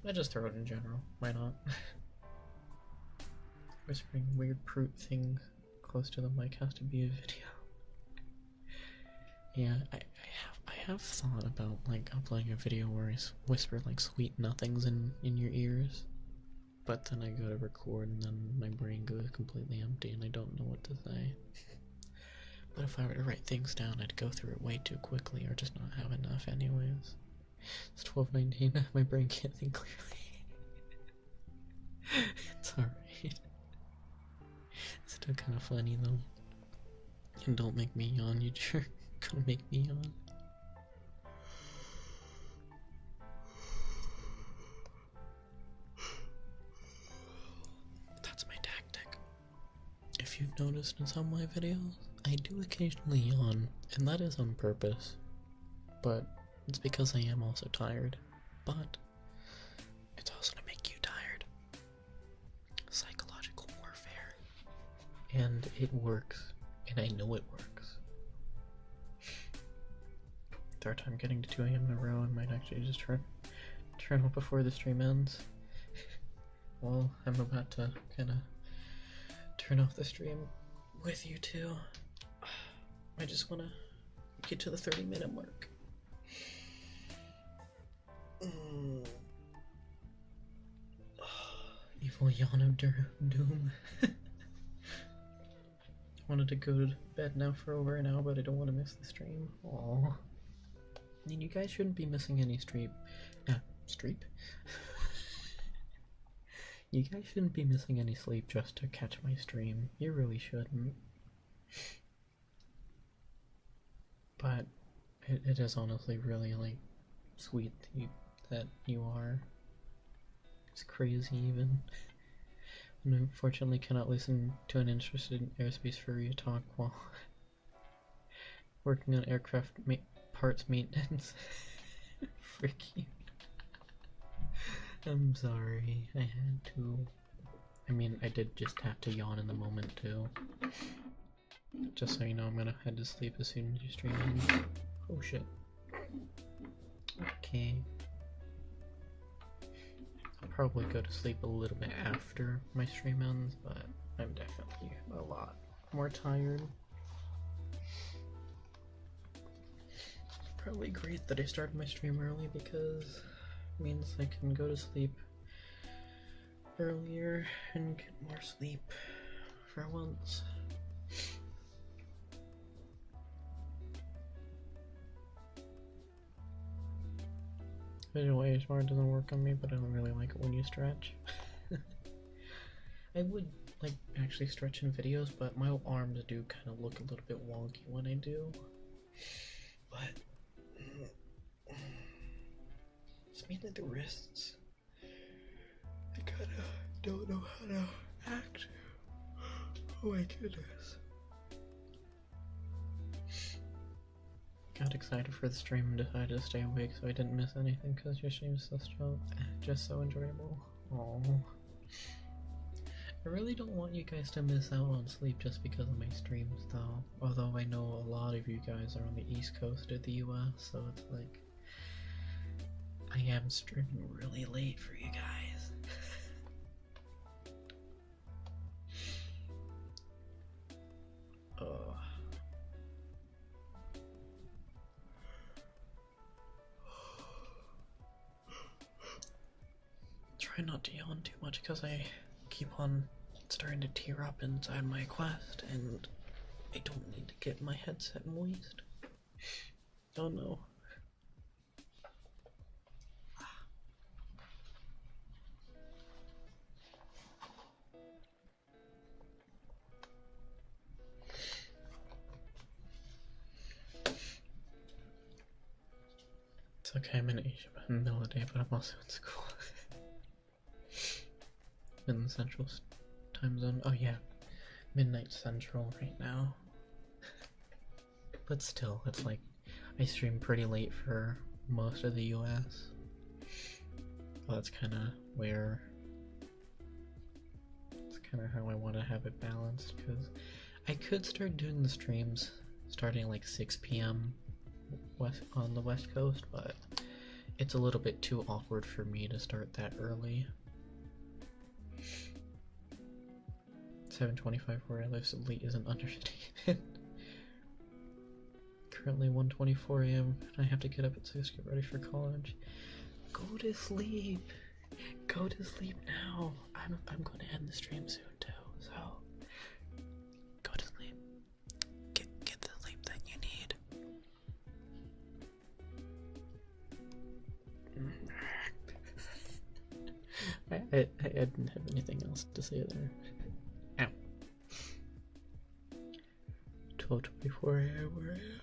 I just throw it in general, why not? Whispering weird proot things close to the mic has to be a video. Yeah, I have thought about like uploading a video where I whisper like sweet nothings in your ears, but then I go to record and then my brain goes completely empty and I don't know what to say. But if I were to write things down, I'd go through it way too quickly or just not have enough anyways. It's 12:19, my brain can't think clearly. It's alright. It's still kind of funny though. And don't make me yawn, you jerk. Gonna make me yawn. That's my tactic. If you've noticed in some of my videos, I do occasionally yawn, and that is on purpose. But it's because I am also tired. But it's also to make you tired. Psychological warfare. And it works. And I know it works. Third time getting to 2 AM in a row, I might actually just turn off before the stream ends. Well, I'm about to kind of turn off the stream with you two. I just want to get to the 30-minute mark. Evil yawn of doom. Wanted to go to bed now for over an hour, but I don't want to miss the stream. Aww. I mean, you guys shouldn't be missing any streep. You guys shouldn't be missing any sleep just to catch my stream. You really shouldn't. But it is honestly really like sweet that you are. It's crazy even. And unfortunately cannot listen to an interested airspace furry talk while working on aircraft parts maintenance. Freaking. I'm sorry, I had to. I mean, I did just have to yawn in the moment too. Just so you know, I'm gonna head to sleep as soon as you stream ends. Oh shit. Okay. I'll probably go to sleep a little bit after my stream ends, but I'm definitely a lot more tired. Probably great that I started my stream early because it means I can go to sleep earlier and get more sleep for once. Visual ASMR doesn't work on me, but I don't really like it when you stretch. I would like actually stretch in videos, but my arms do kind of look a little bit wonky when I do. But it's mainly the wrists. I kinda don't know how to act. Oh my goodness. Got excited for the stream and decided to stay awake so I didn't miss anything because your stream is just so enjoyable. Aww. I really don't want you guys to miss out on sleep just because of my streams though. Although I know a lot of you guys are on the east coast of the US, so it's like I am streaming really late for you guys. Try not to yawn too much because I keep on starting to tear up inside my quest, and I don't need to get my headset moist. Oh no. It's okay, I'm in Asia in the middle of the day, but I'm also in school. In the central time zone. Oh yeah, midnight central right now. But still, it's like I stream pretty late for most of the US. Well, that's kind of where. It's kind of how I want to have it balanced, because I could start doing the streams starting like 6 p.m. on the West Coast, but it's a little bit too awkward for me to start that early. 7:25 where I live, so late is an understatement. Currently 1:24 a.m. I have to get up at 6, get ready for college. Go to sleep. Go to sleep now. I'm going to end the stream soon too, so go to sleep. Get the sleep that you need. I didn't have anything else to say there. Ow. 12:24 a.m. where I am.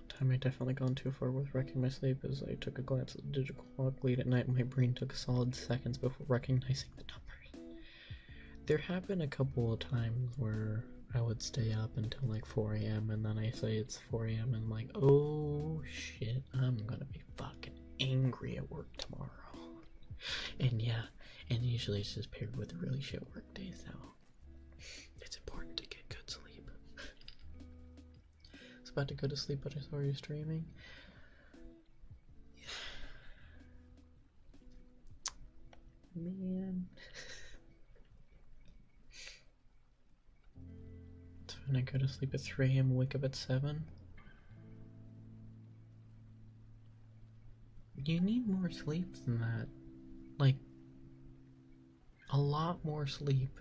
Time I definitely gone too far with wrecking my sleep as I took a glance at the digital clock late at night. My brain took a solid seconds before recognizing the numbers. There have been a couple of times where I would stay up until like 4 a.m. and then I say it's 4 a.m. and I'm like, oh shit, I'm gonna be fucking angry at work tomorrow. And yeah, and usually it's just paired with really shit work days, so it's important to get good sleep. I was about to go to sleep, but I saw you streaming. Man. So when I go to sleep at 3 a.m., wake up at 7. You need more sleep than that. Like, a lot more sleep.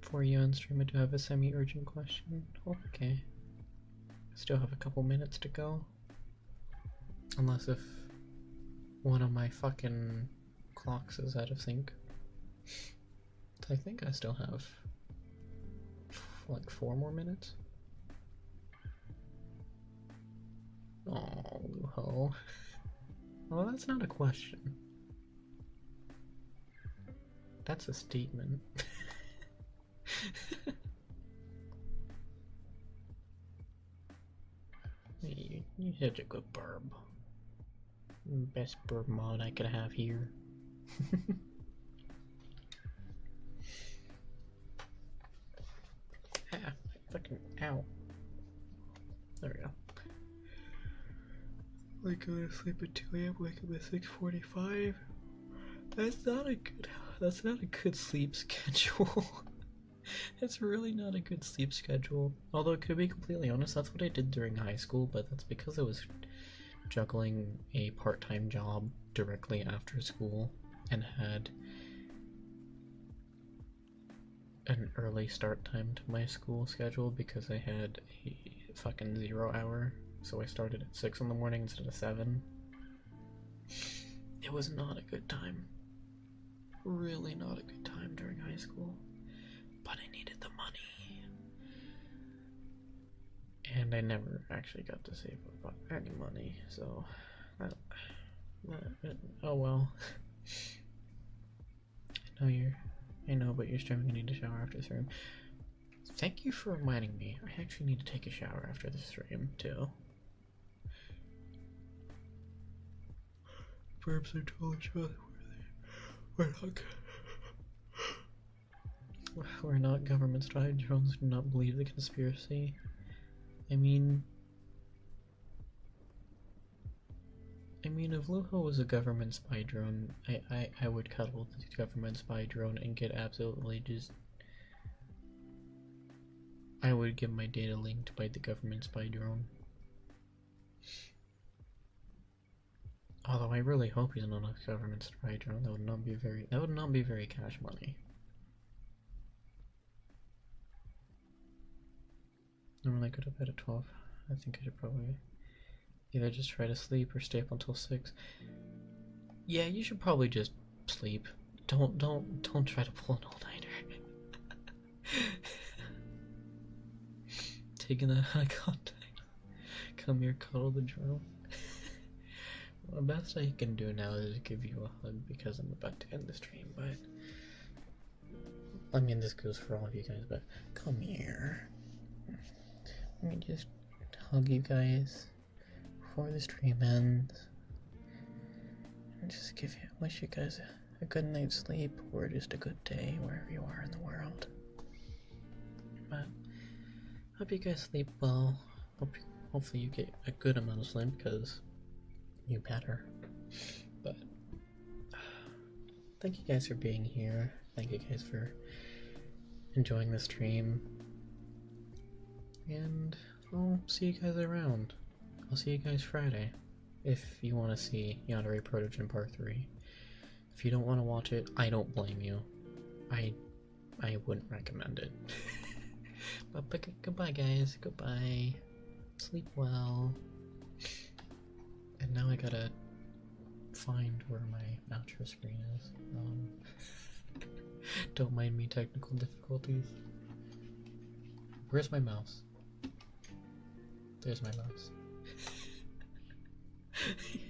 For you on stream, I do have a semi-urgent question. Okay. I still have a couple minutes to go. Unless if one of my fucking clocks is out of sync. I think I still have like 4 more minutes. Oh, Luho. Well, that's not a question. That's a statement. You hit a good burb. Best burb mod I could have here. Ah, fucking ow. There we go. I go to sleep at 2 a.m. wake up at 6:45. That's not a good sleep schedule. It's really not a good sleep schedule. Although, to be completely honest, that's what I did during high school, but that's because I was juggling a part-time job directly after school and had an early start time to my school schedule because I had a fucking 0 hour. So I started at 6 in the morning instead of 7. It was not a good time. Really not a good time during high school. But I needed the money. And I never actually got to save up any money, so oh well. I know, but you're streaming. I need to shower after the stream. Thank you for reminding me. I actually need to take a shower after the stream too. Verbs are totally trustworthy. We're not government spy drones. Do not believe the conspiracy. I mean, if Luho was a government spy drone, I would cuddle the government spy drone and get absolutely just... I would get my data linked by the government spy drone. Although I really hope he's not a government spy drone. That would not be very cash money. Normally I go to bed at 12. I think I should probably either just try to sleep or stay up until 6. Yeah, you should probably just sleep. Don't try to pull an all-nighter. Taking that out of context. Come here, cuddle the drone. Well, the best I can do now is give you a hug because I'm about to end the stream, but I mean this goes for all of you guys, but come here. Let me just hug you guys before the stream ends. And just wish you guys a good night's sleep or just a good day wherever you are in the world. But hope you guys sleep well. Hopefully you get a good amount of sleep because you better. But thank you guys for being here. Thank you guys for enjoying the stream. And I'll see you guys around. I'll see you guys Friday if you want to see Yandere Protogen Part 3. If you don't want to watch it, I don't blame you. I wouldn't recommend it. But goodbye guys, goodbye. Sleep well. And now I gotta find where my outro screen is. Don't mind me, technical difficulties. Where's my mouse? There's my mouse.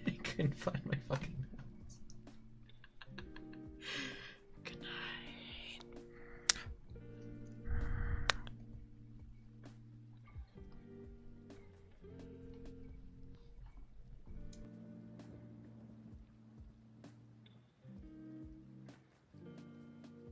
I couldn't find my fucking mouse.